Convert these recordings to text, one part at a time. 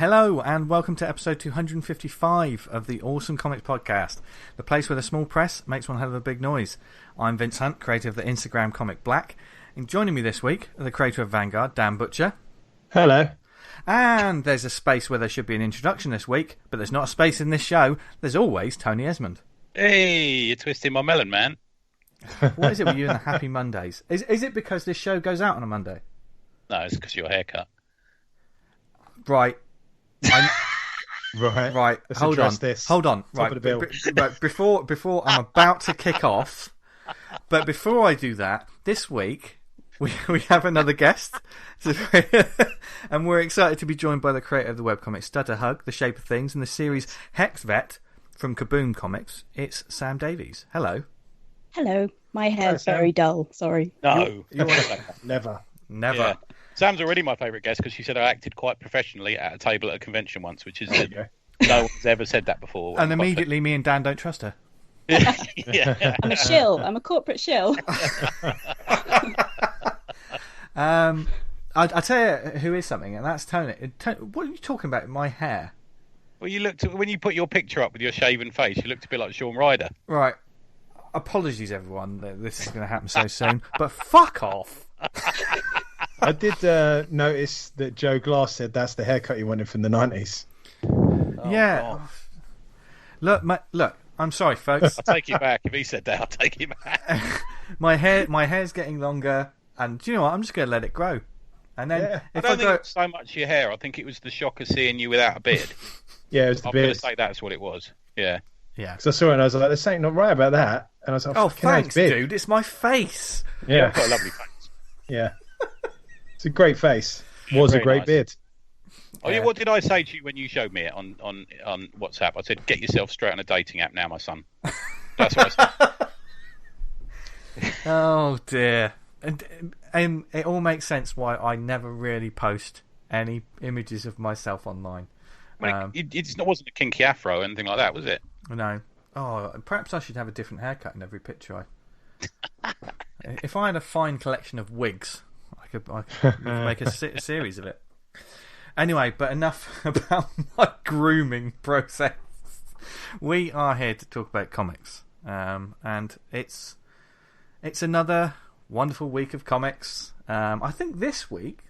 Hello and welcome to episode 255 of the Awesome Comics Podcast, the place where the small press makes one hell of a big noise. I'm Vince Hunt, creator of the Instagram comic Black, and joining me this week are the creator of Vanguard, Dan Butcher. Hello. And there's a space where there should be an introduction this week, but there's not a space in this show. There's always Tony Esmond. Hey, you're twisting my melon, man. What is it with you and the Happy Mondays? Is it because this show goes out on a Monday? No, it's because of your haircut. Right. Right. Let's Hold on. this. Hold on. Top of the bill. Right. Before I'm about to kick off, but before I do that, this week we have another guest, and we're excited to be joined by the creator of the webcomic Stutterhugs, The Shape of Things, and the series Hex Vet from Kaboom Comics. It's Sam Davies. Hello. Hello. My hair's very dull. Sorry. No. Never. Never. Yeah. Sam's already my favourite guest because she said I acted quite professionally at a table at a convention once, which is no one's ever said that before. And immediately me and Dan don't trust her. Yeah. I'm a shill. I'm a corporate shill. I tell you who is something, and that's Tony. What are you talking about? My hair? Well, when you put your picture up with your shaven face, you looked a bit like Shaun Ryder. Right. Apologies, everyone, that this is going to happen so soon, but fuck off. I did notice that Joe Glass said that's the haircut he wanted from the 90s. Yeah. God. Look. I'm sorry, folks. I'll take it back. If he said that, I'll take it back. my hair's getting longer, and do you know what? I'm just going to let it grow. And then I don't think it was so much your hair. I think it was the shock of seeing you without a beard. Yeah, it was the I'm beard. going to say that's what it was. Yeah. Yeah. Because I saw it and I was like, there's something not right about that. And I was like, oh thanks, dude. It's my face. Yeah. You've got a lovely face. Yeah. It's a great face. Was a great beard. Oh, yeah. What did I say to you when you showed me it on WhatsApp? I said, get yourself straight on a dating app now, my son. That's what I said. Oh, dear. And it all makes sense why I never really post any images of myself online. It wasn't a kinky afro or anything like that, was it? No. Oh, perhaps I should have a different haircut in every picture. If I had a fine collection of wigs, I could make a series of it. Anyway, but enough about my grooming process. We are here to talk about comics, and it's another wonderful week of comics. I think this week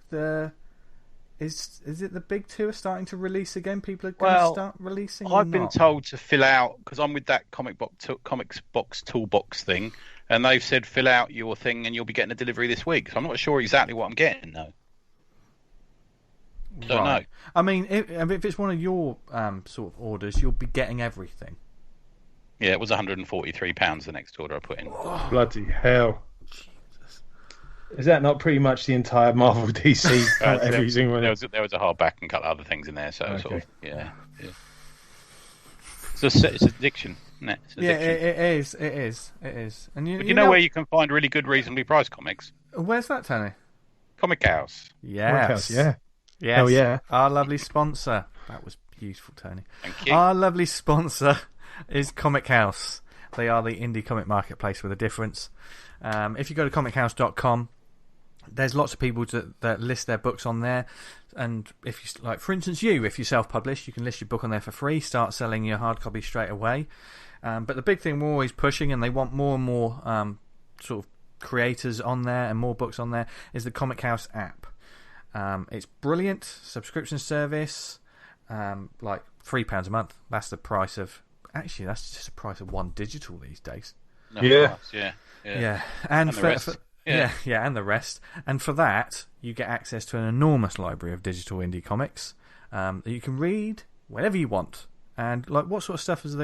is it the big two are starting to release again? People are going to start releasing. I've been told to fill out because I'm with that comics box toolbox thing, and they've said fill out your thing and you'll be getting a delivery this week. So I'm not sure exactly what I'm getting though. Don't know. I mean, if it's one of your sort of orders, you'll be getting everything. Yeah, it was £143 the next order I put in. Oh, bloody hell. Jesus. Is that not pretty much the entire Marvel DC? Every single one? There was a hardback and a couple of other things in there, so sort of, yeah. So it's addiction, isn't it? It's addiction. It is. And you know where you can find really good, reasonably priced comics? Where's that, Tony? Comic House. Yes. Comic House, yeah. Yes. Oh, yeah. Our lovely sponsor. That was beautiful, Tony. Thank you. Our lovely sponsor is Comic House. They are the indie comic marketplace with a difference. If you go to comichouse.com, there's lots of people that list their books on there. And if you, like, for instance, if you self-publish, you can list your book on there for free, start selling your hard copy straight away. But the big thing we're always pushing, and they want more and more sort of creators on there and more books on there, is the Comic House app. It's brilliant subscription service, like £3 a month. That's the price of. Actually, that's just the price of one digital these days. No, Yeah, and the rest. And the rest. And for that, you get access to an enormous library of digital indie comics that you can read whenever you want. And like, what sort of stuff is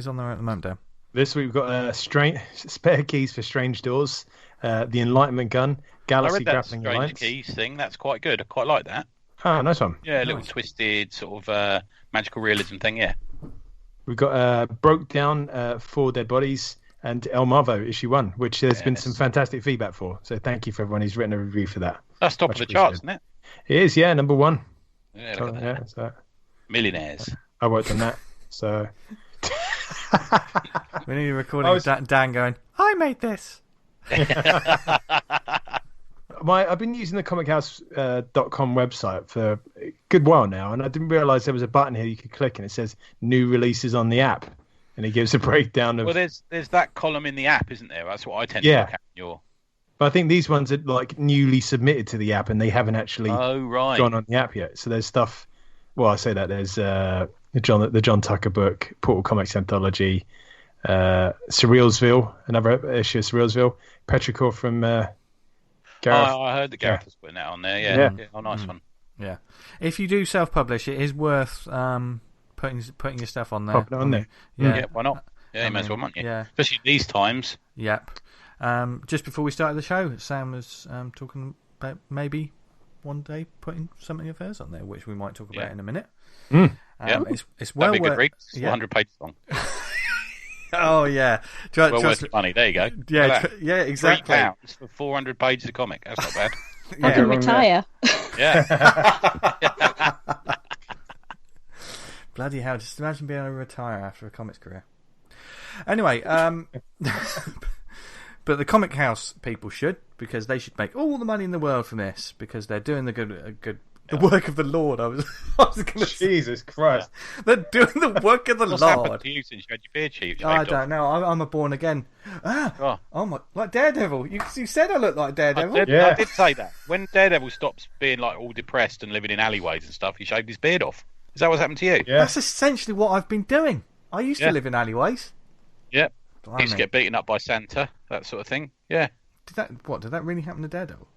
on there at the moment, Dan? This week we've got spare keys for Strange Doors, the Enlightenment Gun, Galaxy Grappling Alliance. Strange Keys thing. That's quite good. I quite like that. Oh, nice one. Yeah, a little twisted sort of magical realism thing. Yeah. We've got Broke Down, 4 Dead Bodies, and El Marvo issue 1, which there's been some fantastic feedback for. So thank you for everyone who's written a review for that. That's top of the charts, isn't it? It is, yeah, number 1. Yeah, look at that. Millionaires. I worked on that, so. We need a recording of Dan going, I made this. I've been using the ComicHouse.com website for a good while now, and I didn't realise there was a button here you could click, and it says new releases on the app, and it gives a breakdown of. Well, there's that column in the app, isn't there? That's what I tend to look at. But I think these ones are like newly submitted to the app, and they haven't actually gone on the app yet. So there's stuff. Well, I say that there's the John Tucker book, Portal Comics Anthology, Surrealsville, another issue of Surrealsville, Petrichor from Gareth. I heard that Gareth was putting that on there. Yeah. Oh, nice one. Yeah, if you do self-publish, it is worth putting your stuff on there. Popping it on there. Yeah, why not? Yeah, you may as well, won't you? Yeah, especially these times. Yep. Just before we started the show, Sam was talking about maybe one day putting something of hers on there, which we might talk about in a minute. It's well worth. Good read. It's 100 pages long. Oh yeah, well worth money. There you go. Yeah, exactly. £3 for 400 pages of comic. That's not bad. I can retire. Yeah. Bloody hell! Just imagine being able to retire after a comics career. Anyway, but the Comic House people should, because they should make all the money in the world from this, because they're doing the work of the Lord. I was going to say. Jesus Christ! They're doing the work of the What's Lord. happened to you since you had your beard shaved? I don't know. I'm a born again. Oh my! Like Daredevil. You said I look like Daredevil. I did say that. When Daredevil stops being like all depressed and living in alleyways and stuff, he shaved his beard off. Is that what's happened to you? Yeah. That's essentially what I've been doing. I used to live in alleyways. Yeah. He used to get beaten up by Santa, that sort of thing. Yeah. Did that really happen to Daredevil?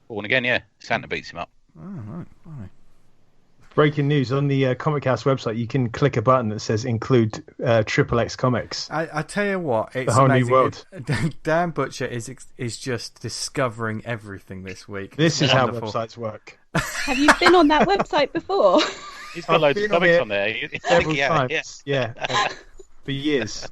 Born again, yeah. Santa beats him up. Oh, right. Breaking news on the Comic House website, you can click a button that says include Triple X Comics. I tell you what, it's the whole amazing. New world. Dan Butcher is just discovering everything this week. This is how websites work. Have you been on that website before? He's got loads of comics on there. Several times. Yeah. For years.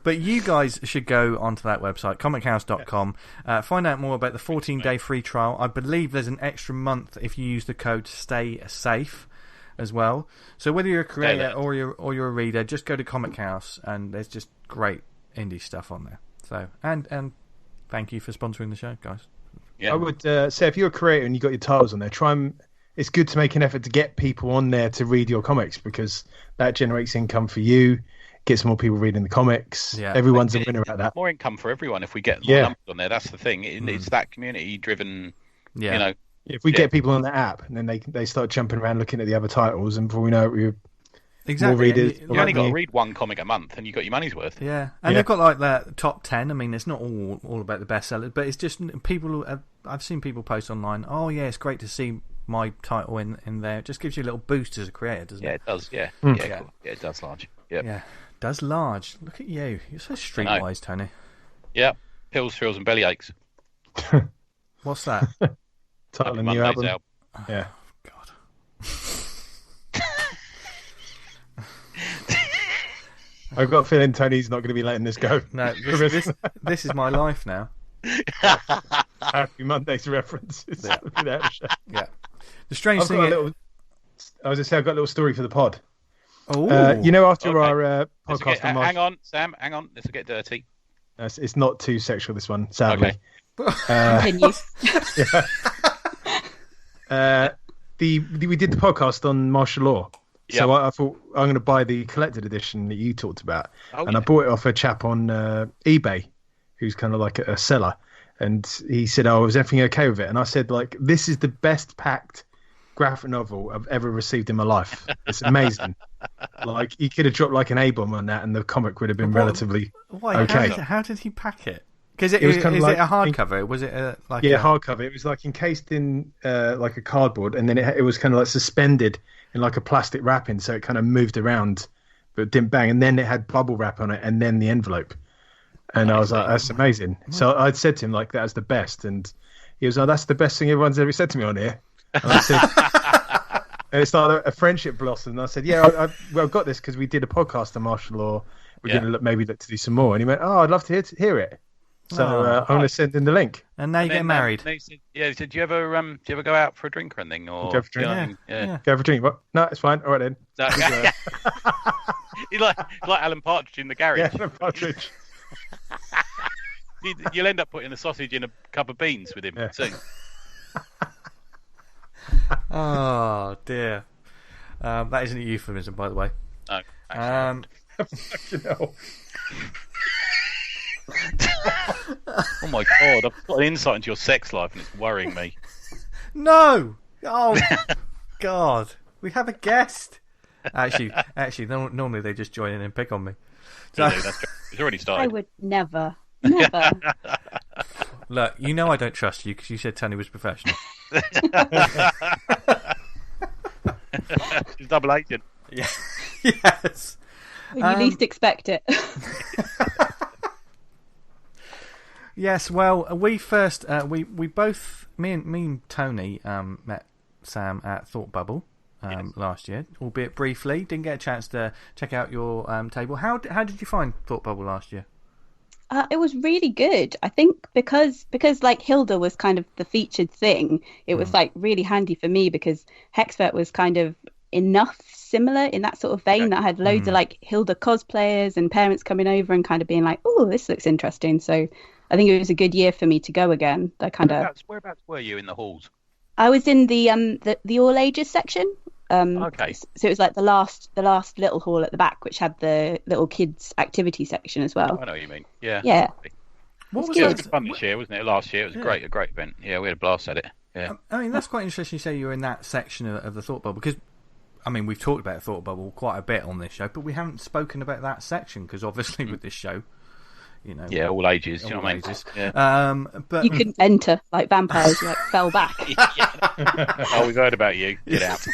But you guys should go onto that website, comichouse.com, find out more about the 14-day free trial. I believe there's an extra month if you use the code Stay Safe as well. So whether you're a creator or you're a reader, just go to Comic House, and there's just great indie stuff on there. So and thank you for sponsoring the show, guys. Yeah. I would say if you're a creator and you got your titles on there, it's good to make an effort to get people on there to read your comics, because that generates income for you. Gets more people reading the comics. Yeah. Everyone's a winner at that. More income for everyone if we get more numbers on there. That's the thing. It's that community-driven. You know. If we get people on the app, and then they start jumping around looking at the other titles, and before we know it, we're more readers. You only got to read one comic a month, and you got your money's worth. Yeah, and they've got like that top 10. I mean, it's not all about the bestsellers, but it's just people. I've seen people post online. Oh yeah, it's great to see my title in there. It just gives you a little boost as a creator, doesn't it? Yeah, it does. Yeah, cool. Yeah, it does large. Yep. Yeah. Does large. Look at you. You're so streetwise, Tony. Yeah. Pills, thrills, and belly aches. What's that? Title of the new album. Yeah. God. I've got a feeling Tony's not going to be letting this go. No, this is my life now. Happy Monday's references. Yeah. The strange thing is... I was going to say, I've got a little story for the pod. Oh, after our podcast, hang on, Sam. Hang on. This will get dirty. It's not too sexual. This one, sadly. Okay. We did the podcast on martial law, so I thought I'm going to buy the collected edition that you talked about, I bought it off a chap on eBay, who's kind of like a seller, and he said, "Oh, was everything okay with it?" And I said, "Like, this is the best packed graphic novel I've ever received in my life. It's amazing." Like, he could have dropped like an A-bomb on that, and the comic would have been relatively okay. How did he pack it? Because it was kind of like, it a hardcover? Was it hardcover? It was like encased in like a cardboard, and then it was kind of like suspended in like a plastic wrapping, so it kind of moved around, but didn't bang. And then it had bubble wrap on it, and then the envelope. And I was like, "That's amazing." So I'd said to him, like, "That's the best," and he was like, "That's the best thing everyone's ever said to me on here." And I said, and it started a friendship blossom. And I said, "Yeah, I've got this because we did a podcast on martial law. We're going to maybe look to do some more." And he went, "Oh, I'd love to hear it." So I'm going to send in the link. And now you get married. He said, "Do you ever go out for a drink or anything?" Or go for a drink? Go for a drink. What? No, it's fine. All right then. No. He's like Alan Partridge in the garage. Yeah, Alan Partridge. You'll end up putting a sausage in a cup of beans with him soon. Oh dear. That isn't a euphemism, by the way. No, actually. Fucking hell. Oh my god, I've got an insight into your sex life and it's worrying me. No! Oh, God. We have a guest. Actually, normally they just join in and pick on me. So, It's already started. I would never. Never. look, you know I don't trust you because you said Tony was professional. She's double agent. Yeah. Yes. When you least expect it. Yes, well, we first, we both, me and Tony met Sam at Thought Bubble last year, albeit briefly. Didn't get a chance to check out your table. How did you find Thought Bubble last year? It was really good. I think because like Hilda was kind of the featured thing, it was like really handy for me because Hexvet was kind of enough similar in that sort of vein that I had loads of like Hilda cosplayers and parents coming over and kind of being like, oh, this looks interesting. So I think it was a good year for me to go again. Whereabouts were you in the halls? I was in the all ages section. Okay. So it was like the last little hall at the back, which had the little kids activity section as well. I know what you mean. Yeah. Yeah. What was It that? was fun this year, wasn't it? Last year it was a great event. Yeah, we had a blast at it. Yeah. I mean, that's quite interesting. You say you were in that section of the Thought Bubble because, I mean, we've talked about Thought Bubble quite a bit on this show, but we haven't spoken about that section because obviously with this show, you know, all ages. Do you know what I mean? ages. Yeah. But You couldn't enter like vampires. You like fell back. Oh, we've heard about you. Get out.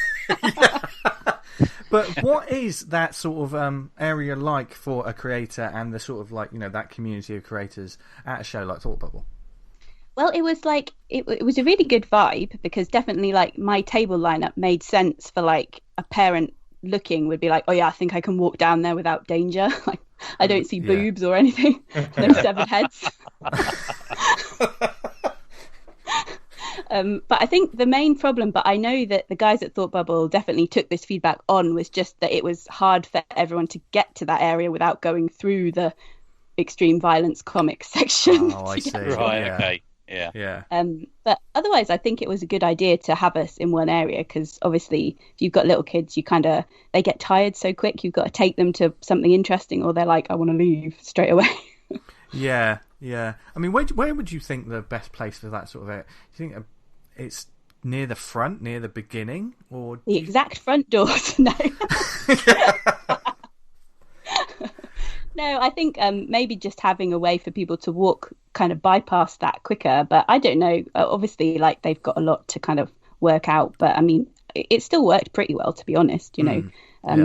But what is that sort of area like for a creator and the sort of like, you know, that community of creators at a show like Thought Bubble? Well, it was like it was a really good vibe because definitely like my table lineup made sense for like a parent looking would be like, oh yeah, I think I can walk down there without danger. Like I don't see boobs or anything. No severed heads. But I think the main problem, but I know that the guys at Thought Bubble definitely took this feedback on, was just that it was hard for everyone to get to that area without going through the extreme violence comics section. Oh, I see. Right. Yeah. Okay. Yeah. Yeah. But otherwise, I think it was a good idea to have us in one area because obviously, if you've got little kids, they get tired so quick. You've got to take them to something interesting, or they're like, "I want to leave straight away." Yeah. Yeah. I mean, where would you think the best place for that sort of area? Do you think it's near the front, near the beginning, or The exact front doors? No. No, I think maybe just having a way for people to walk, kind of bypass that quicker. But I don't know. Obviously, like they've got a lot to kind of work out. But I mean, it still worked pretty well, to be honest. You know,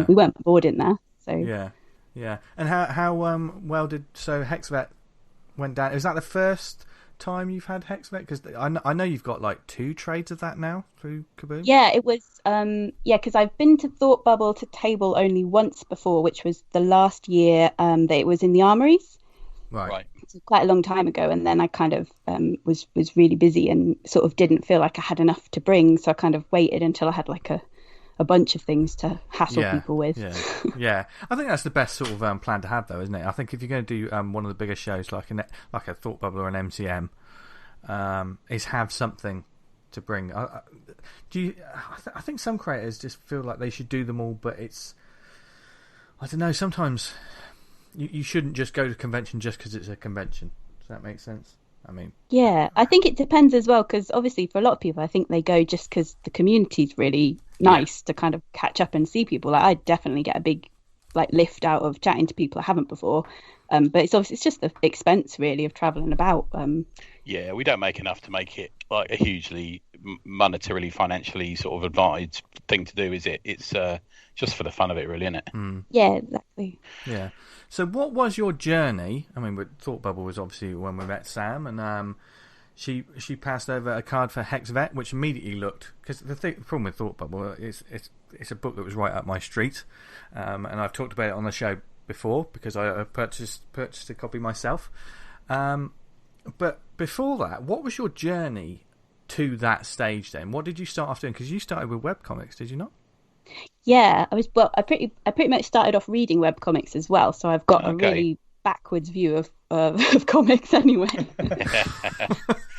we weren't bored in there. So yeah. And how well did Hexvet went down? Is that the first time you've had Hexvet? Because I know you've got like 2 trades of that now through Kaboom. Yeah, it was because I've been to Thought Bubble to table only once before, which was the last year that it was in the Armories. Right. It's quite a long time ago, and then I kind of was really busy and sort of didn't feel like I had enough to bring, so I kind of waited until I had like a bunch of things to hassle people with. Yeah. I think that's the best sort of plan to have, though, isn't it? I think if you're going to do one of the bigger shows like a Thought Bubble or an MCM, is have something to bring. I think some creators just feel like they should do them all, but I don't know. Sometimes you shouldn't just go to a convention just because it's a convention. Does that make sense? I mean, yeah, I think it depends as well, because obviously for a lot of people, I think they go just because the community's really nice to kind of catch up and see people. Like I definitely get a big like lift out of chatting to people I haven't before, but it's just the expense really of travelling about. Yeah, we don't make enough to make it like a hugely monetarily, financially sort of advantaged thing to do, is it? It's just for the fun of it, really, isn't it? Yeah, exactly. Yeah. So what was your journey? I mean, Thought Bubble was obviously when we met Sam, and she passed over a card for Hexvet, which immediately looked, because the problem with Thought Bubble is it's a book that was right up my street, and I've talked about it on the show before because I purchased a copy myself. But before that, what was your journey to that stage then? What did you start off doing? Because you started with webcomics, did you not? Yeah, I pretty much started off reading webcomics as well, so I've got a really backwards view of of comics anyway.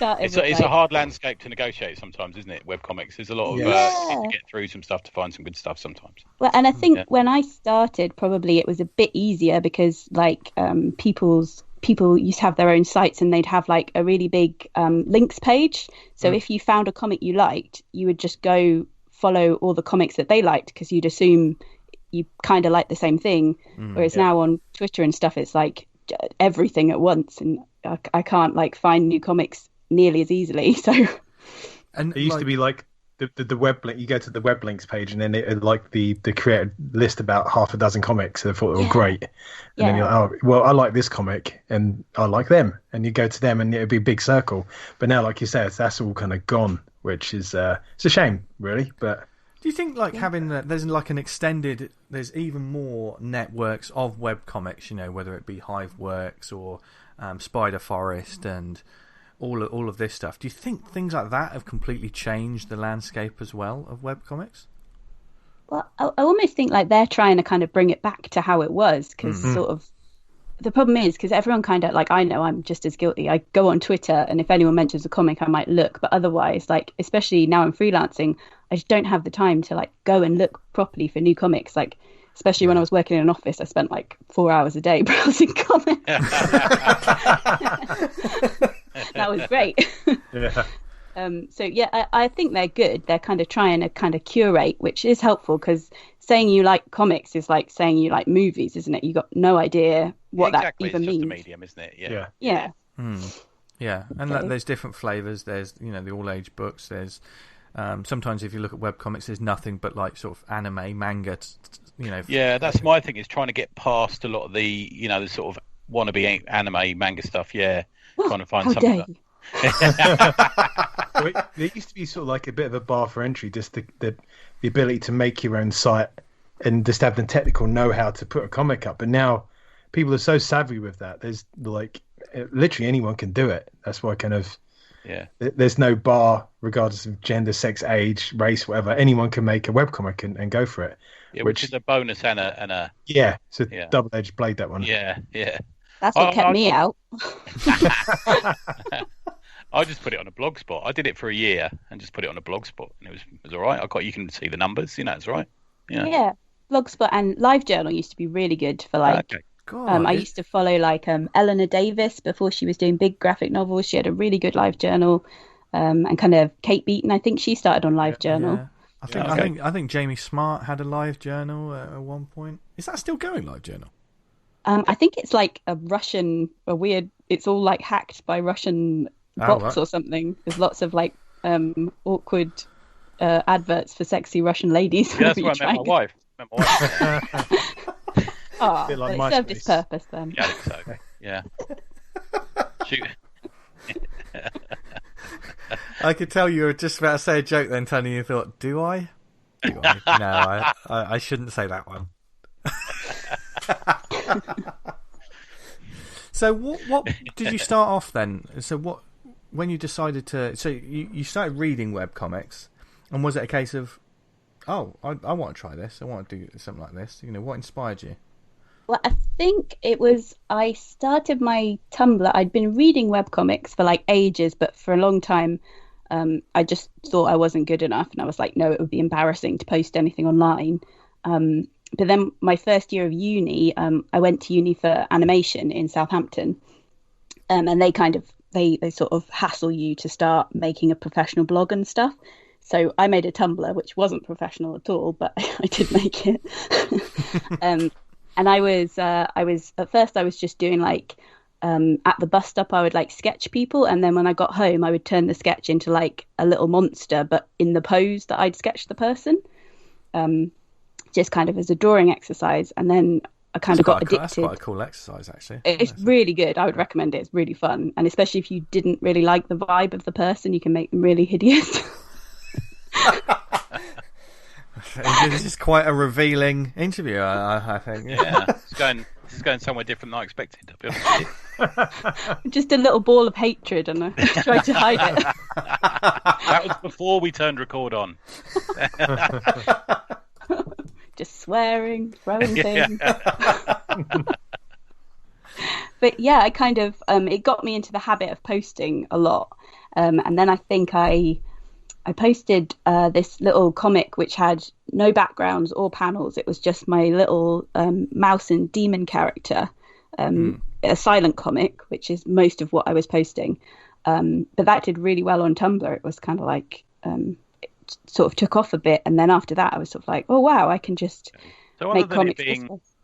It's a hard landscape to negotiate sometimes, isn't it? Webcomics. There's a lot of you need to get through some stuff to find some good stuff sometimes. Well, and I think when I started, probably it was a bit easier because like people used to have their own sites and they'd have like a really big links page. So if you found a comic you liked, you would just go follow all the comics that they liked because you'd assume you kind of like the same thing. Whereas now on Twitter and stuff, it's like everything at once, and I can't like find new comics nearly as easily. So, and it used to be like the web link. You go to the web links page, and then it like the creator list about half a dozen comics. So they thought they were great, and then you're like, oh, well, I like this comic, and I like them, and you go to them, and it'd be a big circle. But now, like you said, that's all kind of gone, which is it's a shame, really. But do you think like having there's like an extended, there's even more networks of web comics, you know, whether it be Hiveworks or Spider Forest and all of this stuff. Do you think things like that have completely changed the landscape as well of web comics? Well, I almost think like they're trying to kind of bring it back to how it was, because sort of the problem is because everyone kind of like, I know I'm just as guilty. I go on Twitter and if anyone mentions a comic, I might look, but otherwise, like especially now I'm freelancing, I just don't have the time to like go and look properly for new comics. Like especially when I was working in an office, I spent like 4 hours a day browsing comics. That was great. So yeah, I think they're good. They're kind of trying to kind of curate, which is helpful because saying you like comics is like saying you like movies, isn't it? You got no idea what that even means. It's just means. a medium, isn't it? Yeah. Yeah, and there's different flavours. There's the all age books. There's sometimes if you look at webcomics, there's nothing but like sort of anime, manga. Yeah, that's my thing, is trying to get past a lot of the the sort of wannabe anime manga stuff. Yeah, trying to find something. There used to be sort of like a bit of a bar for entry, just the ability to make your own site and just have the technical know-how to put a comic up. But now people are so savvy with that. There's like literally anyone can do it. That's why there's no bar regardless of gender, sex, age, race, whatever. Anyone can make a webcomic and go for it. Yeah, which is a bonus and a it's a double-edged blade, that one. Yeah. That's what kept me out. I just put it on a blog spot. I did it for a year and just put it on a blog spot, and it was all right. You can see the numbers, it's all right. Yeah, Blogspot and LiveJournal used to be really good for like. Okay. I used to follow like Eleanor Davis before she was doing big graphic novels. She had a really good LiveJournal, and kind of Kate Beaton. I think she started on LiveJournal. Yeah. I think Jamie Smart had a LiveJournal at one point. Is that still going, LiveJournal? I think it's like a weird. It's all like hacked by Russian bots or something. There's lots of like awkward adverts for sexy Russian ladies. Yeah, that's where I met my wife. Oh, like it served its purpose then. Yeah, I think so. Yeah. Shoot. I could tell you were just about to say a joke then, Tony. You thought, do I? No, I shouldn't say that one. So what did you start off then? So when you decided to, so you started reading webcomics, and was it a case of, I want to try this, I want to do something like this? What inspired you? Well, I think it was, I started my Tumblr. I'd been reading webcomics for like ages, but for a long time, I just thought I wasn't good enough. And I was like, no, it would be embarrassing to post anything online. But then my first year of uni, I went to uni for animation in Southampton. And they sort of hassle you to start making a professional blog and stuff. So I made a Tumblr, which wasn't professional at all, but I did make it. And I was at first I was just doing like at the bus stop I would like sketch people, and then when I got home I would turn the sketch into like a little monster, but in the pose that I'd sketched the person, just kind of as a drawing exercise. And then I kind of got addicted. That's quite a cool exercise, actually. It's really good. I would recommend it. It's really fun, and especially if you didn't really like the vibe of the person, you can make them really hideous. This is quite a revealing interview, I think. Yeah, this is going somewhere different than I expected, to be honest with you. Just a little ball of hatred, and I tried to hide it. That was before we turned record on. Just swearing, throwing things. But But yeah, I kind of it got me into the habit of posting a lot, and then I think I posted this little comic which had no backgrounds or panels. It was just my little mouse and demon character, a silent comic, which is most of what I was posting. But that did really well on Tumblr. It was kind of like it sort of took off a bit, and then after that, I was sort of like, oh wow, I can just make comics.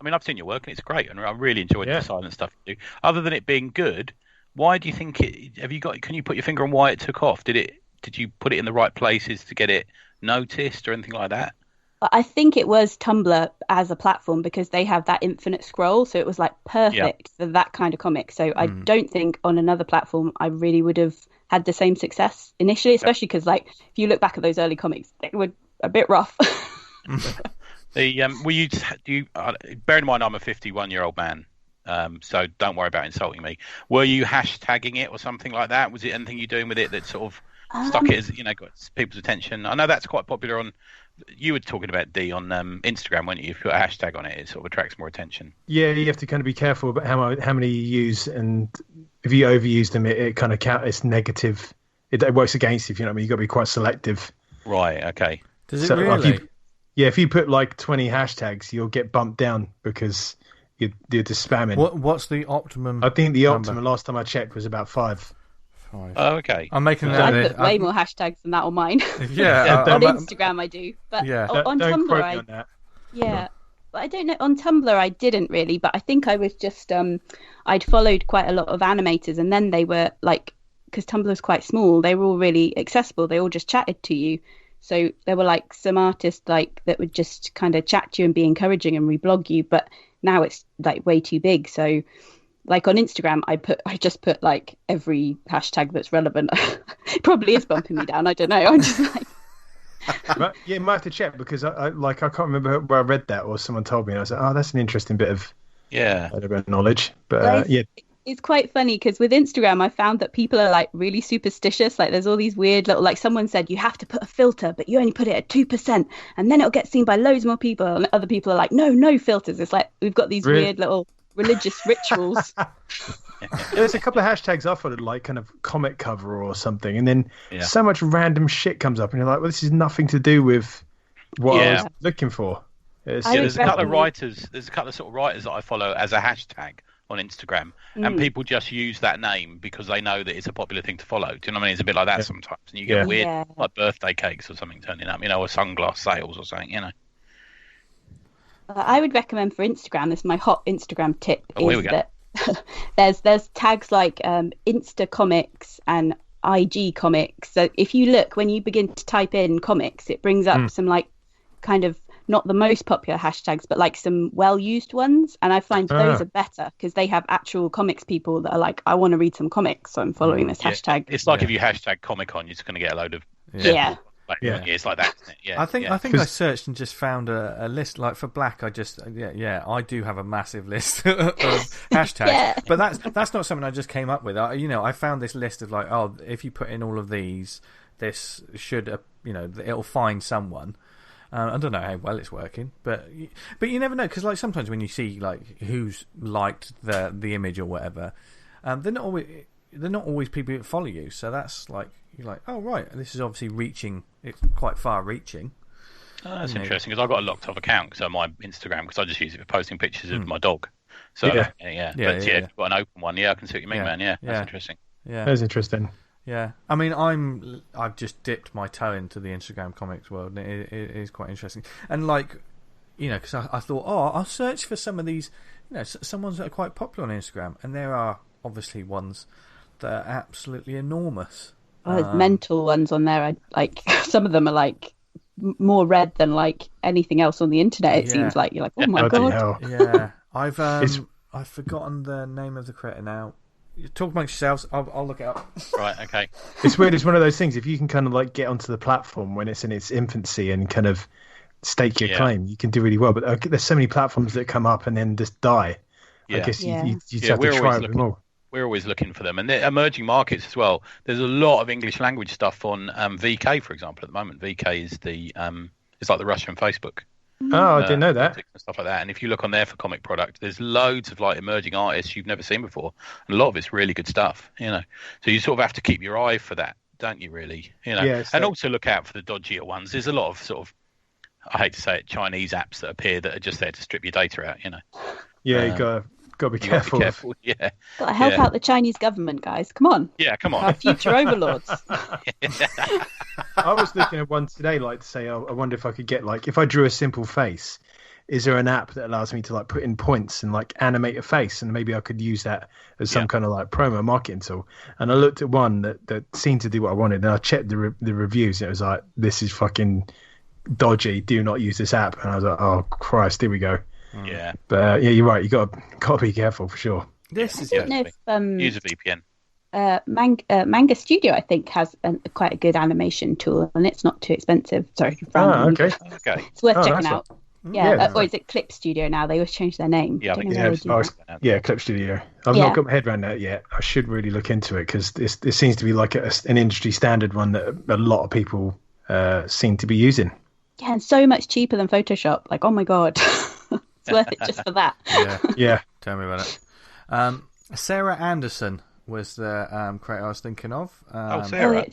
I mean, I've seen your work and it's great, and I really enjoyed the silent stuff you do. Other than it being good, why do you think it? Can you put your finger on why it took off? Did you put it in the right places to get it noticed or anything like that? I think it was Tumblr as a platform because they have that infinite scroll, so it was like perfect for that kind of comic. So I don't think on another platform I really would have had the same success initially, especially because like if you look back at those early comics, they were a bit rough. Bear in mind I'm a 51-year-old man, so don't worry about insulting me. Were you hashtagging it or something like that? Was it anything you're doing with it that sort of stuck it as got people's attention? I know that's quite popular on. You were talking about D on Instagram, weren't you? If you put a hashtag on it, it sort of attracts more attention. Yeah, you have to kind of be careful about how many you use, and if you overuse them, it kind of it's negative. It works against you. If you know what I mean, you got to be quite selective. Right. Okay. Does it really? If you put like 20 hashtags, you'll get bumped down because you're just spamming. What's the optimum? I think the number? optimum last time I checked was about 5. Oh, okay. I'm making I put way more hashtags than that on mine. Yeah, on Instagram I do, but on don't quote Tumblr me on that. yeah. But I don't know, on Tumblr I didn't really, but I think I was just I'd followed quite a lot of animators, and then they were like, because Tumblr's quite small, they were all really accessible. They all just chatted to you. So there were like some artists like that would just kind of chat to you and be encouraging and reblog you, but now it's like way too big. So like on Instagram, I just put like every hashtag that's relevant. It probably is bumping me down. I don't know. I'm just like. But, yeah, you might have to check because I can't remember where I read that or someone told me, and I was like, oh, that's an interesting bit of knowledge. But it's quite funny because with Instagram, I found that people are like really superstitious. Like there's all these weird little, like someone said, you have to put a filter, but you only put it at 2%, and then it'll get seen by loads more people. And other people are like, no filters. It's like we've got these weird little religious rituals. There's a couple of hashtags I followed, like kind of comic cover or something, and then so much random shit comes up, and you're like, well, this is nothing to do with what I was looking for. There's a couple of writers. There's a couple of sort of writers that I follow as a hashtag on Instagram, and people just use that name because they know that it's a popular thing to follow. Do you know what I mean? It's a bit like that sometimes, and you get weird like birthday cakes or something turning up, or sunglass sales or something, I would recommend for Instagram, this is my hot Instagram tip, is that there's tags like Insta comics and IG comics. So if you look, when you begin to type in comics, it brings up some like kind of not the most popular hashtags, but like some well-used ones. And I find those are better because they have actual comics people that are like, I want to read some comics, so I'm following this hashtag. It's like if you hashtag Comic-Con, you're just going to get a load of it's like that, isn't it? Yeah, I think I searched and just found a list like for Black. I do have a massive list of hashtags, but that's not something I just came up with. I found this list of like, oh, if you put in all of these, this should it'll find someone. I don't know how well it's working, but you never know, because like sometimes when you see like who's liked the image or whatever, they're not always people that follow you. So that's like, you're like, oh right, this is obviously reaching. It's quite far reaching. Oh, that's interesting, because I've got a locked off account on my Instagram because I just use it for posting pictures of my dog. So but if you've got an open one, I can see what you mean, man. Yeah, that's interesting. Yeah, that's interesting. Yeah, I mean, I've just dipped my toe into the Instagram comics world, and it is quite interesting. And like, because I thought, I'll search for some of these, some ones that are quite popular on Instagram, and there are obviously ones that are absolutely enormous. There's mental ones on there. Some of them are like more read than like anything else on the internet. It seems like you're like, oh my god. Hell. Yeah, I've forgotten the name of the creator now. You talk amongst yourselves. I'll look it up. Right. Okay. It's weird. It's one of those things. If you can kind of like get onto the platform when it's in its infancy and kind of stake your claim, you can do really well. But there's so many platforms that come up and then just die. Yeah. I guess you just have to try a bit more. We're always looking for them, and they're emerging markets as well. There's a lot of English language stuff on VK, for example, at the moment. VK is it's like the Russian Facebook. Oh, I didn't know that. And stuff like that. And if you look on there for comic product, there's loads of like emerging artists you've never seen before, and a lot of it's really good stuff. So you sort of have to keep your eye for that, don't you? Really, Yeah, so- and also look out for the dodgier ones. There's a lot of sort of, I hate to say it, Chinese apps that appear that are just there to strip your data out. Yeah, you gotta be careful. Yeah. Got to help out the Chinese government, guys. Come on. Yeah, come on. Our future overlords. I was looking at one today, like to say, I wonder if I could get like, if I drew a simple face, is there an app that allows me to like put in points and like animate a face, and maybe I could use that as some kind of like promo marketing tool. And I looked at one that seemed to do what I wanted, and I checked the reviews, and it was like, this is fucking dodgy. Do not use this app. And I was like, oh Christ, here we go. Yeah, but yeah, you're right. You got to be careful for sure. This is I don't know if use a VPN. Manga Studio, I think, has quite a good animation tool, and it's not too expensive. Sorry, okay. Okay. It's worth Oh, checking that's out. Yeah, Yeah, or is it Clip Studio now? They always change their name. Yeah, I think Don't know Yeah, why they do that. yeah, Clip Studio. I've not got my head around that yet. I should really look into it because this seems to be like an industry standard one that a lot of people seem to be using. Yeah, and so much cheaper than Photoshop. Like, oh my god, it's worth it just for that. Yeah. Tell me about it. Sarah Anderson was the creator I was thinking of. Sarah.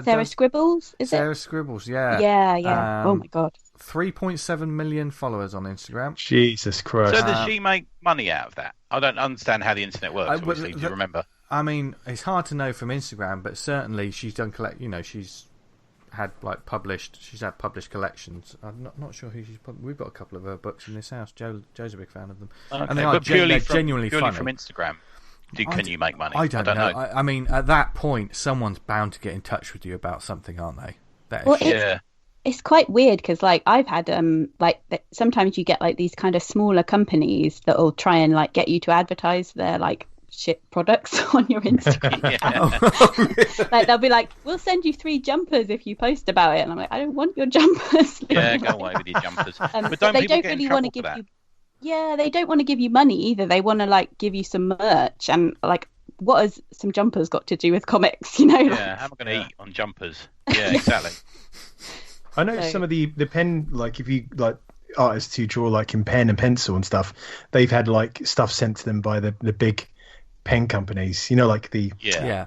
Sarah Scribbles, is Sarah it? Scribbles, yeah. Yeah. Oh my god. 3.7 million followers on Instagram. Jesus Christ. So does she make money out of that? I don't understand how the internet works. Obviously, do you remember? I mean, it's hard to know from Instagram, but certainly she's done she's had she's had published collections. I'm not sure who she's. We've got a couple of her books in this house. Joe's a big fan of them, Okay. and they are genuinely funny. From Instagram. Can you make money? I don't know. I mean, at that point, someone's bound to get in touch with you about something, aren't they? It's quite weird because I've had sometimes you get like these kind of smaller companies that will try and like get you to advertise their like shit products on your Instagram. Like they'll be like, we'll send you 3 jumpers if you post about it, and I'm like, I don't want your jumpers. Yeah, go away with your jumpers. But they don't really want to give you. Yeah, they don't want to give you money either. They want to like give you some merch, and like, what has some jumpers got to do with comics? Yeah, how am I going to eat on jumpers? Yeah, exactly. I know some of the pen, like if you like artists who draw like in pen and pencil and stuff, they've had like stuff sent to them by the big pen companies. Like the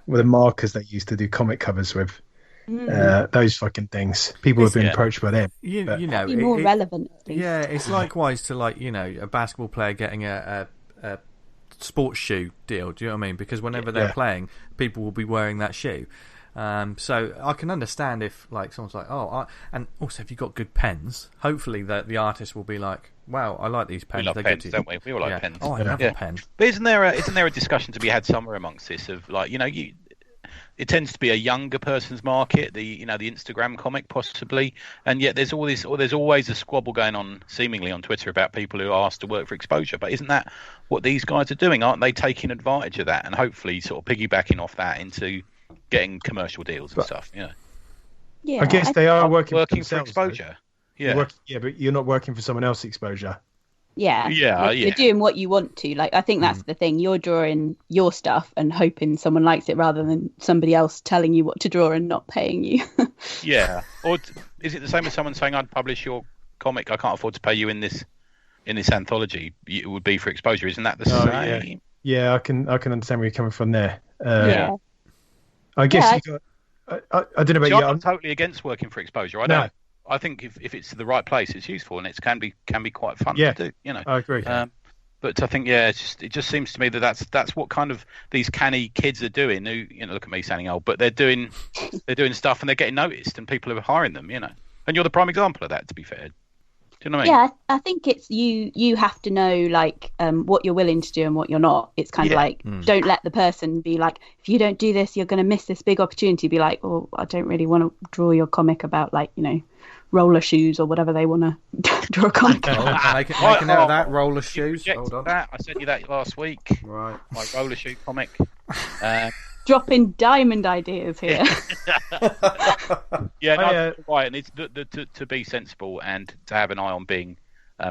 markers they used to do comic covers with. Those fucking things. People have been approached by them. Be more relevant. Yeah, it's likewise to a basketball player getting a sports shoe deal. Do you know what I mean? Because whenever they're playing, people will be wearing that shoe. So I can understand if someone's like, and also if you've got good pens, hopefully the artist will be like, wow, I like these pens. We love pens, don't we? We all like pens. Oh, I love a pen. But isn't there a discussion to be had somewhere amongst this of it tends to be a younger person's market, the Instagram comic possibly, and yet there's always a squabble going on seemingly on Twitter about people who are asked to work for exposure. But isn't that what these guys are doing? Aren't they taking advantage of that and hopefully sort of piggybacking off that into getting commercial deals and stuff? Yeah, I guess they are working for exposure. Though. But you're not working for someone else's exposure. You're doing what you want to. Like, I think that's the thing. You're drawing your stuff and hoping someone likes it rather than somebody else telling you what to draw and not paying you. Yeah. Or is it the same as someone saying, I'd publish your comic, I can't afford to pay you in this anthology? It would be for exposure. Isn't that the same? Yeah, I can understand where you're coming from there. I guess you got... I don't know about you. I'm totally against working for exposure. I think if it's the right place, it's useful and it can be quite fun to do. I agree. But I think it just seems to me that's what kind of these canny kids are doing. Who look at me sounding old, but they're doing stuff and they're getting noticed and people are hiring them. And you're the prime example of that. To be fair, do you know what I mean? Yeah, I think it's you have to know what you're willing to do and what you're not. It's kind of don't let the person be like, if you don't do this, you're going to miss this big opportunity. Be like, oh, I don't really want to draw your comic about roller shoes or whatever they want to draw a comic. Make a note of that, roller shoes. Hold on. I sent you that last week. Right. My roller shoe comic. Dropping diamond ideas here. Right. And it's to be sensible and to have an eye on being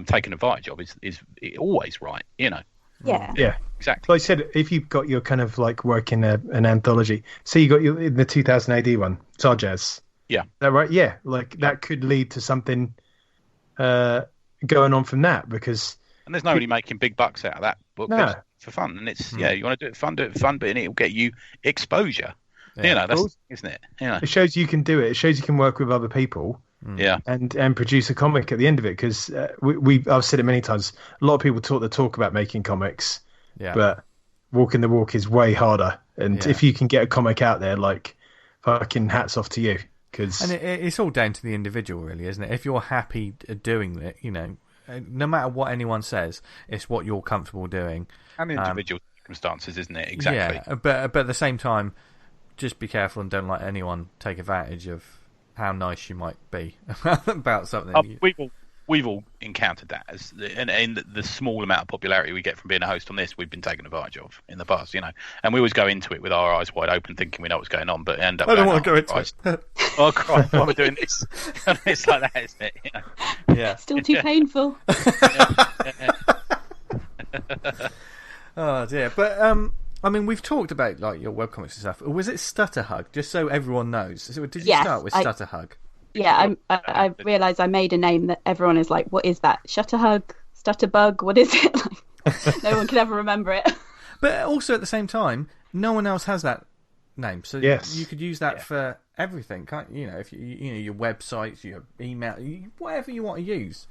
taken advantage of is always right. Yeah. Yeah. Exactly. Like I said, if you've got your kind of work in an anthology, so you got in the 2000 AD one, Tarjaz. Yeah. That right? Yeah. That could lead to something going on from that because And there's nobody making big bucks out of that book. No. It's for fun, and it's you want to do it for fun, but it'll get you exposure. Yeah. That's isn't it? it shows you can do it. It shows you can work with other people. Yeah. And produce a comic at the end of it because I've said it many times. A lot of people talk the talk about making comics, but walking the walk is way harder. And if you can get a comic out there, like fucking hats off to you. And it's all down to the individual, really, isn't it? If you're happy doing it, no matter what anyone says, it's what you're comfortable doing. And individual circumstances, isn't it? Exactly. Yeah, but at the same time, just be careful and don't let anyone take advantage of how nice you might be about something. We've all encountered that, and the small amount of popularity we get from being a host on this, we've been taken advantage of in the past, And we always go into it with our eyes wide open, thinking we know what's going on, but end up. I don't want to go into it. Oh Christ, why are we doing this? It's like that, isn't it? Yeah. Still too painful. Oh dear, but I mean, we've talked about like your webcomics and stuff. Was it Stutterhug? Just so everyone knows. Did you start with Stutterhug? Yeah, I realised I made a name that everyone is like, what is that? Shutterhug? Stutterbug? What is it? Like, no one can ever remember it. But also at the same time, no one else has that name, so you could use that for everything, can't you? If your websites, your email, whatever you want to use.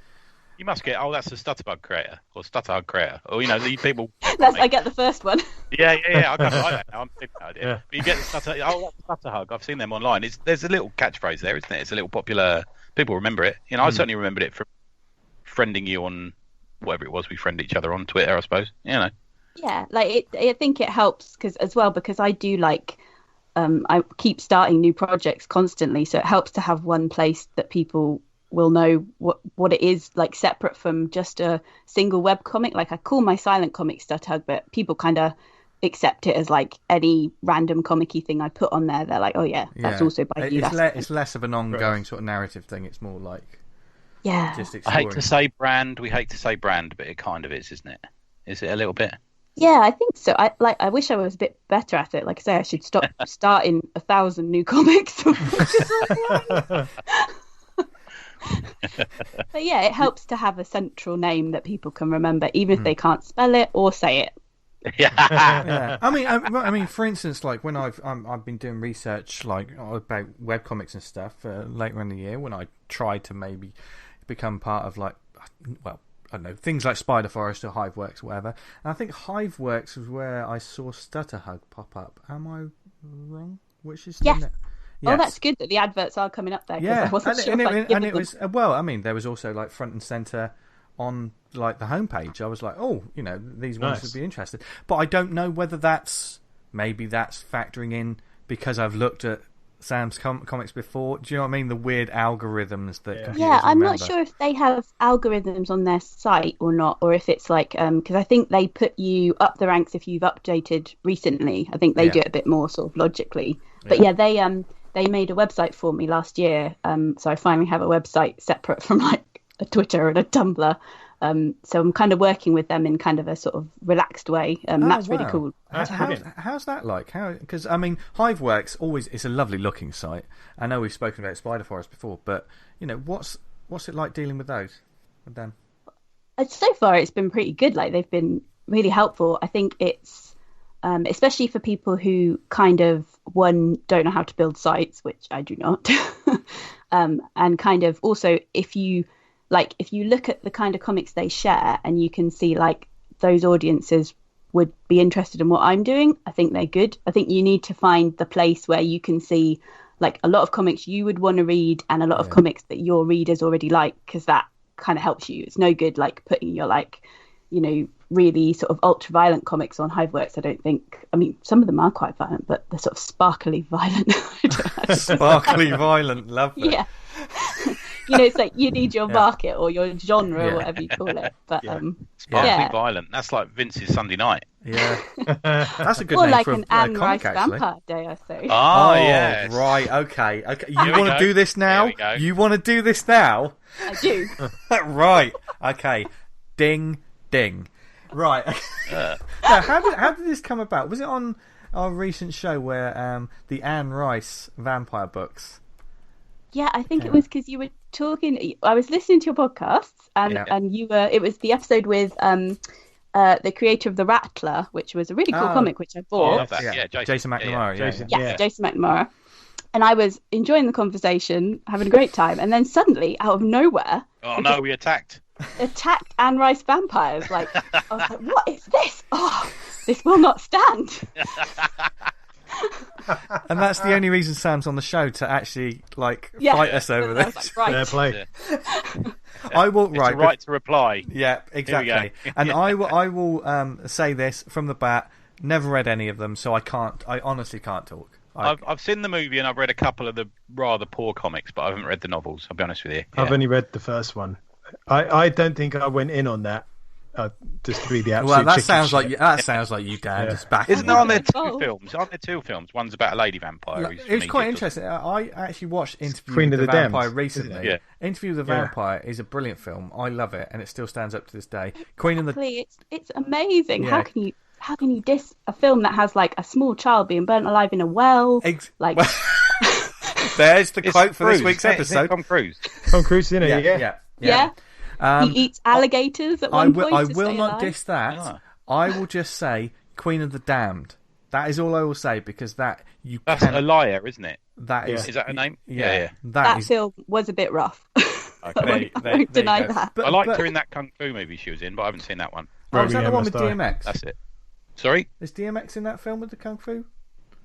You must get, that's a Stutterbug creator or Stutterhug creator, or the people. I get the first one. Yeah. I don't know. I'm thinking idea. Yeah. But you get the Stutterhug. I've seen them online. There's a little catchphrase there, isn't it? It's a little popular. People remember it. I certainly remembered it from friending you on whatever it was we friend each other on Twitter, I suppose. Yeah, like I think it helps because I do like. I keep starting new projects constantly, so it helps to have one place that people will know what it is, like separate from just a single web comic. Like I call my silent comic Stutthug, but people kind of accept it as like any random comic-y thing I put on there. They're like, oh yeah, that's also by you. It's less of an ongoing sort of narrative thing. It's more like just exploring. I hate to say brand. We hate to say brand, but it kind of is, isn't it? Is it a little bit? Yeah, I think so. I wish I was a bit better at it. Like I say, I should stop starting 1,000 new comics. But yeah, it helps to have a central name that people can remember, even if they can't spell it or say it. Yeah. I mean, for instance, like when I've been doing research like about webcomics and stuff later in the year, when I tried to maybe become part of I don't know, things like Spider Forest or Hiveworks or whatever. And I think Hiveworks was where I saw Stutterhug pop up. Am I wrong? Which is yes. Oh, that's good that the adverts are coming up there. Yeah, I wasn't sure it was there was also like front and center on like the homepage. I was like, these ones would be interested. But I don't know whether that's factoring in because I've looked at Sam's comics before. Do you know what I mean? The weird algorithms that computers I'm remember. not sure if they have algorithms on their site or not, or if it's like because I think they put you up the ranks if you've updated recently. I think they do it a bit more sort of logically. But they made a website for me last year, so I finally have a website separate from like a Twitter and a Tumblr. So I'm kind of working with them in kind of a sort of relaxed way. That's really cool. How's that like? Because I mean, Hiveworks it's a lovely looking site. I know we've spoken about Spider Forest before, but what's it like dealing with those? With them? So far, it's been pretty good. Like they've been really helpful. I think it's especially for people who kind of don't know how to build sites, which I do not, and kind of also if you look at the kind of comics they share and you can see like those audiences would be interested in what I'm doing, I think they're good. I think you need to find the place where you can see like a lot of comics you would want to read and a lot of comics that your readers already like, because that kind of helps you. It's no good like putting your really sort of ultra violent comics on Hiveworks. I don't think. I mean, some of them are quite violent, but they're sort of sparkly violent. Sparkly violent, love it. Yeah. It's like you need your market or your genre or whatever you call it. But sparkly violent. That's like Vince's Sunday Night. Yeah, that's a good or name like for an a Anne comic, Rice actually. Vampire Day, I say. Oh yes. Right. Okay. You want to do this now? You want to do this now? I do. Right. Okay. Ding. Ding. Right. Now, how did this come about? Was it on our recent show where the Anne Rice vampire books? Yeah, I think it was because you were talking. I was listening to your podcasts, and you were. It was the episode with the creator of the Rattler, which was a really cool comic, which I bought. I love that. Yeah, Jason McNamara. Jason McNamara. And I was enjoying the conversation, having a great time, and then suddenly, out of nowhere, we attacked Anne Rice vampires. Like, I was like, what is this? Oh, this will not stand. And that's the only reason Sam's on the show, to actually fight us over this. Like, Fair play. I will right to reply. Yeah, exactly. And I will say this from the bat: never read any of them, so I honestly can't talk. I've seen the movie and I've read a couple of the rather poor comics, but I haven't read the novels. I'll be honest with you. Yeah. I've only read the first one. I don't think I went in on that. Just to be the absolute. Well, that sounds like you, Dan. Just back. Isn't there on there two films? Aren't there two films? One's about a lady vampire. It was quite interesting. I actually watched Interview Queen with of the the Vampire Damned, recently. Yeah. Interview with the Vampire is a brilliant film. I love it, and it still stands up to this day. Queen of the. It's amazing. Yeah. How can you diss a film that has like a small child being burnt alive in a well? There's the quote for this week's episode. Tom Cruise. Tom Cruise in it. Yeah. He eats alligators at one point. I will not diss that. Oh. I will just say Queen of the Damned. That is all I will say, because That's a liar, isn't it? That is. Is that her name? Yeah. That film was a bit rough. Okay. I won't deny that. I liked her in that Kung Fu movie she was in, but I haven't seen that one. Oh, is that the one with DMX? That's it. Sorry? Is DMX in that film with the Kung Fu?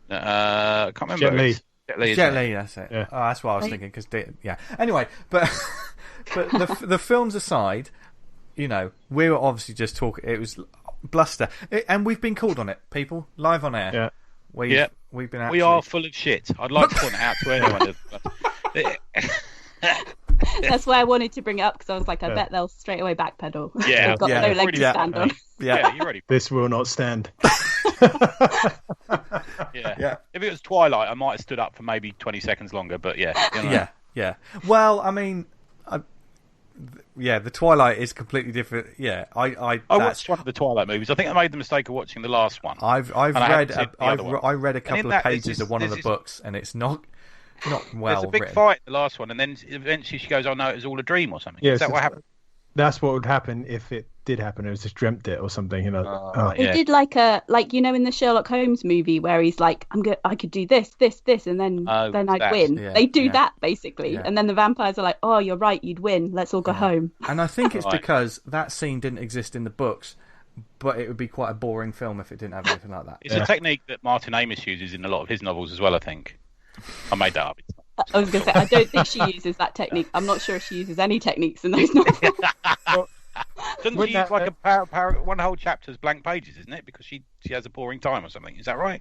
I can't remember. Jet Lee, that's it. Yeah. Oh, that's what I was thinking. Anyway, but the films aside, we were obviously just talking. It was bluster, and we've been called on it, people, live on air. Yeah. We've been. We are full of shit. I'd like to point it out to anyone. That's why I wanted to bring it up, because I was like, I bet they'll straight away backpedal. Yeah, They've got no leg to stand on. Yeah, you're ready. This will not stand. Yeah. If it was Twilight, I might have stood up for maybe 20 seconds longer, but yeah. Yeah. Well, I mean, the Twilight is completely different. Yeah, I watched one of the Twilight movies. I think I made the mistake of watching the last one. I read a couple of pages of one of the books, and it's not well. There's a big written. fight in the last one, and then eventually she goes, "Oh no, it was all a dream or something." Is that what happened? That's what would happen if it did happen. It was just dreamt it or something. He did like in the Sherlock Holmes movie where he's like, I could do this, and then I'd win. Yeah, they do that basically, and then the vampires are like, oh, you're right, you'd win. Let's all go home. And I think it's because that scene didn't exist in the books, but it would be quite a boring film if it didn't have anything like that. It's a technique that Martin Amis uses in a lot of his novels as well, I think. I made that up. I was going to say, I don't think she uses that technique. I'm not sure if she uses any techniques in those novels. Doesn't she use like one whole chapter's blank pages, isn't it? Because she has a boring time or something. Is that right?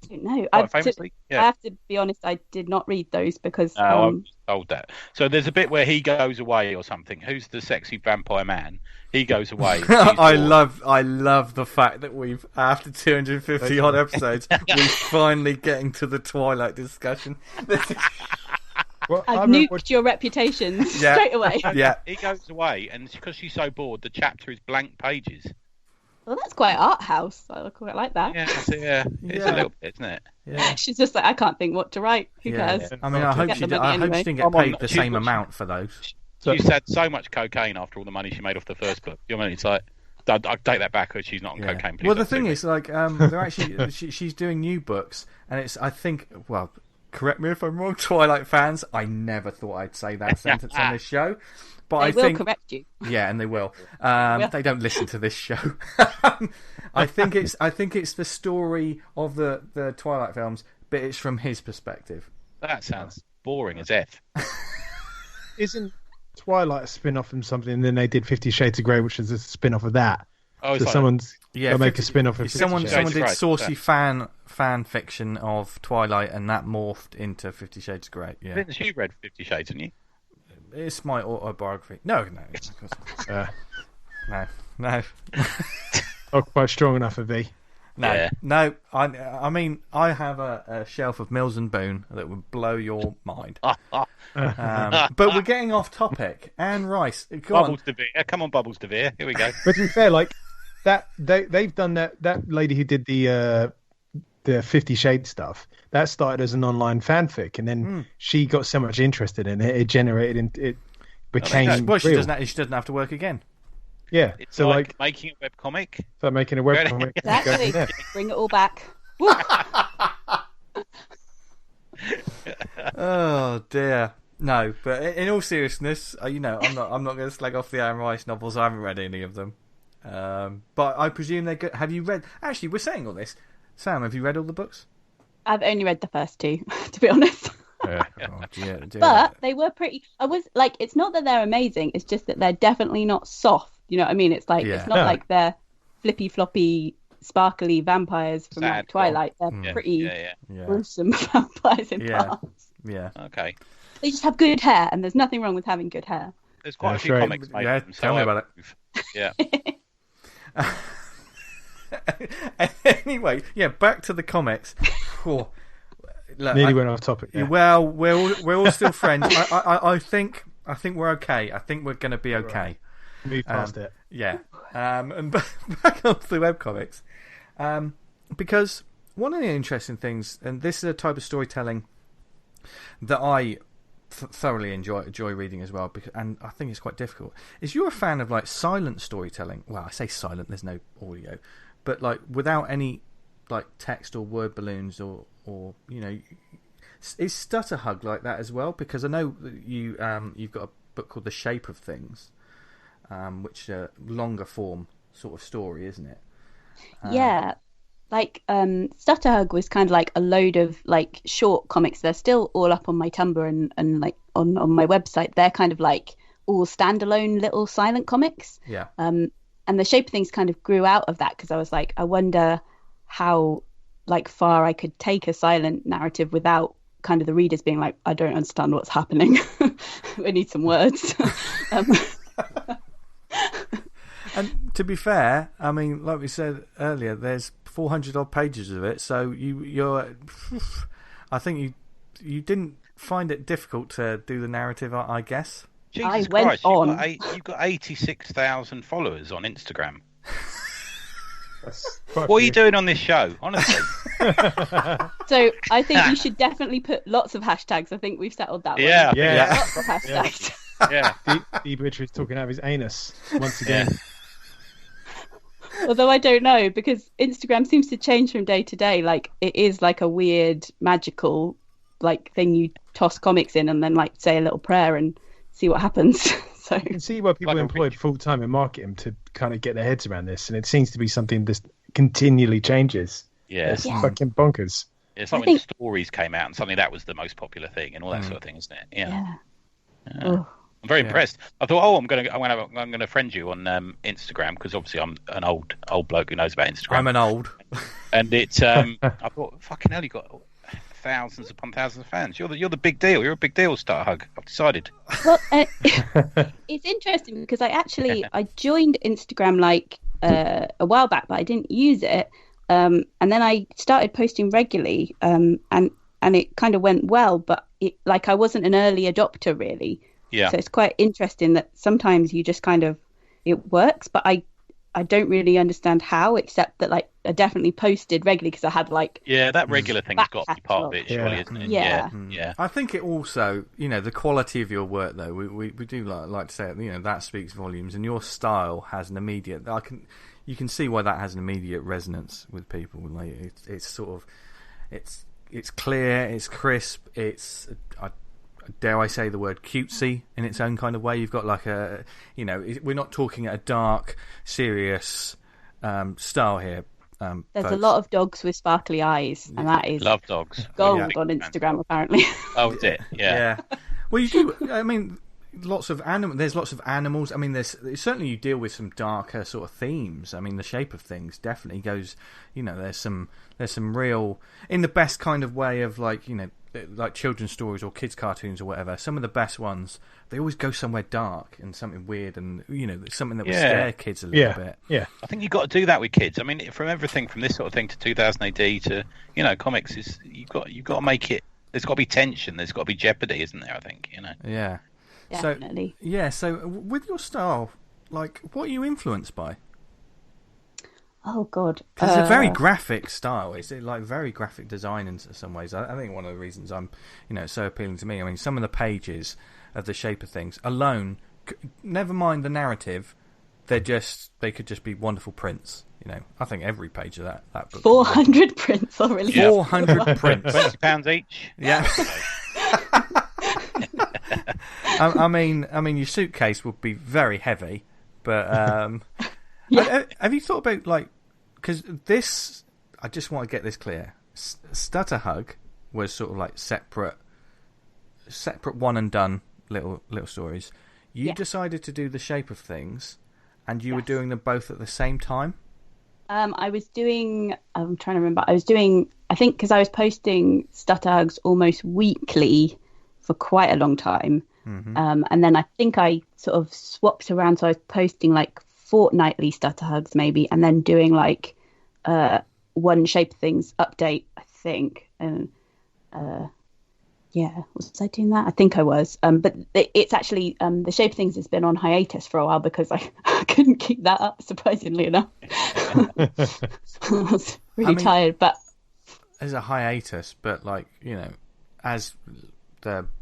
I don't know. Famously? I have to be honest, I did not read those because... I was told that. So there's a bit where he goes away or something. Who's the sexy vampire man? He goes away. I love the fact that we've, after 250 odd episodes, we're finally getting to the Twilight discussion. Well, I've nuked your reputation straight away. Yeah. He goes away, and because she's so bored, the chapter is blank pages. Well, that's quite art house. I quite like that. Yeah, it's a little bit, isn't it? Yeah. She's just like, I can't think what to write. Who cares? I mean, I hope she didn't get paid the same amount for those. She's had so much cocaine after all the money she made off the first book. You know what I mean? It's like, I take that back, because she's not on cocaine. Well, the thing is, like, they're actually she's doing new books, and it's, I think, well, correct me if I'm wrong, Twilight fans, I never thought I'd say that sentence on this show. But they will correct you. Yeah, and they will. They don't listen to this show. I think it's the story of the Twilight films, but it's from his perspective. That sounds boring as F. Isn't Twilight a spin-off from something, and then they did 50 Shades of Grey, which is a spin-off of that? Oh, so like someone's gonna make a spin-off of 50 someone Shades. did saucy fan fiction of Twilight, and that morphed into 50 Shades of Grey. Yeah. Vince, you read 50 Shades, didn't you? It's my autobiography. No. No. Not quite strong enough for V. No. I mean, I have a shelf of Mills and Boon that would blow your mind. But we're getting off topic. Anne Rice, Bubbles DeVere. Come on, Bubbles DeVere. Here we go. But to be fair, like that, they've done that. That lady who did the the 50 Shades stuff, that started as an online fanfic, and then she got so much interested in it, it generated, it became Well, she real. doesn't have to work again. Yeah, It's so like making a webcomic. start making a webcomic. Exactly. Yeah. Bring it all back. Woo! Oh dear. No, but in all seriousness, I'm not going to slag off the Anne Rice novels. I haven't read any of them, but I presume they're good. Have you read? Actually, we're saying all this. Sam, have you read all the books? I've only read the first two, to be honest. Oh, dear. But they were pretty. I was like, it's not that they're amazing. It's just that they're definitely not soft. You know what I mean? It's like it's not like they're flippy floppy, sparkly vampires from like Twilight. They're pretty gruesome vampires in parts. Yeah. Okay. They just have good hair, and there's nothing wrong with having good hair. There's quite a few comics made. Yeah, of them, tell me about it. Yeah. Anyway, back to the comics. Look, Nearly went off topic. Yeah. Well, we're all still friends. I think we're okay. I think we're going to be okay. Move past it. Yeah. And back onto the webcomics. Because one of the interesting things, and this is a type of storytelling that I thoroughly enjoy reading as well, and I think it's quite difficult, is you're a fan of like silent storytelling. Well, I say silent, there's no audio, but like without any like text or word balloons or is Stutterhug like that as well? Because I know that you've got a book called The Shape of Things, which is a longer form sort of story, isn't it? Yeah. Like Stutterhug was kind of like a load of like short comics. They're still all up on my Tumblr and like on my website. They're kind of like all standalone little silent comics. Yeah. And The Shape of Things kind of grew out of that, because I was like, I wonder how like far I could take a silent narrative without kind of the readers being like, I don't understand what's happening. We need some words. And to be fair, I mean, like we said earlier, there's 400 odd pages of it, so I think you didn't find it difficult to do the narrative, I guess. Jesus went Christ, on. You've got 86,000 followers on Instagram. What are you doing on this show, honestly? So I think you should definitely put lots of hashtags. I think we've settled that one. Yeah. Lots of hashtags. Yeah. D. Bridge was talking out of his anus once again. Although I don't know, because Instagram seems to change from day to day. Like it is like a weird magical like thing. You toss comics in and then like say a little prayer and see what happens. So you can see why people employed full time in marketing to kind of get their heads around this, and it seems to be something that continually changes. Yeah. It's fucking bonkers. It's like when stories came out and suddenly that was the most popular thing and all that sort of thing, isn't it? Yeah. I'm very impressed. I thought, I'm going to friend you on Instagram, because obviously I'm an old bloke who knows about Instagram. I'm an old, and it's I thought, fucking hell, you got thousands upon thousands of fans. You're the big deal. You're a big deal, Stutterhug. I've decided. Well, it's interesting because I joined Instagram like a while back, but I didn't use it. And then I started posting regularly, and it kind of went well, but I wasn't an early adopter really. Yeah. So it's quite interesting that sometimes you just kind of, it works, but I don't really understand how, except that like I definitely posted regularly because I had like that regular thing's got to be part of it, surely, isn't it? Yeah. I think it also, the quality of your work though. We do like to say it, that speaks volumes, and your style has an immediate. You can see why that has an immediate resonance with people. Like it's sort of, it's clear, it's crisp, it's. Dare I say the word cutesy in its own kind of way. You've got like we're not talking a dark, serious style here. There's folks. a lot of dogs with sparkly eyes, and that is love dogs. Gold on Instagram, apparently. Oh, is it? Yeah. Well, you do. I mean, lots of there's lots of animals. I mean, there's certainly, you deal with some darker sort of themes. I mean, The Shape of Things definitely goes. There's some real, in the best kind of way of like children's stories or kids' cartoons or whatever. Some of the best ones, they always go somewhere dark and something weird, and something that will scare kids a little bit. Yeah, I think you've got to do that with kids. I mean, from everything from this sort of thing to 2000 AD to comics, is you've got to make it. There's got to be tension. There's got to be jeopardy, isn't there? I think Yeah. Definitely. So with your style, like, what are you influenced by? Oh God, because it's a very graphic style. It's like very graphic design in some ways. I think one of the reasons it's so appealing to me. I mean, some of the pages of The Shape of Things alone, never mind the narrative, they could just be wonderful prints. I think every page of that book. 400 prints already. 400 prints. £20 each. Yeah. I mean, your suitcase would be very heavy, but have you thought about because this? I just want to get this clear. Stutterhug was sort of like separate one and done little stories. You decided to do The Shape of Things, and you were doing them both at the same time. I'm trying to remember. I think because I was posting Stutterhugs almost weekly for quite a long time. Mm-hmm. And then I think I sort of swapped around. So I was posting like fortnightly Stutterhugs maybe, and then doing like one Shape of Things update, I think. And was I doing that? I think I was. But it's actually The Shape of Things has been on hiatus for a while because I couldn't keep that up, surprisingly enough. I was really tired, but as a hiatus, but as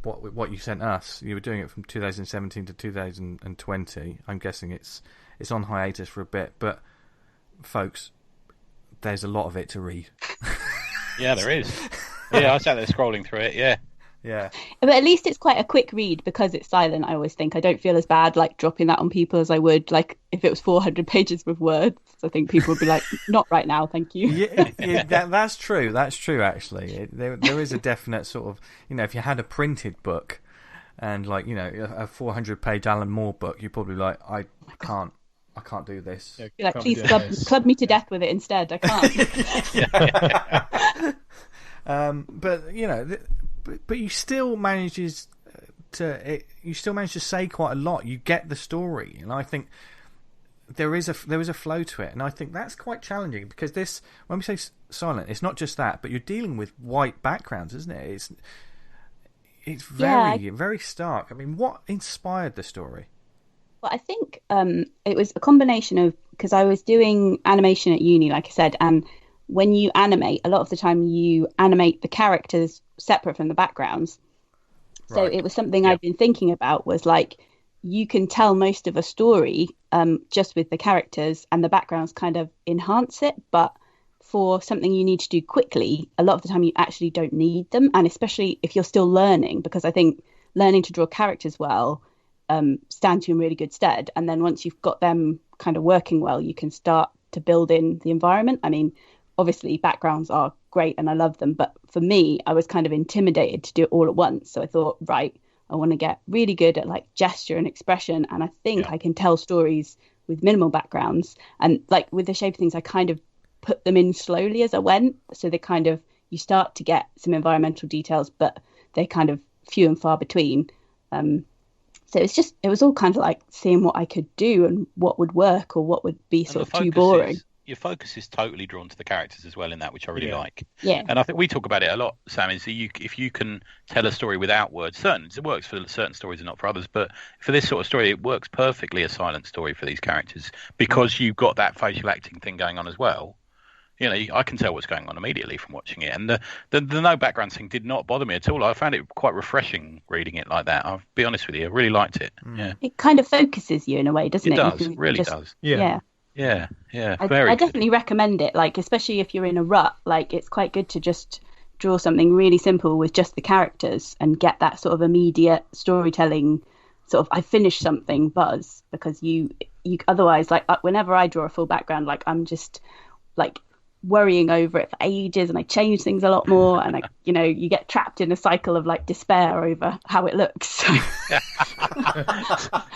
what you sent us, you were doing it from 2017 to 2020. I'm guessing it's on hiatus for a bit, but folks, there's a lot of it to read. Yeah, there is. Yeah, I sat there scrolling through it. Yeah. Yeah. But at least it's quite a quick read because it's silent. I always think I don't feel as bad dropping that on people as I would if it was 400 pages with words. I think people would be like, not right now, thank you. Yeah, that's true. That's true, actually. There is a definite sort of, if you had a printed book and a 400-page Alan Moore book, you're probably like, I can't do this. Yeah, you're like, please club me to death with it instead. I can't. But you still manages to say quite a lot. You get the story, and I think there is a flow to it, and I think that's quite challenging because when we say silent, it's not just that, but you're dealing with white backgrounds, isn't it? It's very very stark. I mean, what inspired the story? Well, I think it was a combination of because I was doing animation at uni, like I said, and when you animate, a lot of the time you animate the characters separate from the backgrounds. So it was something I'd been thinking about was you can tell most of a story just with the characters and the backgrounds kind of enhance it. But for something you need to do quickly, a lot of the time you actually don't need them. And especially if you're still learning, because I think learning to draw characters well stands you in really good stead. And then once you've got them kind of working well, you can start to build in the environment. I mean, obviously backgrounds are great and I love them, but for me, I was kind of intimidated to do it all at once. So I thought, right, I want to get really good at gesture and expression, and I think I can tell stories with minimal backgrounds. And with The Shape of Things, I kind of put them in slowly as I went, so they kind of, you start to get some environmental details, but they're kind of few and far between. So it was all kind of seeing what I could do and what would work or what would be sort of too boring. Your focus is totally drawn to the characters as well in that, which I really like. Yeah. And I think we talk about it a lot, Sam, is that if you can tell a story without words, it works for certain stories and not for others, but for this sort of story, it works perfectly, a silent story for these characters, because you've got that facial acting thing going on as well. I can tell what's going on immediately from watching it. And the no background thing did not bother me at all. I found it quite refreshing reading it like that. I'll be honest with you. I really liked it. Yeah. It kind of focuses you in a way, doesn't it? It does. It really does. Yeah. Yeah. I definitely recommend it. Especially if you're in a rut, it's quite good to just draw something really simple with just the characters and get that sort of immediate storytelling sort of I finished something buzz, because you otherwise whenever I draw a full background, I'm just worrying over it for ages, and I change things a lot more, and you get trapped in a cycle of despair over how it looks.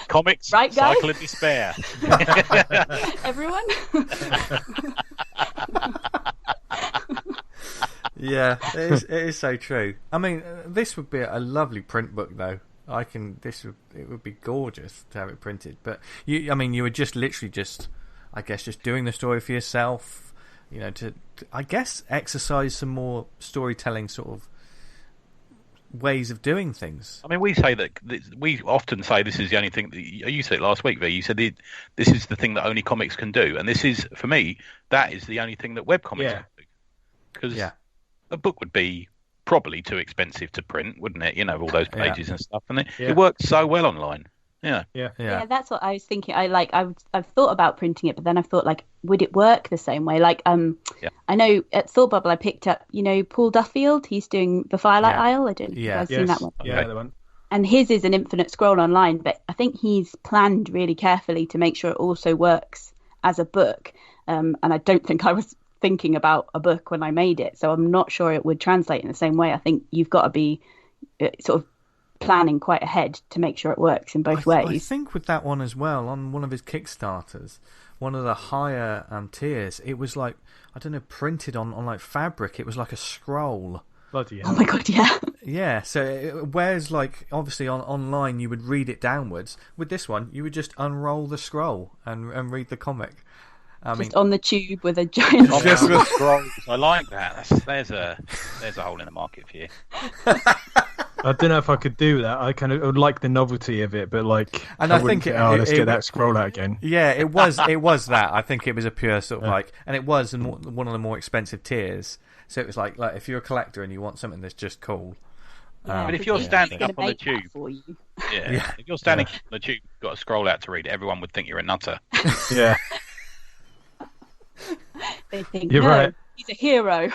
Comics, right, guys? Cycle of despair. Everyone. Yeah, it is so true. I mean, this would be a lovely print book, though. It would be gorgeous to have it printed. But you were just literally I guess, just doing the story for yourself. To I guess exercise some more storytelling sort of ways of doing things. I mean, we say that we often say this is the only thing. You said it last week, V. You said this is the thing that only comics can do, and this is, for me, that is the only thing that webcomics can do. Because a book would be probably too expensive to print, wouldn't it? All all those pages and stuff, and it works so well online. Yeah, that's what I was thinking. I've thought about printing it, but then I've thought, like, would it work the same way? Like, I know at Thought Bubble I picked up, Paul Duffield. He's doing the Firelight Isle. I don't know if you guys seen that one. Yeah, the one. And his is an infinite scroll online, but I think he's planned really carefully to make sure it also works as a book. And I don't think I was thinking about a book when I made it, so I'm not sure it would translate in the same way. I think you've got to be sort of planning quite ahead to make sure it works in both ways. I think with that one as well, on one of his Kickstarters, one of the higher tiers, it was like, I don't know, printed on like fabric. It was like a scroll. Bloody hell. Oh my god, yeah. Yeah, so whereas like obviously online you would read it downwards, with this one you would just unroll the scroll and read the comic. Just on the tube with a giant scrolls. I like that. There's a hole in the market for you. I don't know if I could do that. I would like the novelty of it, but like, and I think let's get that scroll out again. Yeah, it was that. I think it was a pure sort of like, and it was one of the more expensive tiers. So it was like if you're a collector and you want something that's just cool. But if you're standing up on the tube, if you're standing on the tube, you've got a scroll out to read, everyone would think you're a nutter. Yeah. They think, you're right. He's a hero.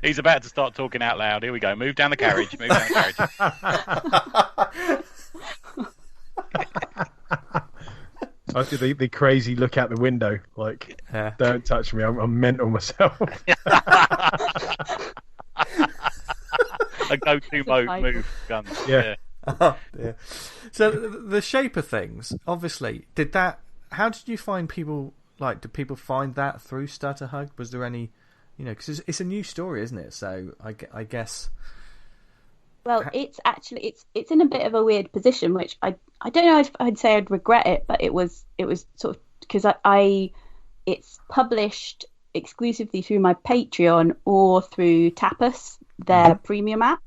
He's about to start talking out loud. Here we go. Move down the carriage. I do the crazy look out the window, like, don't touch me. I'm mental myself. A go-to move, guns. Yeah. Oh, dear. So the shape of things, obviously, how did you find people? Like, did people find that through Stutterhug? Was there any, because it's a new story, isn't it? So I guess. Well, it's actually it's in a bit of a weird position, which I don't know if I'd say I'd regret it, but it was sort of because it's published exclusively through my Patreon or through Tapas, their premium app.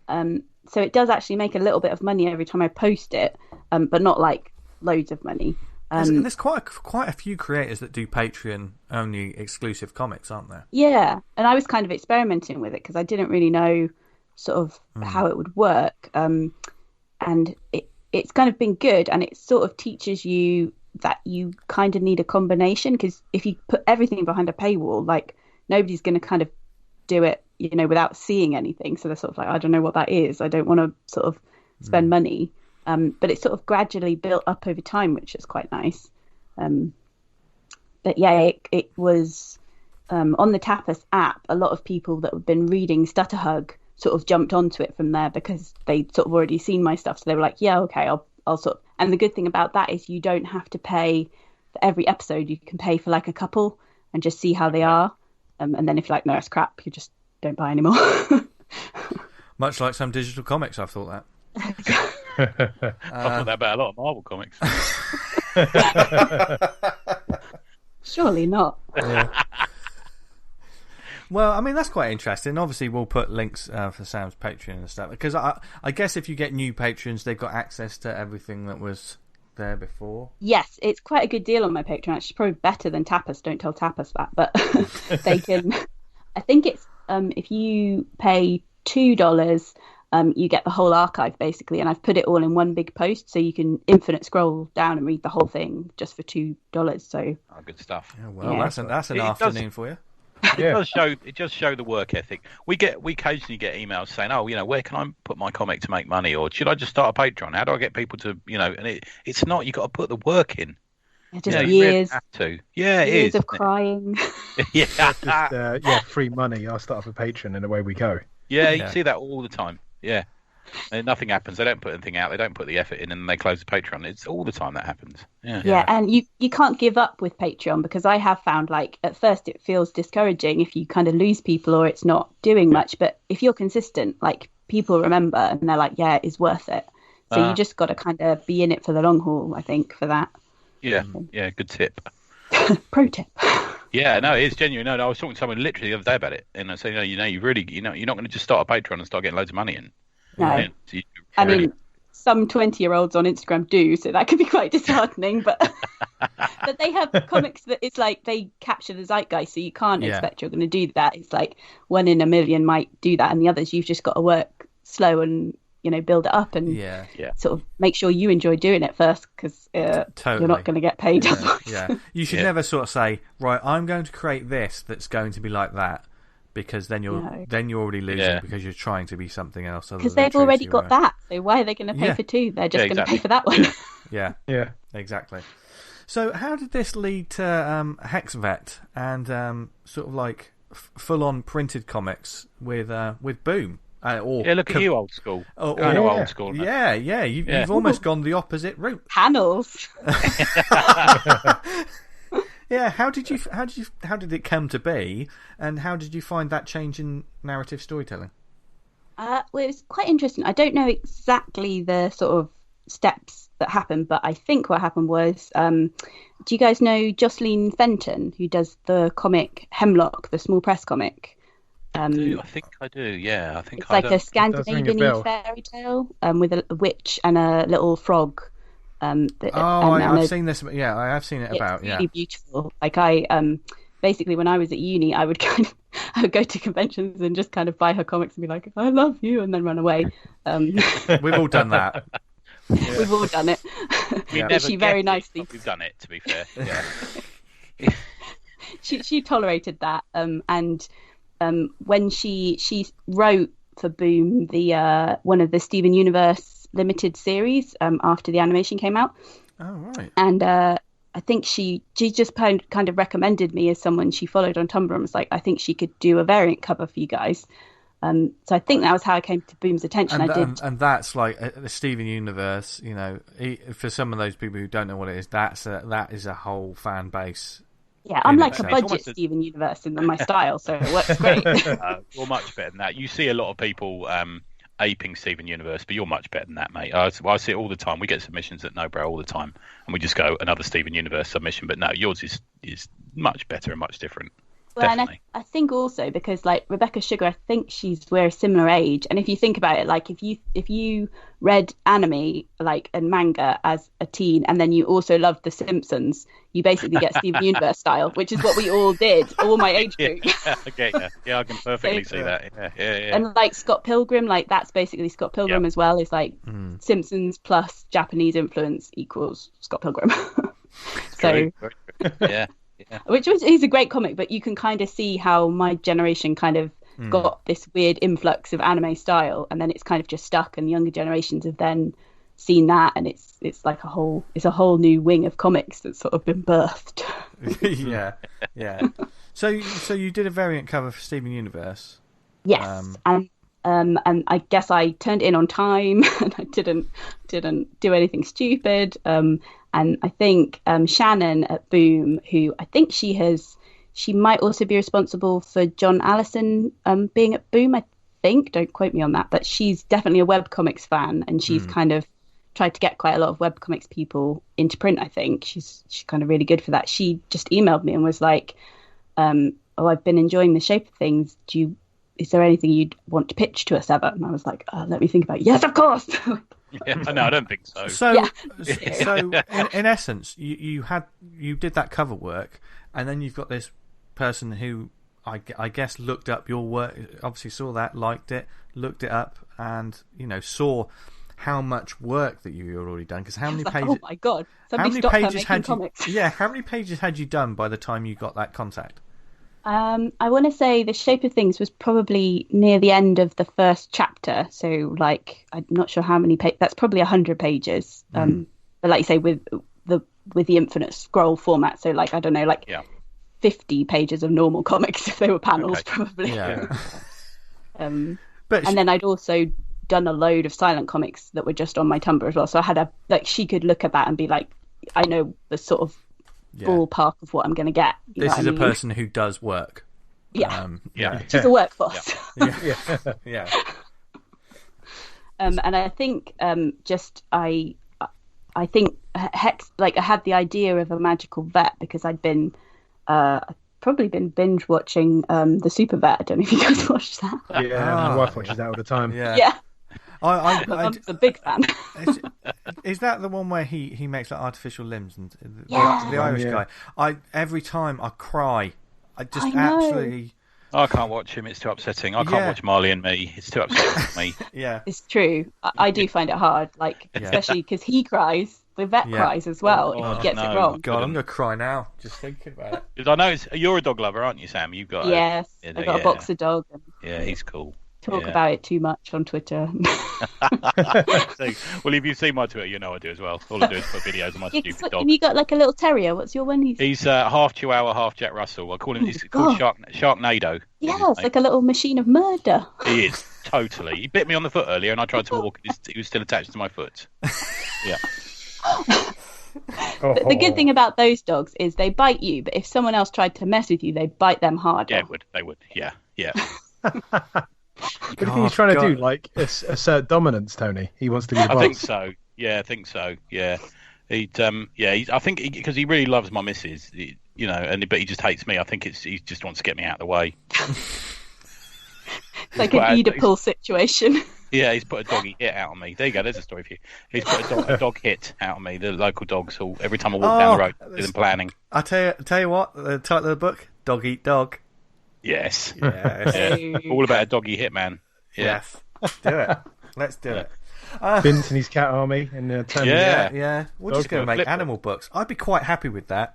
So it does actually make a little bit of money every time I post it, but not like loads of money. And there's quite a few creators that do Patreon only exclusive comics, aren't there? Yeah, and I was kind of experimenting with it because I didn't really know sort of how it would work, and it's kind of been good, and it sort of teaches you that you kind of need a combination, because if you put everything behind a paywall, like, nobody's going to kind of do it, without seeing anything. So they're sort of like, I don't know what that is. I don't want to sort of spend money. But it's sort of gradually built up over time, which is quite nice. But yeah, it was on the Tapas app. A lot of people that have been reading Stutterhug sort of jumped onto it from there because they'd sort of already seen my stuff. So they were like, yeah, okay, I'll sort of... And the good thing about that is you don't have to pay for every episode. You can pay for like a couple and just see how they are. And then if you're like, no, it's crap, you just don't buy anymore. Much like some digital comics, I've thought that. I thought that about a lot of Marvel comics. Surely not. Yeah. Well, I mean, that's quite interesting. Obviously, we'll put links for Sam's Patreon and stuff, because I guess if you get new patrons, they've got access to everything that was there before. Yes, it's quite a good deal on my Patreon. It's probably better than Tapas. Don't tell Tapas that, but they can. I think it's if you pay $2, you get the whole archive basically, and I've put it all in one big post, so you can infinite scroll down and read the whole thing just for $2. So good stuff. Yeah, well, that's an afternoon for you. It does show the work ethic. We occasionally get emails saying, "Oh, where can I put my comic to make money?" Or should I just start a Patreon? How do I get people to, And it's not. You got to put the work in. Just years. You really have to. Yeah, it years is of crying. Yeah. Free money. I'll start up a Patreon and away we go. Yeah, you see that all the time. Yeah. And nothing happens. They don't put anything out. They don't put the effort in, and then they close the Patreon. It's all the time that happens. Yeah, and you can't give up with Patreon, because I have found, like, at first it feels discouraging if you kind of lose people or it's not doing much. But if you're consistent, like, people remember and they're like, yeah, it is worth it. So you just got to kind of be in it for the long haul, I think, for that. Yeah, good tip. Pro tip. Yeah, no, it is genuine. No, I was talking to someone literally the other day about it, and I said, you really, you're not going to just start a Patreon and start getting loads of money in. No. Yeah, so I mean, some 20-year-olds on Instagram do, so that could be quite disheartening. But but they have comics that it's like they capture the zeitgeist, so you can't expect you're going to do that. It's like 1 in a million might do that, and the others you've just got to work slow and build it up and sort of make sure you enjoy doing it first, because totally. you're not going to get paid. Yeah, you should never sort of say, right, I'm going to create this that's going to be like that. Because then you're already losing because you're trying to be something else. Because they've already got that, so why are they going to pay for 2? They're just going to pay for that one. Yeah, exactly. So how did this lead to HexVet and sort of like full-on printed comics with Boom? Look at you, old school. Kind of old school. Yeah, you've almost gone the opposite route. Panels. Yeah, how did it come to be, and how did you find that change in narrative storytelling? Well, it was quite interesting. I don't know exactly the sort of steps that happened, but I think what happened was, do you guys know Jocelyn Fenton, who does the comic Hemlock, the small press comic? I think I do. Yeah, I think it's like a Scandinavian fairy tale with a witch and a little frog. I've seen this. Yeah, I have seen it about. It's really beautiful. Like basically when I was at uni, I would go to conventions and just kind of buy her comics and be like, "I love you," and then run away. We've all done that. Yeah. We've all done it. But she very nicely. We've done it, to be fair. Yeah. she tolerated that. And when she wrote for Boom the one of the Steven Universe limited series after the animation came out. Oh, right. And I think she just kind of recommended me as someone she followed on Tumblr and was like, I think she could do a variant cover for you guys. So I think that was how I came to Boom's attention. And that's like the Steven Universe, for some of those people who don't know what it is, that is a whole fan base. Yeah, I'm like a budget Steven Universe in my style, so it works great. You're much better than that. You see a lot of people aping Steven Universe, but you're much better than that, mate. I see it all the time. We get submissions at Nobrow all the time, and we just go another Steven Universe submission. But no, yours is much better and much different. Well, Definitely. And I think also because like Rebecca Sugar, I think we're a similar age, and if you think about it, like if you read anime like and manga as a teen, and then you also loved The Simpsons, you basically get Steven Universe style, which is what we all did, all my age group. Yeah, I can perfectly see that. Yeah. And like Scott Pilgrim, like that's basically Scott Pilgrim as well. It's like Simpsons plus Japanese influence equals Scott Pilgrim. So yeah. Which is a great comic, but you can kind of see how my generation kind of got this weird influx of anime style, and then it's kind of just stuck, and younger generations have then seen that, and it's like a whole new wing of comics that's sort of been birthed. yeah. So you did a variant cover for Steven Universe. Yes, and I guess I turned it in on time, and I didn't do anything stupid. And I think Shannon at Boom, who I think she might also be responsible for John Allison being at Boom, I think. Don't quote me on that. But she's definitely a webcomics fan, and she's kind of tried to get quite a lot of webcomics people into print, I think. She's kind of really good for that. She just emailed me and was like, I've been enjoying The Shape of Things. Is there anything you'd want to pitch to us ever? And I was like, let me think about it. Yes, of course. Yeah, no, I don't think so. So in essence, you did that cover work, and then you've got this person who I guess looked up your work, obviously saw that, liked it, looked it up, and saw how much work that you had already done. Because how many pages? Oh my god! Somebody stopped her making comics. How many pages had you done by the time you got that contact? I want to say The Shape of Things was probably near the end of the first chapter, so like I'm not sure how many pages. That's probably 100 pages. But like you say, with the infinite scroll format, so like I don't know, 50 pages of normal comics if they were panels, probably. Yeah. And then I'd also done a load of silent comics that were just on my Tumblr as well. So I had she could look at that and be like, I know the sort of ballpark of what I'm going to get. This is a person who does work. Yeah. She's a workforce. Yeah. And I think I think Hex, like I had the idea of a magical vet because I'd been probably been binge watching the Super Vet. I don't know if you guys watched that. Yeah, my wife watches that all the time. Yeah. My mum's a big fan. Is that the one where he makes like artificial limbs and the Yeah. Irish guy? Every time I cry. I just I know. absolutely. I can't watch him. It's too upsetting. I can't watch Marley and Me. It's too upsetting for me. Yeah. It's true. I do find it hard, like especially because he cries. The vet cries as well if he gets it wrong. God, I'm gonna cry now just thinking about it. Because I know you're a dog lover, aren't you, Sam? You've got Yes, I've got a boxer dog. And yeah, he's cool. talk about it too much on Twitter. Well, if you've seen my Twitter, you know I do as well. All I do is put videos of my stupid dog. Have you got like a little terrier? What's your one? He's half Chihuahua, half Jack Russell. I call him. He's called Sharknado. Yeah, it's like a little machine of murder. He is totally. He bit me on the foot earlier, and I tried to walk. He was still attached to my foot. Yeah. The good thing about those dogs is they bite you, but if someone else tried to mess with you, they'd bite them harder. Yeah, they would. Yeah. But if he's trying to do like assert dominance, Tony, he wants to be the boss. I think so. Yeah, I think because he really loves my missus, but he just hates me. I think he just wants to get me out of the way. It's like an Oedipal situation. Yeah, he's put a doggy hit out on me. There you go. There's a story for you. He's put a dog hit out on me. The local dogs, every time I walk down the road, with them planning. I tell you what, the title of the book: Dog Eat Dog. Yes. Yeah. All about a doggy hitman. Yeah. Yes. Do it. Let's do it. Vince and his cat army and Yeah. We're just going to make animal books. I'd be quite happy with that.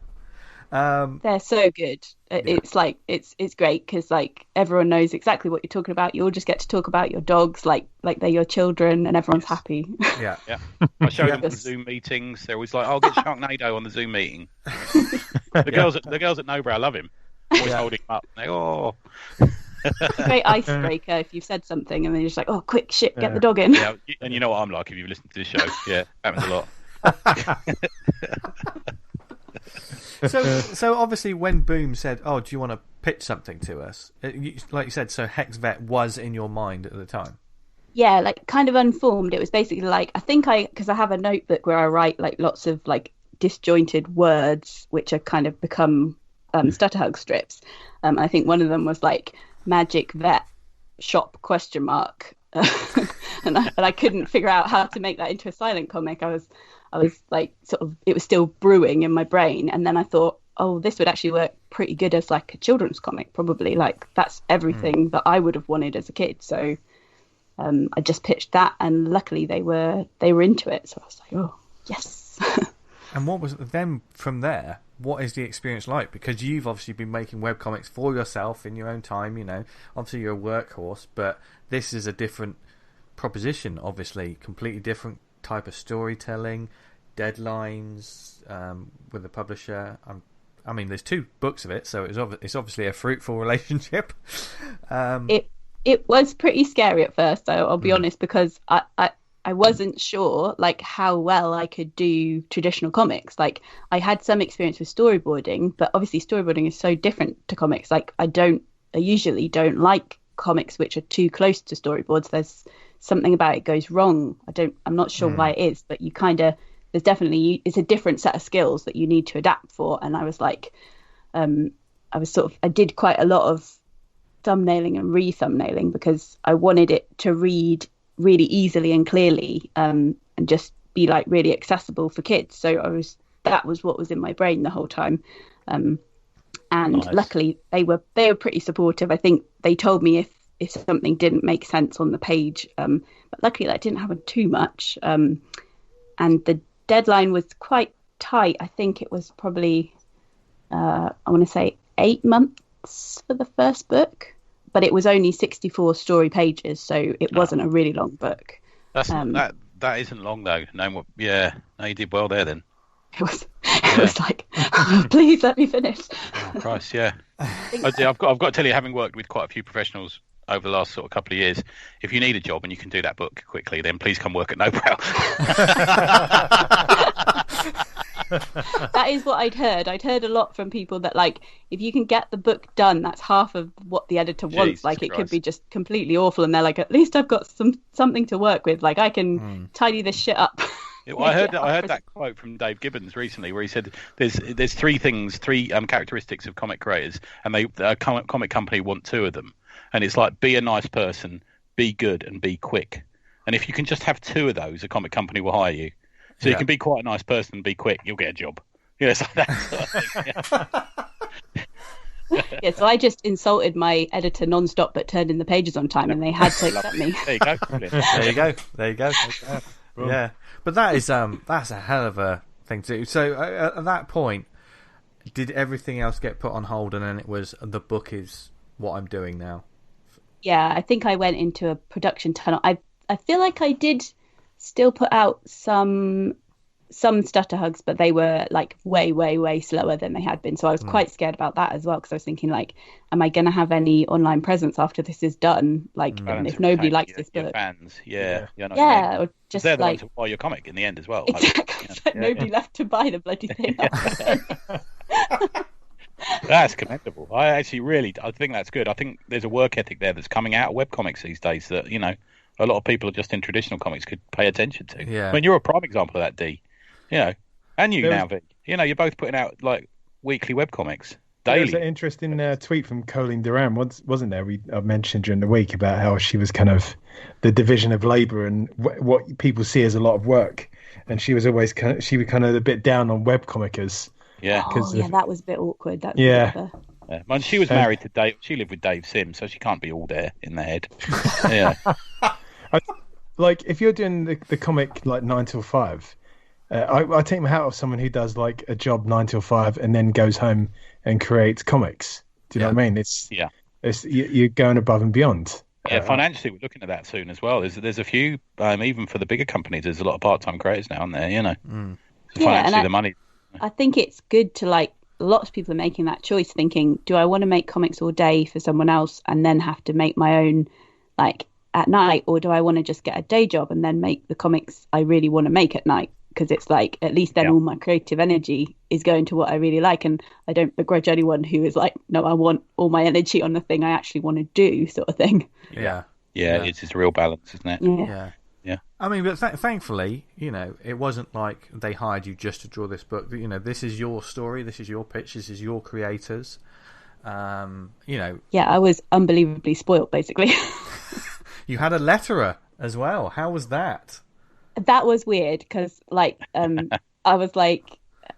They're so good. It's like it's great because like everyone knows exactly what you're talking about. You all just get to talk about your dogs like they're your children, and everyone's happy. Yeah. I show them on Zoom meetings. They're always like, "I'll get Sharknado on the Zoom meeting." The girls at Nobrow love him. Always holding him up. They Great icebreaker if you've said something and then you're just like, oh, quick, shit, get the dog in. Yeah, and you know what I'm like if you've listened to this show. Yeah, happens a lot. So obviously when Boom said, "Oh, do you want to pitch something to us?" Like you said, so Hex Vet was in your mind at the time. Yeah, like kind of unformed. It was basically like because I have a notebook where I write like lots of like disjointed words which are kind of become Stutterhug strips. I think one of them was like Magic Vet Shop ? And I couldn't figure out how to make that into a silent comic. I was like sort of, it was still brewing in my brain, and then I thought, oh, this would actually work pretty good as like a children's comic, probably. Like that's everything that I would have wanted as a kid. So I just pitched that, and luckily they were into it. So I was like, oh yes. And what was then from there? What is the experience like? Because you've obviously been making webcomics for yourself in your own time. Obviously you're a workhorse, but this is a different proposition. Obviously, completely different type of storytelling, deadlines with the publisher. I mean, there's 2 books of it, so it's obviously a fruitful relationship. It was pretty scary at first, I'll be honest, because I wasn't sure like how well I could do traditional comics. Like I had some experience with storyboarding, but obviously storyboarding is so different to comics. Like I usually don't like comics which are too close to storyboards. There's something about it goes wrong. I'm not sure why it is, but it's a different set of skills that you need to adapt for. And I was like, I did quite a lot of thumbnailing and re-thumbnailing because I wanted it to read really easily and clearly, and just be like really accessible for kids. So that was what was in my brain the whole time. And nice. Luckily they were pretty supportive. I think they told me if something didn't make sense on the page, but luckily that didn't happen too much. And the deadline was quite tight. I think it was probably I want to say 8 months for the first book, but it was only 64 story pages, so it wasn't a really long book. That's that isn't long though. No, you did well there then. It was like, please let me finish. Oh, Christ, yeah. I've got to tell you, having worked with quite a few professionals over the last sort of couple of years, if you need a job and you can do that book quickly, then please come work at Nobrow. That is what I'd heard. I'd heard a lot from people that like, if you can get the book done, that's half of what the editor wants. Jesus like it Christ. could be just completely awful, and they're like, at least I've got something to work with. Like I can tidy this shit up. I heard that quote from Dave Gibbons recently, where he said there's three characteristics of comic creators, and a comic company want two of them, and it's like be a nice person, be good, and be quick. And if you can just have two of those, a comic company will hire you. So you can be quite a nice person and be quick, you'll get a job. It's like that sort of thing. Yeah, so I just insulted my editor non-stop, but turned in the pages on time, and they had to accept me. There you go. There you go. Yeah, but that is that's a hell of a thing to do. So at that point, did everything else get put on hold, and then it was the book is what I'm doing now? Yeah, I think I went into a production tunnel. I feel like I did still put out some Stutterhugs, but they were like way slower than they had been. So I was quite scared about that as well, because I was thinking, like, am I going to have any online presence after this is done? Like, if nobody likes this book, fans, or just they're the like ones who buy your comic in the end as well. Exactly, nobody left to buy the bloody thing. That's commendable. I think that's good. I think there's a work ethic there that's coming out of webcomics these days that a lot of people just in traditional comics could pay attention to. Yeah. I mean, you're a prime example of that, D. And you now, Vic. You're both putting out like weekly webcomics daily. There was an interesting tweet from Colleen Duran, wasn't there? I mentioned during the week about how she was kind of the division of labour and what people see as a lot of work, and she was always kind of a bit down on webcomicers. Yeah, that was a bit awkward. Man, she was married to Dave. She lived with Dave Sims, so she can't be all there in the head. Yeah. Like if you're doing the comic like 9 till 5, I take my hat off someone who does like a job 9 till 5 and then goes home and creates comics. Do you know what I mean? It's you're going above and beyond. Yeah, financially we're looking at that soon as well. There's a few even for the bigger companies. There's a lot of part-time creators now, aren't there? So financially the money. I think it's good to lots of people are making that choice, thinking, do I want to make comics all day for someone else and then have to make my own at night, or do I want to just get a day job and then make the comics I really want to make at night? Because it's like, at least then all my creative energy is going to what I really like, and I don't begrudge anyone who is like, no, I want all my energy on the thing I actually want to do, sort of thing. Yeah, it's a real balance, isn't it? Yeah. I mean, but thankfully, it wasn't like they hired you just to draw this book. This is your story, this is your pitch, this is your creators. Yeah, I was unbelievably spoiled, basically. You had a letterer as well. How was that? That was weird because, I was like,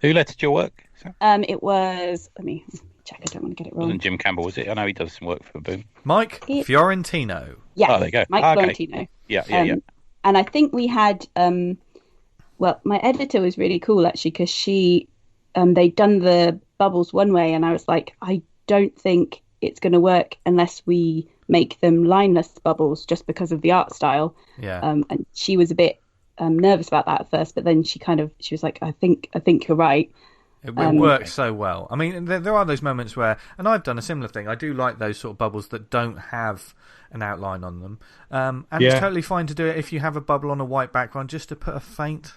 who lettered your work? It was. Let me check. I don't want to get it wrong. Wasn't Jim Campbell? Was it? I know he does some work for Boom. Mike Fiorentino. Yeah. Oh, there you go. Mike Fiorentino. Yeah. And I think we had. Well, my editor was really cool actually, because they'd done the bubbles one way, and I was like, I don't think it's going to work unless we make them lineless bubbles, just because of the art style. Yeah. And she was a bit nervous about that at first, but then she was like, I think you're right. It works so well. I mean, there are those moments where, and I've done a similar thing, I do like those sort of bubbles that don't have an outline on them. And it's totally fine to do it if you have a bubble on a white background, just to put a faint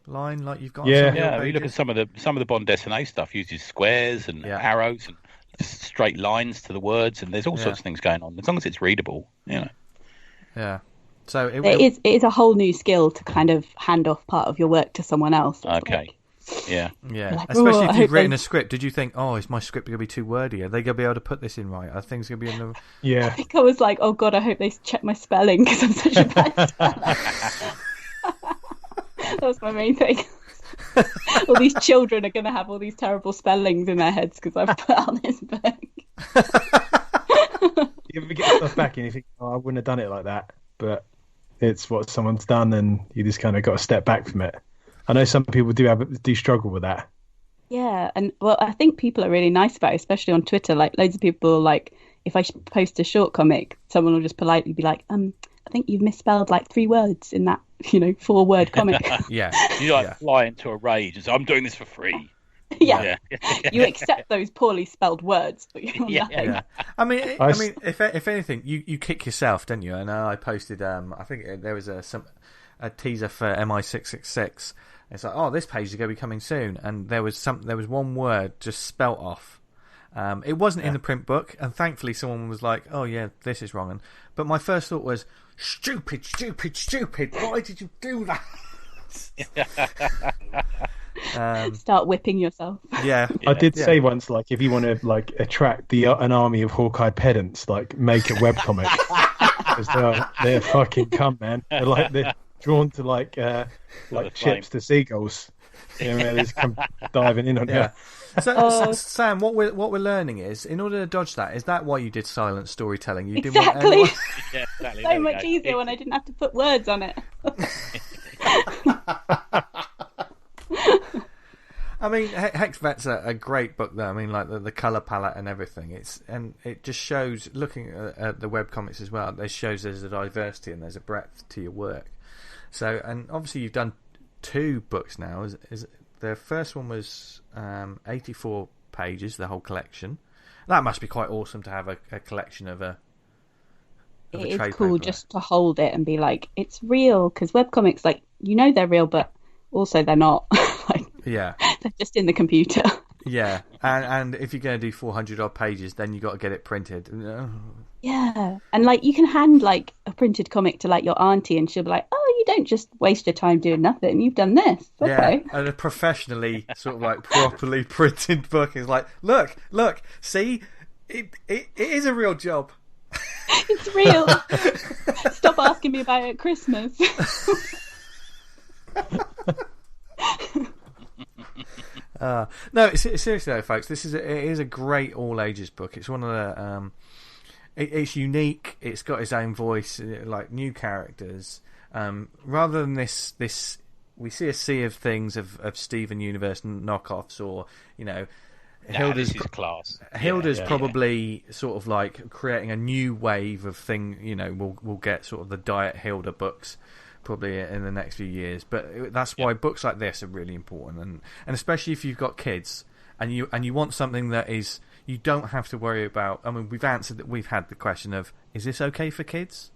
line like you've got on some of your pages. You look at some of the Bond Dessinée stuff uses squares and arrows and straight lines to the words, and there's all sorts of things going on, as long as it's readable. Yeah. So it is a whole new skill to kind of hand off part of your work to someone else. Okay. Yeah. Like, especially if you've written a script. Did you think, is my script going to be too wordy? Are they going to be able to put this in right? Are things going to be in the... Yeah. I think I was like, oh God, I hope they check my spelling, because I'm such a bad speller. That was my main thing. All these children are going to have all these terrible spellings in their heads because I've put out this book. You ever get stuff back and you think, I wouldn't have done it like that, but it's what someone's done, and you just kind of got to step back from it. I know some people do struggle with that. Yeah, and well, I think people are really nice about it, especially on Twitter. Like, loads of people, like, if I post a short comic, someone will just politely be like, I think you've misspelled like 3 words in that, 4-word comic. Yeah. You fly into a rage and say, I'm doing this for free. Yeah. You accept those poorly spelled words, but you want nothing. Yeah. I mean, if anything, you kick yourself, don't you? And I posted, I think there was a teaser for MI666. It's like, this page is going to be coming soon, and there was one word just spelt off. It wasn't in the print book, and thankfully someone was like, "Oh yeah, this is wrong." But my first thought was, "Stupid! Why did you do that?" Start whipping yourself. Yeah, I did say once, like, if you want to like attract an army of Hawkeye pedants, like make a webcomic because they're fucking cum, man. They're drawn to like chips to seagulls. You know, they just come diving in on you. So, Sam, what we're learning is, in order to dodge that, is that why you did silent storytelling? You didn't want Exactly. anyone... Yeah, exactly. So much easier when I didn't have to put words on it. I mean, Hex Vet's a great book, though. I mean, like the color palette and everything. It just shows, looking at the webcomics as well, it shows there's a diversity and there's a breadth to your work. So, and obviously you've done 2 books now. Is the first one was 84 pages, the whole collection. That must be quite awesome to have a collection of a. It is cool just to hold it and be like, it's real, because webcomics, like, they're real, but also they're not. Like, yeah, they're just in the computer. Yeah, and if you're going to do 400 odd pages, then you got to get it printed. Yeah, and like you can hand like a printed comic to like your auntie, and she'll be like, "Oh, you don't just waste your time doing nothing. You've done this." Okay. Yeah, and a professionally sort of like properly printed book is like, look, see, it is a real job. It's real. Stop asking me about it at Christmas. No, seriously though, folks, it is a great all ages book. It's one of the it's unique. It's got its own voice, like new characters. Rather than this, we see a sea of things of Steven Universe knockoffs, or Hilda's class. Hilda's probably sort of like creating a new wave of thing. We'll get sort of the Diet Hilda books probably in the next few years, but that's why books like this are really important, and especially if you've got kids and you want something that is, you don't have to worry about. I mean, we've had the question of, is this okay for kids?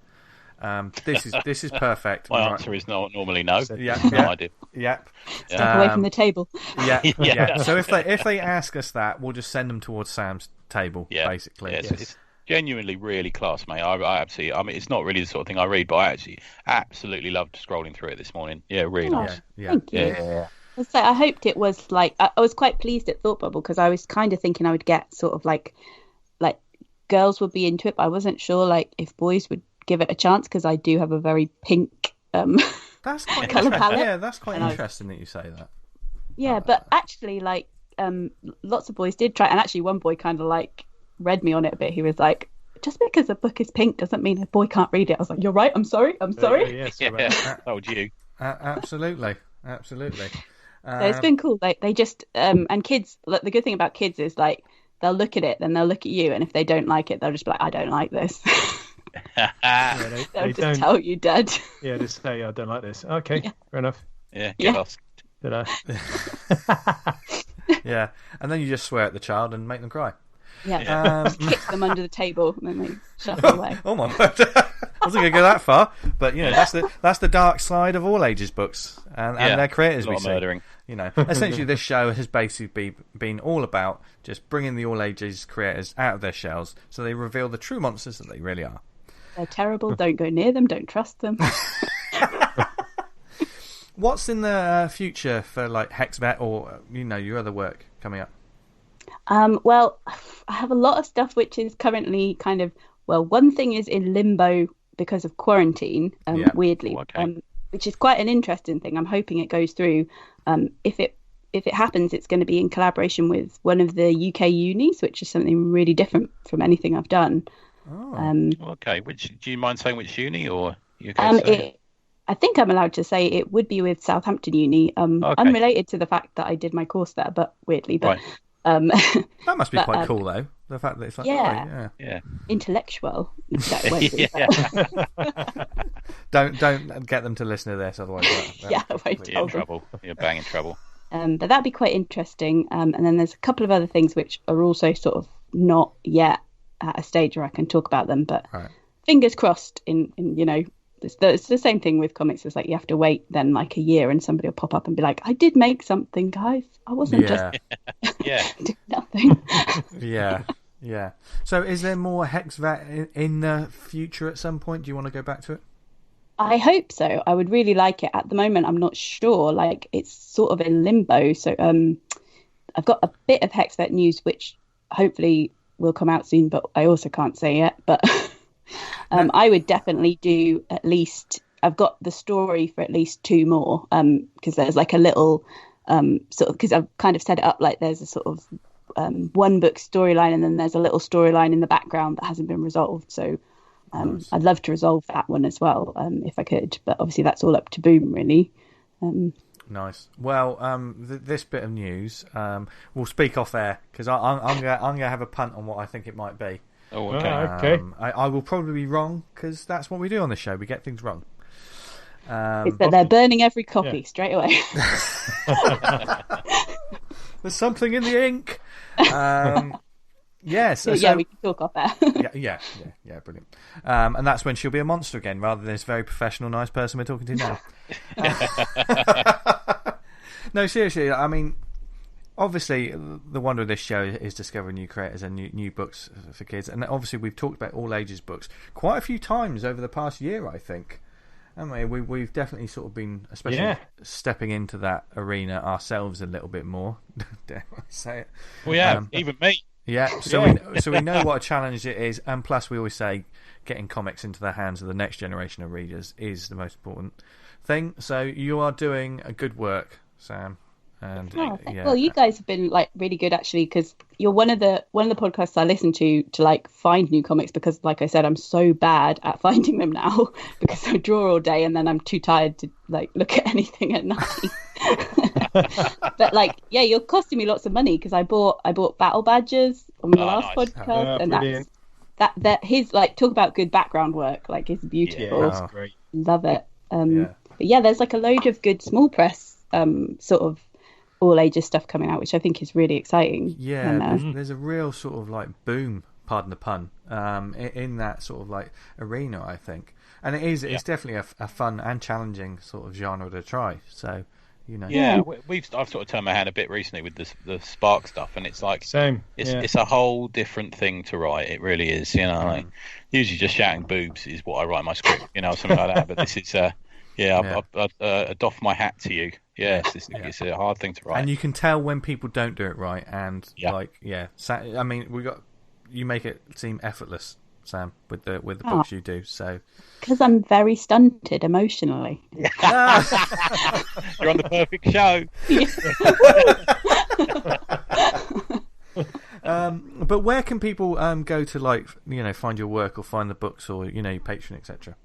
This is perfect. My answer is no, normally no. Yeah, no idea. Yep. Step away from the table. Yeah. So if they ask us that, we'll just send them towards Sam's table, basically. Yes. It's genuinely really class, mate. I absolutely. I mean, it's not really the sort of thing I read, but I actually absolutely loved scrolling through it this morning. Yeah, really nice. Thank you. Yeah. I hoped it was like, I was quite pleased at Thought Bubble, because I was kind of thinking I would get sort of like girls would be into it, but I wasn't sure like if boys would give it a chance, because I do have a very pink that's quite colour palette. Yeah, that's quite interesting that you say that. Yeah, but actually, like lots of boys did try, and actually one boy kind of like read me on it a bit. He was like, just because a book is pink doesn't mean a boy can't read it. I was like, you're right, I'm sorry. Told you. Absolutely. So it's been cool. Like they just and kids, like, the good thing about kids is like they'll look at it, then they'll look at you, and if they don't like it, they'll just be like, I don't like this. They'll just tell you, Dad. Yeah, just say, I don't like this. Okay, fair enough. Yeah, get lost. Did I? Yeah, and then you just swear at the child and make them cry. Yeah, kick them under the table and then they shuffle away. Oh my word! I wasn't going to go that far, but that's the dark side of all ages books and their creators. We see, murdering. Essentially, this show has basically been all about just bringing the all ages creators out of their shells, so they reveal the true monsters that they really are. They're terrible. Don't go near them. Don't trust them. What's in the future for like HexVet or your other work coming up? Well, I have a lot of stuff which is currently kind of, one thing is in limbo because of quarantine, weirdly, which is quite an interesting thing. I'm hoping it goes through. If it happens, it's going to be in collaboration with one of the UK unis, which is something really different from anything I've done. Oh, okay. Do you mind saying which uni or UK? I think I'm allowed to say it would be with Southampton Uni, unrelated to the fact that I did my course there, but weirdly. But, that must be quite cool, though. The fact that it's like, intellectual. Don't get them to listen to this, otherwise. You're in trouble. You're bang in trouble. But that'd be quite interesting. And then there's a couple of other things which are also sort of not yet at a stage where I can talk about them, but fingers crossed. It's the same thing with comics. It's like you have to wait then like a year, and somebody will pop up and be like, "I did make something, guys. I wasn't just doing nothing." Yeah. So, is there more HexVet in the future at some point? Do you want to go back to it? I hope so. I would really like it. At the moment, I'm not sure. Like, it's sort of in limbo. So I've got a bit of Hexvet news, which hopefully will come out soon, but I also can't say yet. But I would definitely do at least. I've got the story for at least 2 more. Because there's like a little sort of, because I've kind of set it up like there's a sort of 1 book storyline, and then there's a little storyline in the background that hasn't been resolved. So Nice. I'd love to resolve that one as well, if I could. But obviously, that's all up to Boom, really. Nice. Well, this bit of news, we'll speak off air because I'm gonna have a punt on what I think it might be. Oh, okay. Okay. I will probably be wrong because that's what we do on this show. We get things wrong. It's that they're burning every copy straight away. There's something in the ink. Yes. So, yeah, we can talk off air. Yeah, brilliant. And that's when she'll be a monster again, rather than this very professional, nice person we're talking to now. No, seriously, I mean, obviously, the wonder of this show is discovering new creators and new books for kids. And obviously, we've talked about all ages books quite a few times over the past year, I think. And we've definitely sort of been, especially stepping into that arena ourselves a little bit more. Dare I say it? Well, yeah, even me. Yeah, so we know what a challenge it is, and plus we always say getting comics into the hands of the next generation of readers is the most important thing. So you are doing a good work, Sam. And Well, you guys have been like really good actually, because you're one of the podcasts I listen to like find new comics, because like I said, I'm so bad at finding them now because I draw all day and then I'm too tired to like look at anything at night. But like, yeah, you're costing me lots of money because I bought battle badges on the last nice. podcast, and brilliant. that his like talk about good background work, like it's beautiful. Yeah, that's great. Love it. But yeah, there's like a load of good small press sort of all ages stuff coming out, which I think is really exciting. Yeah, And, there's a real sort of like boom, pardon the pun, in that sort of like arena, I think. And it's definitely a fun and challenging sort of genre to try. So, you know. Yeah, I've sort of turned my hand a bit recently with the Spark stuff, and it's like it's a whole different thing to write. It really is, you know. Like usually just shouting boobs is what I write in my script, you know, something like that. But this is I'd doff my hat to you. Yes, it's a hard thing to write, and you can tell when people don't do it right. And I mean, you make it seem effortless, Sam, with the books you do. So because I'm very stunted emotionally. You're on the perfect show. But where can people go to, like, you know, find your work or find the books, or, you know, your Patreon, etc.?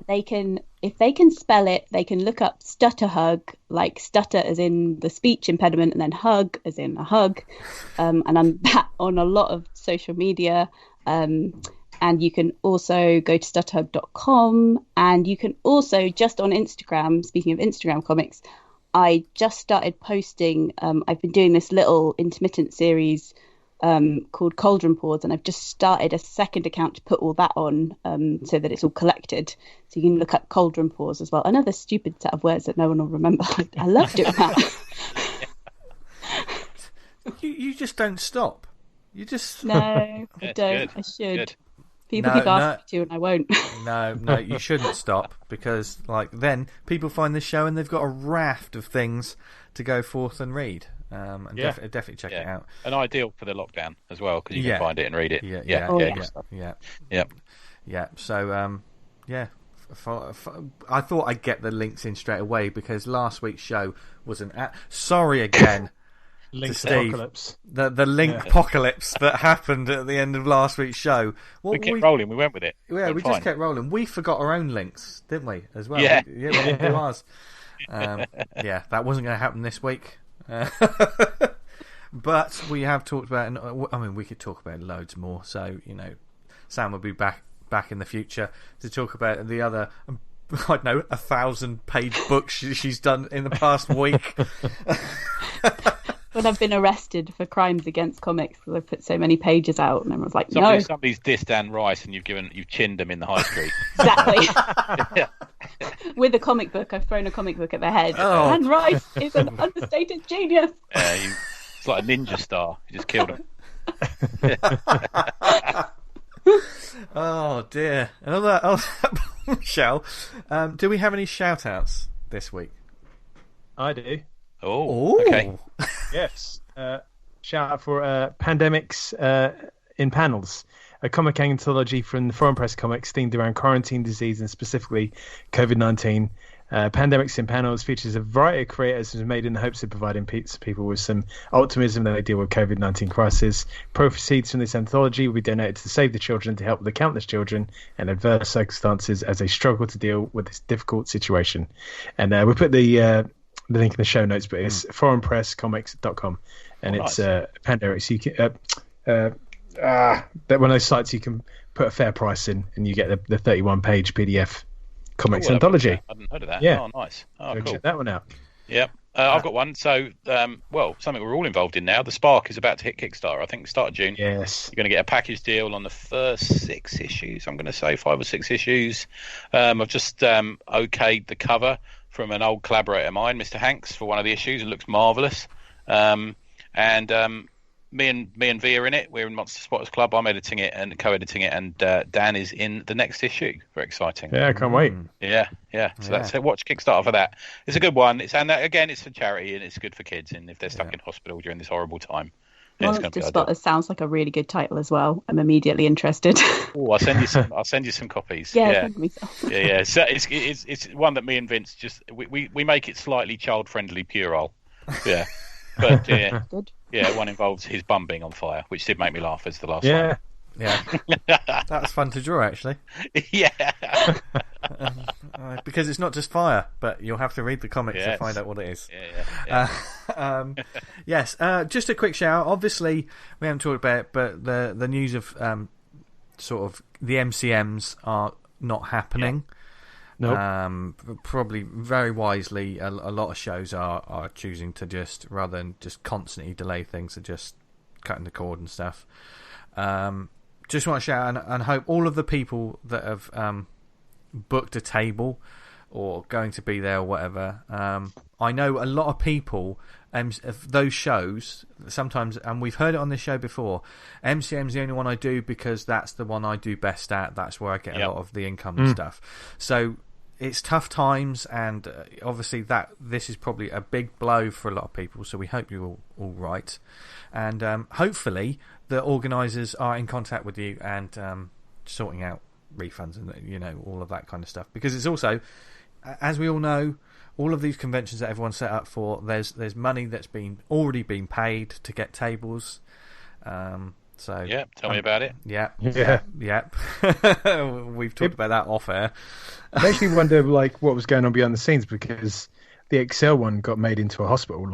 They can, if they can spell it, they can look up Stutterhug, like stutter as in the speech impediment, and then hug as in a hug. And I'm on a lot of social media. And you can also go to stutterhug.com, and you can also just on Instagram, speaking of Instagram comics, I just started posting, I've been doing this little intermittent series called Cauldron Pause, and I've just started a second account to put all that on, so that it's all collected. So you can look at Cauldron Pause as well. Another stupid set of words that no one will remember. I love doing that. You just don't stop. You just No, I don't. Good. I should. Good. People keep asking me to, and I won't. No, you shouldn't stop, because like then people find this show and they've got a raft of things to go forth and read. And definitely check it out. And ideal for the lockdown as well, because you can find it and read it. Yeah. So I thought I'd get the links in straight away, because last week's show was sorry again. Link Steve, apocalypse. The link apocalypse that happened at the end of last week's show. We kept rolling. We went with it. Yeah, we just kept rolling. We forgot our own links, didn't we? As well. Yeah. We didn't do ours. That wasn't going to happen this week. But we have talked about. I mean, we could talk about loads more. So, you know, Sam will be back in the future to talk about the other. I don't know, 1,000-page books she's done in the past week. When I've been arrested for crimes against comics because I put so many pages out, and everyone's like, no. Somebody's dissed Anne Rice, and you've chinned them in the high street. Exactly. With a comic book, I've thrown a comic book at their head. Oh. Anne Rice is an understated genius. It's like a ninja star. You just killed him. Oh dear! And all that Shall. Do we have any shout-outs this week? I do. Oh, okay. Yes. Shout out for Pandemics in Panels, a comic anthology from the Foreign Press Comics themed around quarantine disease and specifically COVID-19. Pandemics in Panels features a variety of creators made in the hopes of providing people with some optimism that they deal with COVID-19 crisis. Proceeds from this anthology will be donated to Save the Children to help the countless children in adverse circumstances as they struggle to deal with this difficult situation. And we put the link in the show notes, but it's foreignpresscomics.com, and it's Pandemics. You can that one of those sites you can put a fair price in, and you get the 31-page PDF comics anthology. I hadn't heard of that. Yeah. Oh, nice. Oh, Go cool. check that one out. Yeah. I've got one. So, something we're all involved in now. The Spark is about to hit Kickstarter. I think the start of June. Yes. You're going to get a package deal on the first 6 issues. I'm going to say 5 or 6 issues. I've just okayed the cover from an old collaborator of mine, Mr. Hanks, for one of the issues. It looks marvellous. Me and V are in it. We're in Monster Spotters Club. I'm editing it and co-editing it, and Dan is in the next issue. Very exciting. Yeah, I can't wait. Yeah. So that's it. Watch Kickstarter for that. It's a good one. Again, it's for charity and it's good for kids. And if they're stuck in hospital during this horrible time, Monster Spotters sounds like a really good title as well. I'm immediately interested. Oh, I'll send you some copies. Yeah. Send me some. Yeah. So it's one that me and Vince we make it slightly child friendly, puerile. Yeah. But Good. yeah, one involves his bum being on fire, which did make me laugh as the last Yeah. Yeah, that's fun to draw actually. Yeah. Because it's not just fire, but you'll have to read the comics to find out what it is. Yeah. Yes. Just a quick shout. Obviously, we haven't talked about it, but the news of sort of the MCMs are not happening. Nope. Probably very wisely, a lot of shows are choosing to just, rather than just constantly delay things, are just cutting the cord and stuff. Just want to shout out and hope all of the people that have booked a table or going to be there or whatever. I know a lot of people, of those shows, sometimes, and we've heard it on this show before, MCM's the only one I do because that's the one I do best at. That's where I get a lot of the income and stuff. So it's tough times, and obviously this is probably a big blow for a lot of people, so we hope you're all right. And hopefully the organisers are in contact with you and sorting out refunds and all of that kind of stuff, because it's also, as we all know, all of these conventions that everyone's set up for, there's money that's already been paid to get tables. So yeah, tell me about it. Yeah. We've talked about that off air. It makes me wonder what was going on behind the scenes, because the Excel one got made into a hospital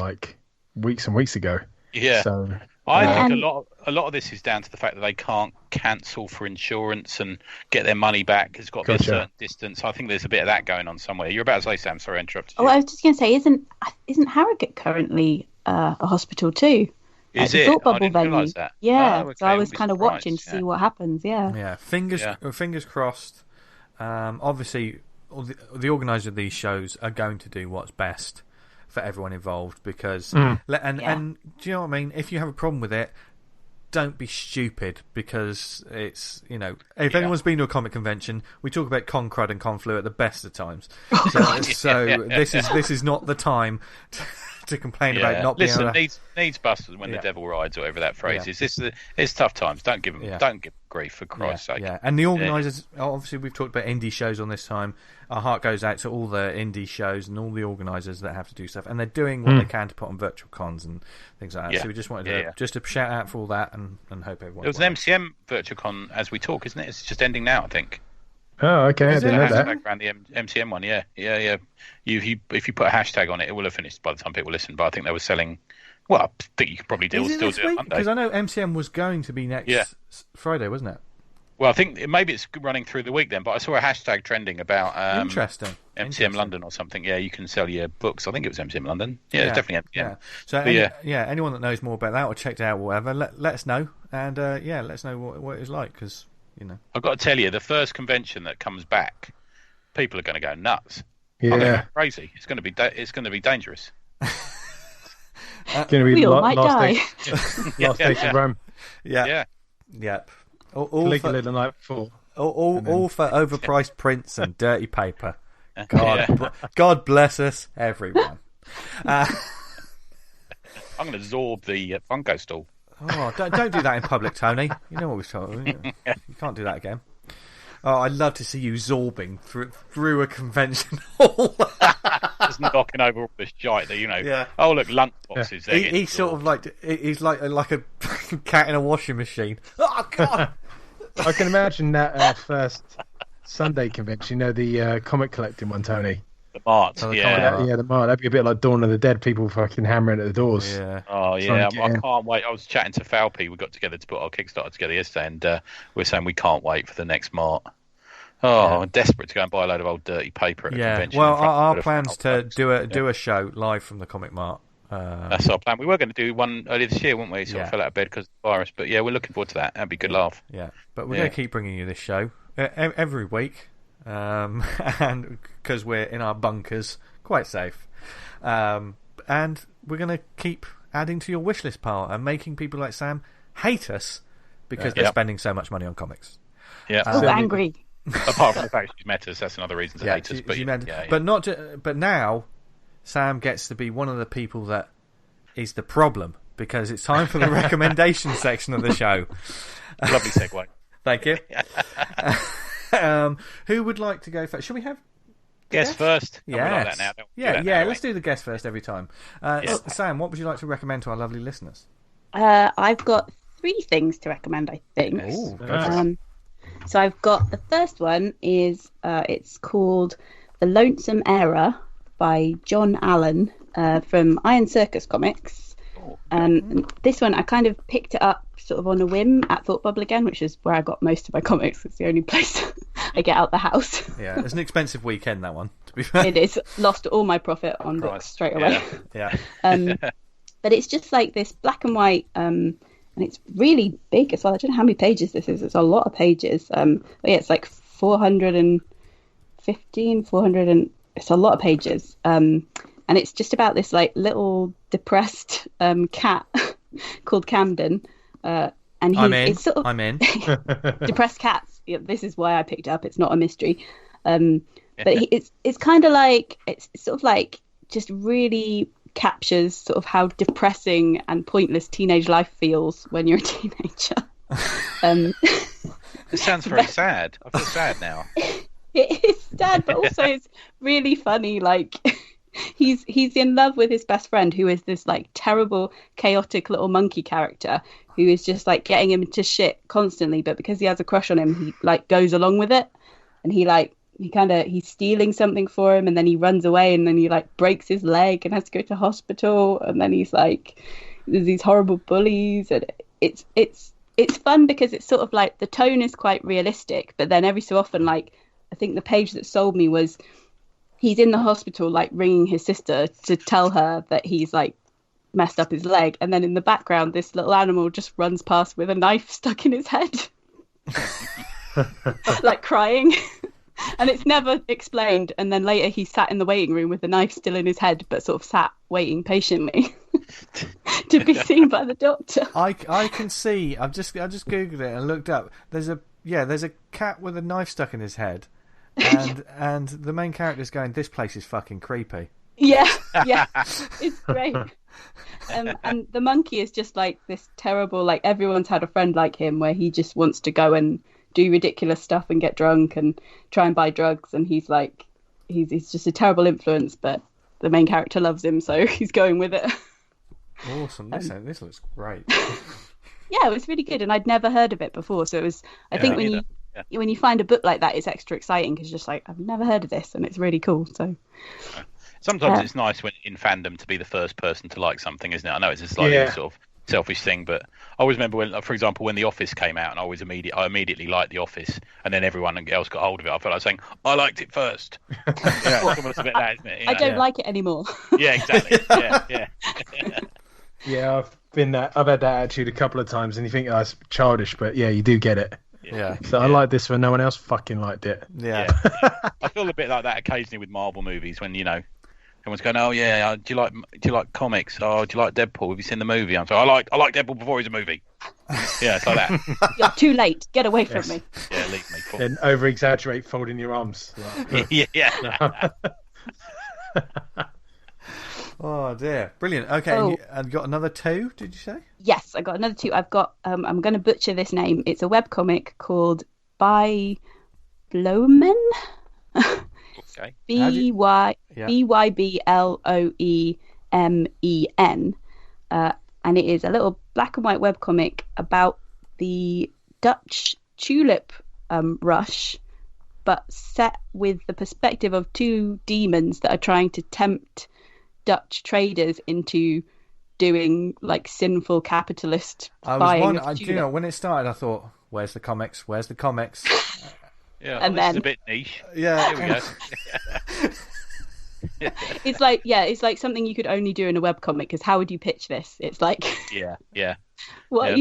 weeks and weeks ago. Yeah. So I think a lot of this is down to the fact that they can't cancel for insurance and get their money back. It's got to be a certain distance. I think there's a bit of that going on somewhere. You're about to say, Sam. Sorry, I interrupted you. Oh, I was just going to say, isn't Harrogate currently a hospital too? Is the it? Thought Bubble I didn't venue. realise that. Yeah. Oh, okay. So I was kind of watching to see what happens. Yeah. Yeah. Fingers crossed. Obviously, the organiser of these shows are going to do what's best for everyone involved, because and do you know what I mean? If you have a problem with it, don't be stupid, because it's if anyone's been to a comic convention, we talk about con crud and conflu at the best of times. So this is not the time to complain about not being able to... needs busters when the devil rides, or whatever that phrase is. It's tough times. Don't give grief, for Christ's sake. Yeah, and the organisers, obviously we've talked about indie shows on this time. Our heart goes out to all the indie shows and all the organisers that have to do stuff, and they're doing what they can to put on virtual cons and things like that. Yeah. So we just wanted to shout out for all that and hope everyone... There was an MCM virtual con as we talk, isn't it? It's just ending now, I think. Oh, okay. I didn't know that. Around the MCM one, yeah. If you put a hashtag on it, it will have finished by the time people listen. But I think they were selling. Well, I think you could probably still do it on Monday. Because I know MCM was going to be next Friday, wasn't it? Well, I think maybe it's running through the week then. But I saw a hashtag trending about Interesting. MCM London or something. Yeah, you can sell your books. I think it was MCM London. Yeah, it's definitely MCM. Yeah. So anyone that knows more about that or checked it out or whatever, let us know, and let us know what it was like, because I've got to tell you, the first convention that comes back, people are going to go nuts. Yeah, I'm going to go crazy. It's going to be dangerous. It's going to be we all might die. Last day to Rome. Yeah. Yep. Caligula the night before. all for overpriced prints and dirty paper. God bless us, everyone. I'm going to absorb the Funko stall. Oh, don't do that in public, Tony. You know what we've told you. You can't do that again. Oh, I'd love to see you zorbing through a convention hall. Just knocking over all this shite that, Yeah. Oh, look, lunch boxes. Yeah. He's sort of like, he's like a cat in a washing machine. Oh, God! I can imagine that first Sunday convention, the comic collecting one, Tony. The Mart, Oh, the yeah. comic. Yeah, the Mart. That'd be a bit like Dawn of the Dead, people fucking hammering at the doors. Yeah. Oh, Trying yeah. to get I in. can't wait. I was chatting to Falpy. We got together to put our Kickstarter together yesterday, and we're saying we can't wait for the next Mart. Oh, I'm desperate to go and buy a load of old dirty paper at a convention. Well, our plans to do a show live from the Comic Mart. That's our plan. We were going to do one earlier this year, weren't we? Sort of fell out of bed because of the virus. But yeah, we're looking forward to that. That'd be a good laugh. Yeah, but we're going to keep bringing you this show every week, and because we're in our bunkers, quite safe, and we're going to keep adding to your wish list pile and making people like Sam hate us because they're spending so much money on comics. Yeah, angry. Apart from the fact she's met us, that's another reason to hate us. But now Sam gets to be one of the people that is the problem because it's time for the recommendation section of the show. Lovely segue. Thank you. Who would like to go first? Should we have guest first? Yes. Like Let's do the guest first every time. Sam, what would you like to recommend to our lovely listeners? I've got 3 things to recommend, I think. Ooh, go for it. So I've got the first one is it's called The Lonesome Era by John Allen from Iron Circus Comics. And this one I kind of picked it up sort of on a whim at Thought Bubble again, which is where I got most of my comics. It's the only place I get out the house. Yeah, it's an expensive weekend, that one, to be fair. It is. Lost all my profit on books straight away. Yeah. But it's just like this black and white, and it's really big as well. I don't know how many pages this is. It's a lot of pages. But yeah, it's like 415, it's a lot of pages. And it's just about this like little depressed cat called Camden. And it's sort of I'm in. depressed cats. Yeah, this is why I picked it up. It's not a mystery. But it's kind of like, it's sort of like just really captures sort of how depressing and pointless teenage life feels when you're a teenager. It sounds very sad. I feel sad now. It is sad, but also it's really funny. Like he's in love with his best friend, who is this like terrible, chaotic little monkey character who is just like getting him to shit constantly. But because he has a crush on him, he like goes along with it, and he's stealing something for him, and then he runs away, and then he like breaks his leg and has to go to hospital, and then he's like, there's these horrible bullies, and it's fun because it's sort of like the tone is quite realistic, but then every so often, like I think the page that sold me was he's in the hospital like ringing his sister to tell her that he's like messed up his leg, and then in the background this little animal just runs past with a knife stuck in his head. Like crying. And it's never explained. And then later he sat in the waiting room with the knife still in his head, but sort of sat waiting patiently to be seen by the doctor. I can see. I just googled it and looked up. There's a cat with a knife stuck in his head, and the main character's going, "This place is fucking creepy." Yeah, it's great. And the monkey is just like this terrible. Like everyone's had a friend like him, where he just wants to go and do ridiculous stuff and get drunk and try and buy drugs, and he's just a terrible influence, but the main character loves him, so he's going with it. Awesome. This looks great. Yeah, it was really good, and I'd never heard of it before, so it was I think when you find a book like that, it's extra exciting because you're just like, I've never heard of this, and it's really cool. So sometimes it's nice when in fandom to be the first person to like something, isn't it? I know it's a slightly sort of selfish thing, but I always remember when, for example, when The Office came out, and I immediately liked The Office, and then everyone else got hold of it. I felt like saying I liked it first. Yeah, it's a bit that, isn't it? I don't like it anymore. Yeah, exactly. Yeah. Yeah, I've had that attitude a couple of times, and you think that's childish, but yeah, you do get it. Yeah. So I like this when no one else fucking liked it. Yeah. I feel a bit like that occasionally with Marvel movies when Someone's going, "Oh yeah, do you like comics? Oh, do you like Deadpool? Have you seen the movie?" I'm saying, I like Deadpool before he's a movie. Yeah, it's like that. You're too late. Get away from me. Yeah, leave me. Cool. Then over exaggerate, folding your arms. Yeah. Oh dear, brilliant. Okay, and you got another 2? Did you say? Yes, I got another 2. I've got. I'm going to butcher this name. It's a webcomic called By Bloemen. Okay. Bybloemen, and it is a little black and white webcomic about the Dutch tulip rush, but set with the perspective of 2 demons that are trying to tempt Dutch traders into doing like sinful capitalist buying of tulips. You know, when it started, I thought, "Where's the comics? Where's the comics?" Yeah, and this then is a bit niche. Yeah, here we go. it's like something you could only do in a webcomic. Because how would you pitch this? It's like yeah. What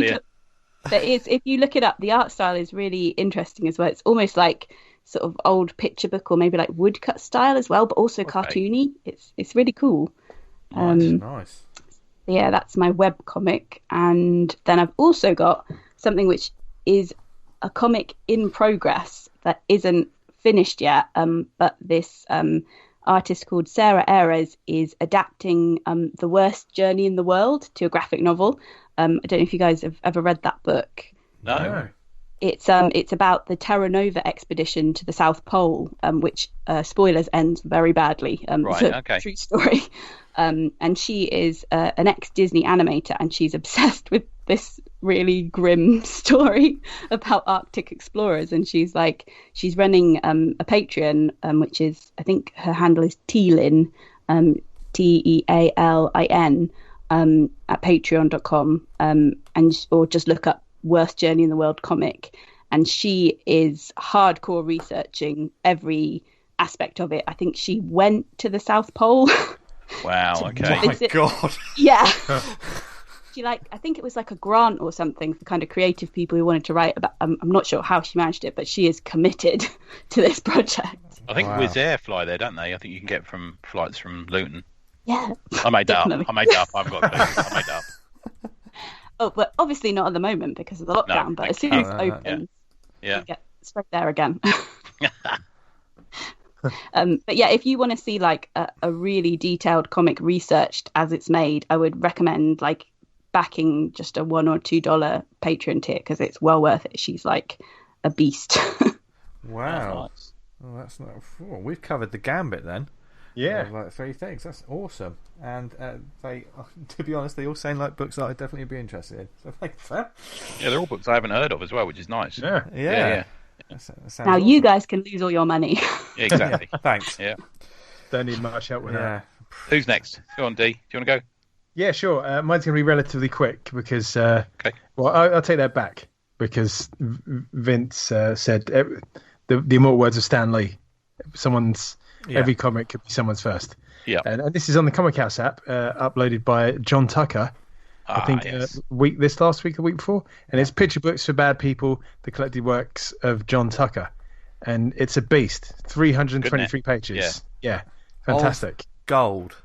there is, if you look it up, the art style is really interesting as well. It's almost like sort of old picture book or maybe like woodcut style as well, but also cartoony. It's really cool. Nice. Yeah, that's my web comic. And then I've also got something which is a comic in progress that isn't finished yet, but this artist called Sarah Ares is adapting The Worst Journey in the World to a graphic novel. I don't know if you guys have ever read that book. No. It's about the Terra Nova expedition to the South Pole, which spoilers ends very badly. Right, it's a okay. true story. And she is an ex-Disney animator, and she's obsessed with this really grim story about Arctic explorers. And she's running a Patreon, which is, I think her handle is Tealin, Tealin, at patreon.com, or just look up Worst Journey in the World comic, and she is hardcore researching every aspect of it. I think she went to the South Pole. Wow. Okay. Oh my God. Yeah. She I think it was like a grant or something for kind of creative people who wanted to write about. I'm not sure how she managed it, but she is committed to this project. I think Wizz Air fly there, don't they? I think you can get from flights from Luton. Yeah. I made that up. I made that up. I haven't got a clue. I made that up. Oh, but obviously not at the moment because of the lockdown. But as soon as it opens, you get straight there again. But yeah, if you want to see like a really detailed comic researched as it's made, I would recommend like backing just a $1 or $2 Patreon tier because it's well worth it. She's like a beast. Wow. Nice. Well, that's not. Oh, we've covered the gambit then. Yeah. Like 3 things. That's awesome. And they, to be honest, they all sound like books that I'd definitely be interested in. So thanks for that. Yeah, they're all books I haven't heard of as well, which is nice. Yeah. Yeah. That sounds Now awesome. you guys can lose all your money. Yeah, exactly. Thanks. Yeah. Don't need much help with that. Who's next? Go on, D. Do you want to go? Yeah, sure. Mine's going to be relatively quick because, Okay. well, I'll take that back because Vince said the immortal words of Stan Lee. Every comic could be someone's first. Yeah. And this is on the Comic House app, uploaded by John Tucker. I think yes. last week, the week before, and it's picture books for bad people, the collected works of John Tucker, and it's a beast. 323 pages. Yeah, fantastic. Gold.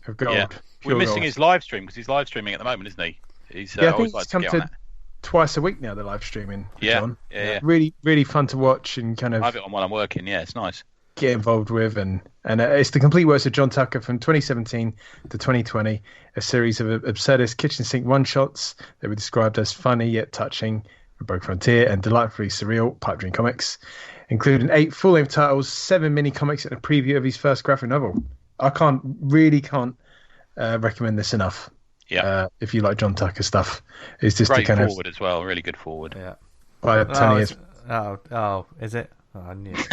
Of gold. Yeah. We're missing his live stream because he's live streaming at the moment, isn't he? He's I always think like it's come to get on to that. twice a week now. The live streaming. Yeah. John. Really, really fun to watch and kind of I have it on while I'm working. Yeah, it's nice. get involved with, and it's the complete works of John Tucker from 2017 to 2020, a series of absurdist kitchen sink one-shots that were described as funny yet touching, Rogue Frontier, and delightfully surreal pipe dream comics, including 8 full-length titles, 7 mini-comics, and a preview of his first graphic novel. I can't recommend this enough. Yeah. If you like John Tucker stuff, it's just Great a kind forward as well, really good forward. Yeah. Is it? Oh, I knew it.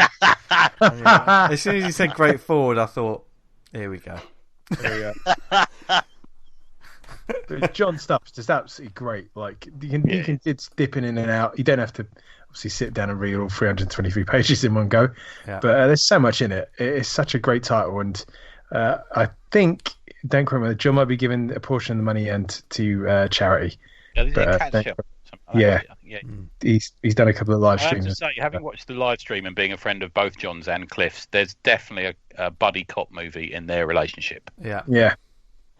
As soon as you said great forward, I thought, here we go. There we go. John stuff's just absolutely great. Like it's dipping in and out. You don't have to obviously sit down and read all 323 pages in one go. Yeah. But there's so much in it. It's such a great title, and I think, don't quote me, John might be giving a portion of the money and to charity. Yeah, there's a cat shop. Yeah. Yeah. He's done a couple of live I have to streams. say, having watched the live stream and being a friend of both John's and Cliff's, there's definitely a buddy cop movie in their relationship. Yeah.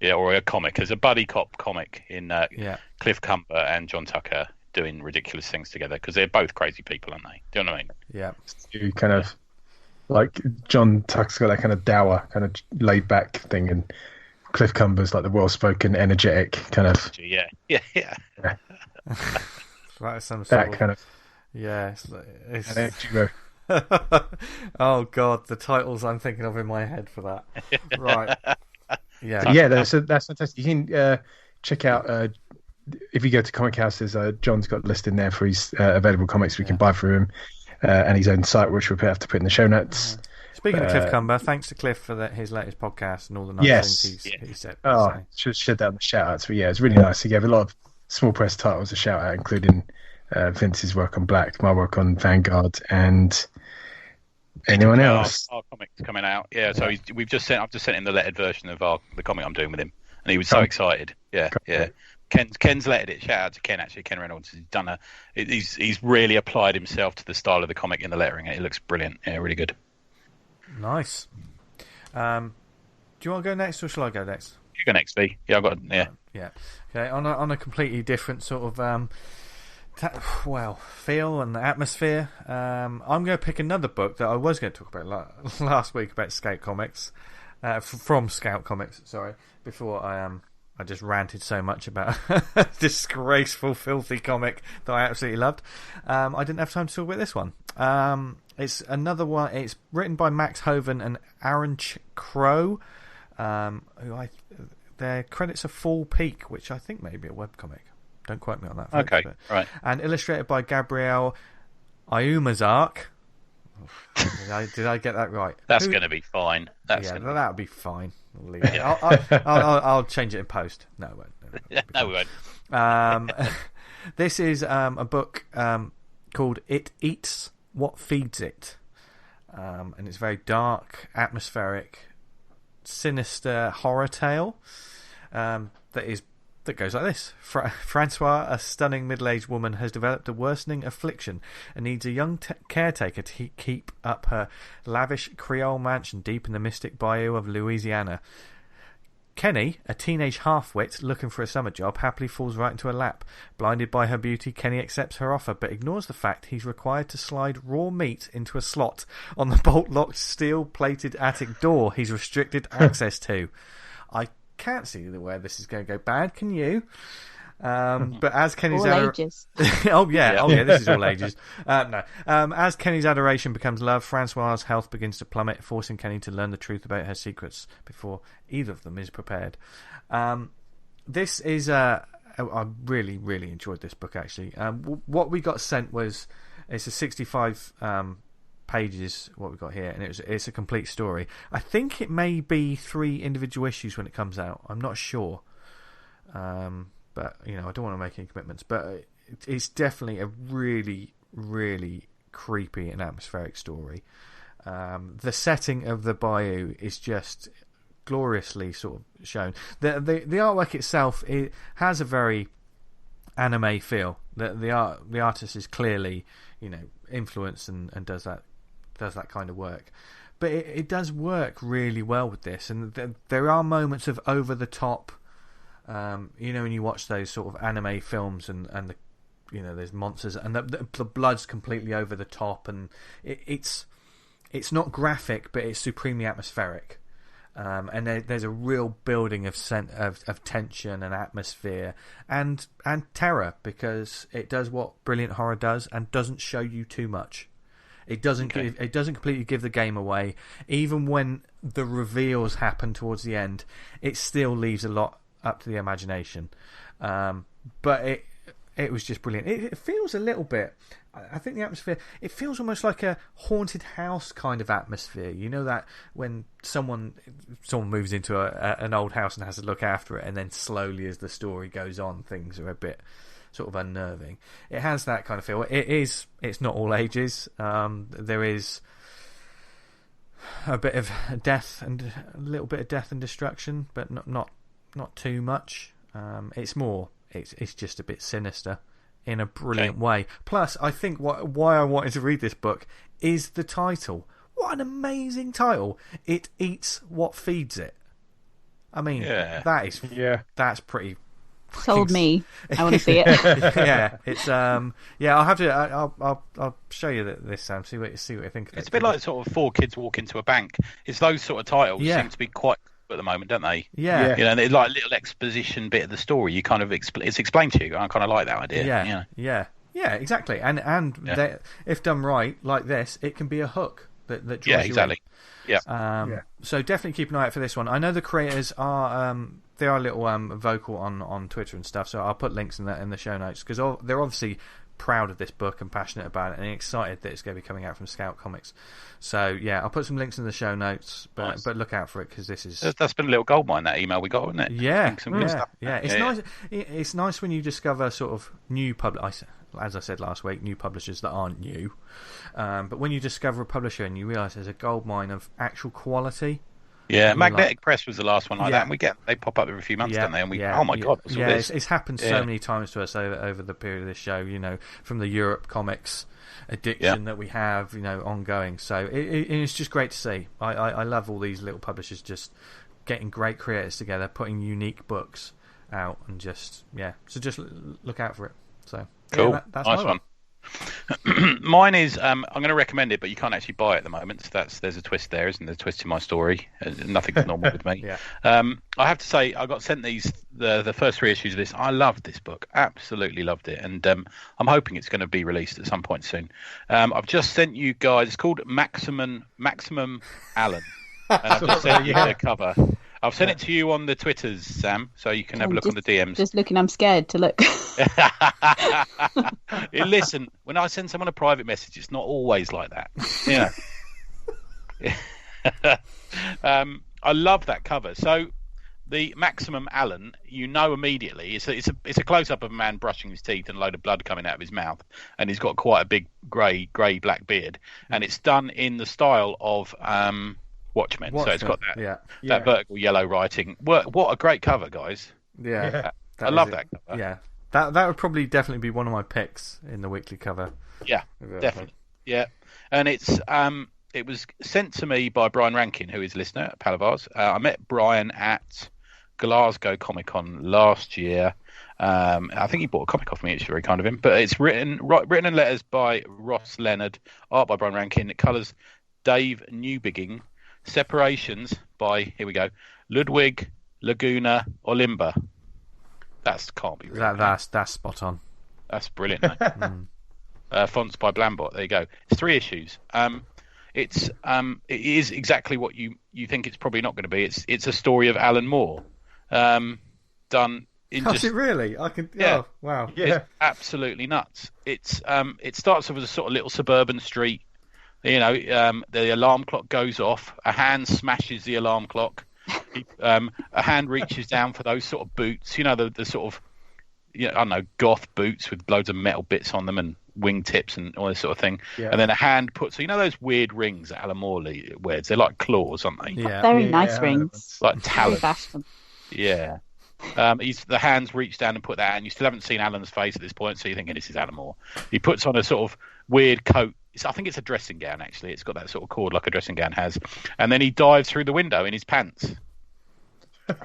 Yeah, or a comic. There's a buddy cop comic in Yeah. Cliff Cumber and John Tucker doing ridiculous things together because they're both crazy people, aren't they? Do you know what I mean? Yeah. You kind of like John Tuck's got that kind of dour, kind of laid back thing, and Cliff Cumber's like the well-spoken, energetic kind of. Yeah. That is some sort That of, kind of. yeah. It's... Duo. Oh God, the titles I'm thinking of in my head for that. Right. Yeah. Yeah, that's fantastic. You can check out if you go to Comic Houses. John's got a list in there for his available comics we can buy through him, and his own site, which we'll have to put in the show notes. Speaking of Cliff Cumber, thanks to Cliff for his latest podcast and all the nice things he said. Oh, should shed that on the shout outs. But yeah, it's really nice. He gave a lot of small press titles a shout out, including Vince's work on Black, my work on Vanguard, and anyone else. Our comic's coming out. Yeah, so I've just sent him the lettered version of the comic I'm doing with him, and he was so excited. Yeah. Ken's lettered it. Shout out to Ken, actually. Ken Reynolds. He's really applied himself to the style of the comic in the lettering. It looks brilliant. Yeah, really good. Nice. Do you want to go next, or shall I go next? You go next, B. Yeah, I've got. Yeah. Yeah. Okay. On a completely different sort of feel and atmosphere. I'm going to pick another book that I was going to talk about last week about Scout Comics, from Scout Comics. Sorry, before I just ranted so much about a disgraceful, filthy comic that I absolutely loved. I didn't have time to talk about this one. It's another one. It's written by Max Hoven and Aaron Crow, their credits are Fall Peak, which I think may be a webcomic. Don't quote me on that. Folks, okay, right. And illustrated by Gabriel Ayumazark. Did I get that right? That's going to be fine. That'll be fine. I'll leave it. I'll change it in post. No, we won't. No, we won't. This is a book called It Eats What Feeds It. And it's very dark, atmospheric, sinister horror tale that goes like this. Francois, a stunning middle-aged woman, has developed a worsening affliction and needs a young caretaker to keep up her lavish Creole mansion deep in the mystic bayou of Louisiana. Kenny, a teenage half-wit looking for a summer job, happily falls right into her lap. Blinded by her beauty, Kenny accepts her offer, but ignores the fact he's required to slide raw meat into a slot on the bolt-locked, steel-plated attic door he's restricted access to. I can't see where this is going to go bad, can you? But as Kenny's ages. This is all ages. As Kenny's adoration becomes love, Francois's health begins to plummet, forcing Kenny to learn the truth about her secrets before either of them is prepared. This is I really, really enjoyed this book, actually. What we got sent was it's a 65 pages, what we got here, and it's a complete story. I think it may be 3 individual issues when it comes out. I'm not sure. But, I don't want to make any commitments. But it's definitely a really, really creepy and atmospheric story. The setting of the bayou is just gloriously sort of shown. The artwork itself, it has a very anime feel. The artist is clearly, influenced and does that kind of work. But it does work really well with this. And there are moments of over the top. When you watch those sort of anime films and the, there's monsters and the blood's completely over the top, and it's not graphic, but it's supremely atmospheric. And there's a real building of tension and atmosphere and terror, because it does what brilliant horror does and doesn't show you too much. It doesn't completely give the game away. Even when the reveals happen towards the end, it still leaves a lot up to the imagination. But it was just brilliant. It feels a little bit, I think the atmosphere, it feels almost like a haunted house kind of atmosphere. You know that when someone moves into an old house and has to look after it, and then slowly as the story goes on, things are a bit sort of unnerving. It has that kind of feel. It's not all ages. There is a bit of death and a little bit of death and destruction, but not too much. It's just a bit sinister in a brilliant way. Plus, I think why I wanted to read this book is the title. What an amazing title! It eats what feeds it. I mean, that's pretty. Sold me. I want to see it. It's I'll have to. I'll show you this, Sam. See what you think of it. It's a bit like sort of Four Kids Walk Into a Bank. It's those sort of titles seem to be quite at the moment, don't they? Yeah. You know, they're like a little exposition bit of the story. You kind of it's explained to you. I kind of like that idea. Yeah, exactly. And if done right, like this, it can be a hook that draws you exactly. in. So definitely keep an eye out for this one. I know the creators are they are a little vocal on Twitter and stuff, so I'll put links in the show notes because they're obviously proud of this book and passionate about it and excited that it's going to be coming out from Scout Comics. So yeah, I'll put some links in the show notes, but look out for it because this is that's been a little goldmine, that email we got, isn't it? Yeah. It's nice. It's nice when you discover sort of new as I said last week, new publishers that aren't new. But when you discover a publisher and you realise there's a goldmine of actual quality. Yeah, Magnetic Press was the last one like that, and they pop up every few months, don't they? And oh my god, what's all this? It's happened so many times to us over the period of this show. You know, from the Europe comics addiction that we have, ongoing. So it's just great to see. I love all these little publishers just getting great creators together, putting unique books out, and so just look out for it. So cool, that's nice one. Mine is I'm going to recommend it, but you can't actually buy it at the moment. So there's a twist there, isn't there? A twist in my story. Nothing's normal with me. I have to say, I got sent the first 3 issues of this. I loved this book, absolutely loved it, and I'm hoping it's going to be released at some point soon. I've just sent you guys. It's called Maximum Allen, and I've just sent you the cover. I've sent it to you on the Twitters, Sam, so you can have a look on the DMs. Just looking, I'm scared to look. Listen, when I send someone a private message, it's not always like that. I love that cover. So the Maximum Allen, immediately, it's a close up of a man brushing his teeth and a load of blood coming out of his mouth, and he's got quite a big grey black beard, and it's done in the style of Watchmen. So it's got that vertical yellow writing. What a great cover, guys! Yeah. I love that cover. Yeah, that would probably definitely be one of my picks in the weekly cover. Yeah, definitely. Yeah, and it was sent to me by Brian Rankin, who is a listener at Palavars. I met Brian at Glasgow Comic Con last year. I think he bought a comic off me. It's very kind of him. But it's written in letters by Ross Leonard, art by Brian Rankin. It colours Dave Newbigging. Separations by, here we go, Ludwig Laguna Olimba. That can't be real. That's spot on. That's brilliant. Fonts by Blambot. There you go. It's 3 issues. It is exactly what you think it's probably not going to be. It's a story of Alan Moore, done in Is it really? I can. Yeah. Oh, wow. Yeah. It's absolutely nuts. It starts off as a sort of little suburban street. The alarm clock goes off. A hand smashes the alarm clock. A hand reaches down for those sort of boots. The sort of, I don't know, goth boots with loads of metal bits on them and wingtips and all this sort of thing. Yeah. And then a hand puts, those weird rings that Alan Moore wears. They're like claws, aren't they? Yeah. Very nice rings. Like talons. Yeah. The hands reach down and put that, and you still haven't seen Alan's face at this point, so you're thinking this is Alan Moore. He puts on a sort of weird coat. I think it's a dressing gown, actually. It's got that sort of cord like a dressing gown has. And then he dives through the window in his pants.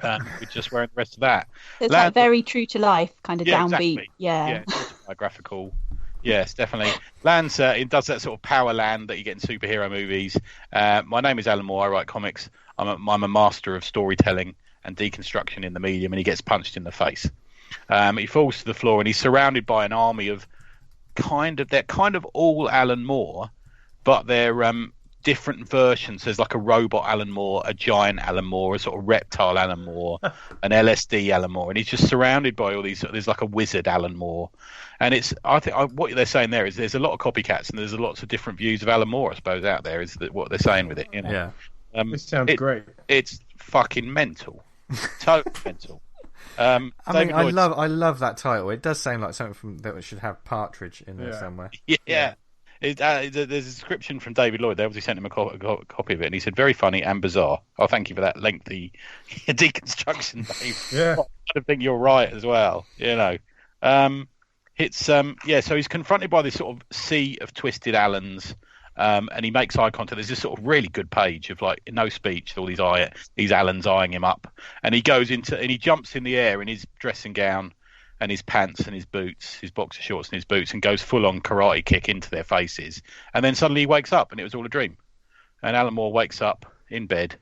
We're just wearing the rest of that. It's like very true to life, kind of downbeat. Exactly. Yeah, biographical. Yes, definitely. Lands, it does that sort of power land that you get in superhero movies. My name is Alan Moore. I write comics. I'm a master of storytelling and deconstruction in the medium, and he gets punched in the face. He falls to the floor, and he's surrounded by an army of they're kind of all Alan Moore, but they're different versions. There's like a robot Alan Moore, a giant Alan Moore, a sort of reptile Alan Moore, an LSD Alan Moore, and he's just surrounded by all these. There's like a wizard Alan Moore, and I think what they're saying there is there's a lot of copycats and there's lots of different views of Alan Moore, I suppose, out there. Is that what they're saying with it? Yeah. This sounds great. It's fucking mental, totally mental. I love that title. It does sound like something that should have Partridge in there somewhere. Yeah. There's a description from David Lloyd. They obviously sent him a copy of it, and he said, very funny and bizarre. Oh, thank you for that lengthy deconstruction, Dave. Yeah. I think you're right as well, It's yeah. So he's confronted by this sort of sea of twisted Allens, and he makes eye contact. There's this sort of really good page of like no speech, all these Allens eyeing him up, and he jumps in the air in his dressing gown and his pants and his boots, his boxer shorts and his boots, and goes full on karate kick into their faces, and then suddenly he wakes up and it was all a dream. And Alan Moore wakes up in bed.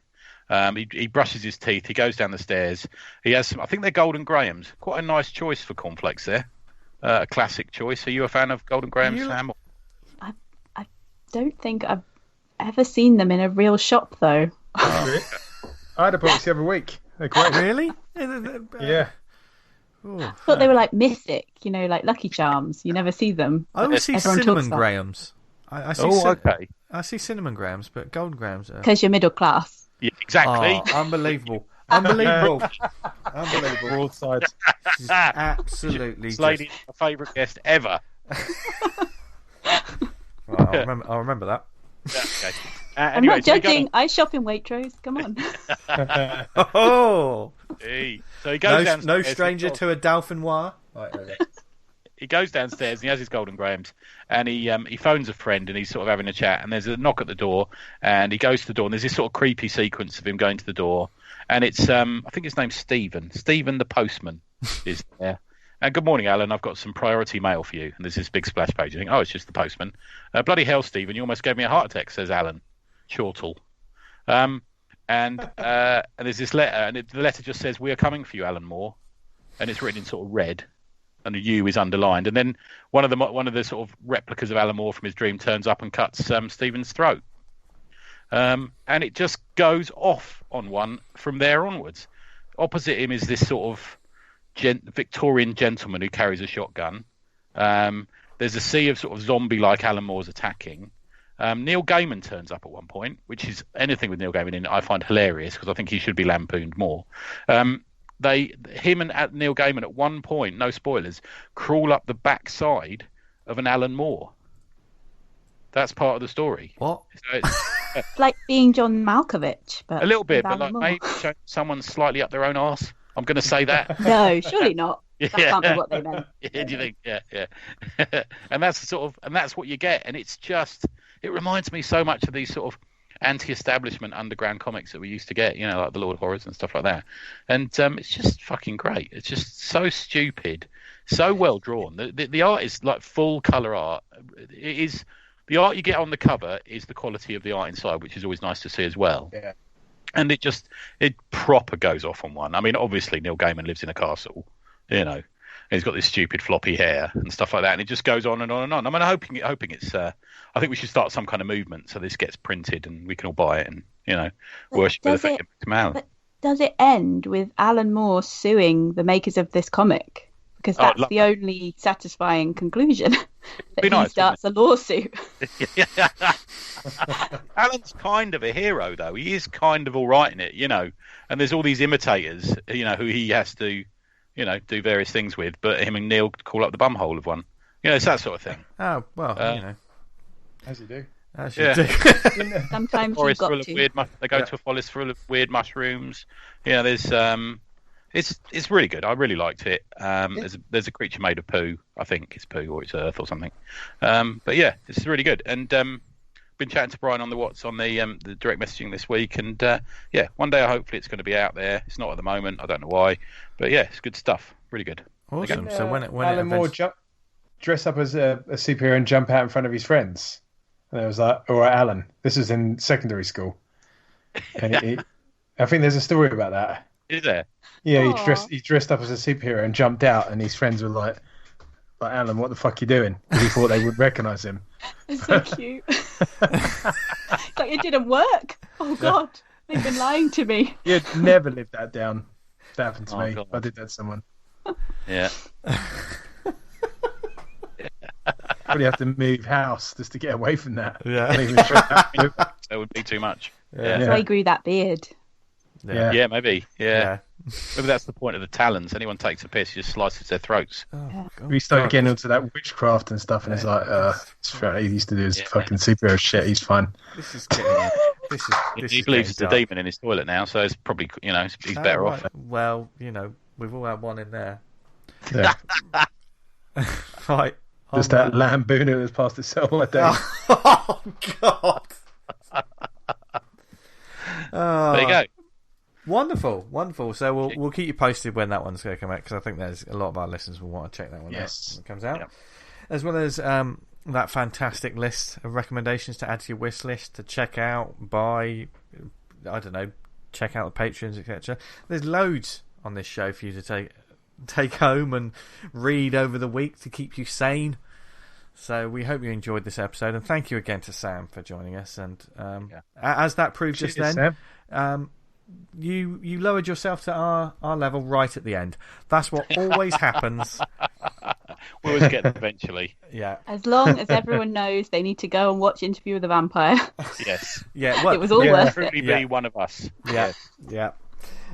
He brushes his teeth. He goes down the stairs. He has some, I think they're Golden Grahams. Quite a nice choice for cornflakes there. A classic choice. Are you a fan of Golden Grahams, Sam? I don't think I've ever seen them in a real shop, though. I had a box the other week. They're great. Really? Yeah. I thought they were like mythic, like Lucky Charms. You never see them. I always see Everyone cinnamon talks about grahams. I see okay. I see cinnamon grahams, but golden grahams are... Because you're middle class. Yeah, exactly. Oh, unbelievable. Unbelievable. Broadside. Absolutely. This lady is my favourite guest ever. Well, I'll remember that. Yeah, okay. I'm not judging. I shop in Waitrose. Come on. Oh! Hey. So he goes downstairs. No stranger to a Dauphinois. Right, okay. He goes downstairs and he has his Golden Grahams, and he phones a friend and he's sort of having a chat, and there's a knock at the door, and he goes to the door, and there's this sort of creepy sequence of him going to the door, and it's I think his name's Stephen the postman is there. And good morning, Alan, I've got some priority mail for you. And there's this big splash page. You think, oh, it's just the postman. Bloody hell, Stephen, you almost gave me a heart attack, says Alan Chortle. And there's this letter, and the letter just says, we are coming for you, Alan Moore, and it's written in sort of red, and the U is underlined. And then one of the sort of replicas of Alan Moore from his dream turns up and cuts Stephen's throat. And it just goes off on one from there onwards. Opposite him is this sort of Victorian gentleman who carries a shotgun. There's a sea of sort of zombie-like Alan Moore's attacking. Neil Gaiman turns up at one point, which is anything with Neil Gaiman in it I find hilarious because I think he should be lampooned more. Him and Neil Gaiman at one point, no spoilers, crawl up the backside of an Alan Moore. That's part of the story. What? So It's like being John Malkovich, but a little bit, with but like Alan Moore. maybe someone slightly up their own arse. I'm going to say that. No, surely not. That Yeah. can't be what they meant. Yeah, do you think? Yeah. And that's what you get, and it reminds me so much of these sort of anti-establishment underground comics that we used to get, like the Lord Horrors and stuff like that. And it's just fucking great. It's just so stupid, so well drawn. The art is like full color art. It is the art you get on the cover is the quality of the art inside, which is always nice to see as well. Yeah. And it proper goes off on one. I mean, obviously Neil Gaiman lives in a castle, and he's got this stupid floppy hair and stuff like that, and it just goes on and on and on. I mean, hoping it's. I think we should start some kind of movement so this gets printed and we can all buy it and worship with effective Alan. But does it end with Alan Moore suing the makers of this comic? Because that's the only satisfying conclusion. That he starts a lawsuit. Alan's kind of a hero, though. He is kind of all right in it, And there's all these imitators, who he has to, do various things with. But him and Neil call up the bumhole of one. It's that sort of thing. Oh, well, As you do. As you do. Sometimes you've got to. They go to a forest full of weird mushrooms. There's it's really good. I really liked it. There's a creature made of poo. I think it's poo or it's earth or something. But yeah, it's really good. And been chatting to Brian on the direct messaging this week. And one day hopefully it's going to be out there. It's not at the moment. I don't know why. But yeah, it's good stuff. Really good. Awesome. So when Alan Moore dress up as a superhero and jump out in front of his friends. And I was like, all right, Alan, this was in secondary school. And I think there's a story about that. Is there? Yeah, he dressed up as a superhero and jumped out, and his friends were like Alan, what the fuck are you doing? Because he thought they would recognise him. It's so cute. It's like it didn't work. Oh God, they've been lying to me. You'd never live that down. That happened to me. God. I did that to someone. Yeah. Probably have to move house just to get away from that. Yeah. That would be too much. That's why he grew that beard. Yeah, maybe. Yeah. Maybe that's the point of the talons. Anyone takes a piss, he just slices their throats. We started getting into that witchcraft and stuff, and it's like, he used to do his fucking superhero shit. He's fine. This is getting. He believes it's a demon in his toilet now, so it's probably he's better off. Well, we've all had one in there. Yeah. Right. Just that lamb booner that's past its sell-by date. Oh, God. There you go. Wonderful, wonderful. So we'll keep you posted when that one's going to come out, because I think there's a lot of our listeners will want to check that one out when it comes out. Yep. As well as that fantastic list of recommendations to add to your wish list, to check out, buy, I don't know, check out the Patreons, etc. There's loads on this show for you to take home and read over the week to keep you sane. So we hope you enjoyed this episode, and thank you again to Sam for joining us. And as that proved just then, you lowered yourself to our level right at the end. That's what always happens. We'll always get there eventually. Yeah. As long as everyone knows they need to go and watch Interview with the Vampire. Yes. Yeah. Well, it was all worth it. Truly be one of us. Yeah. Yes.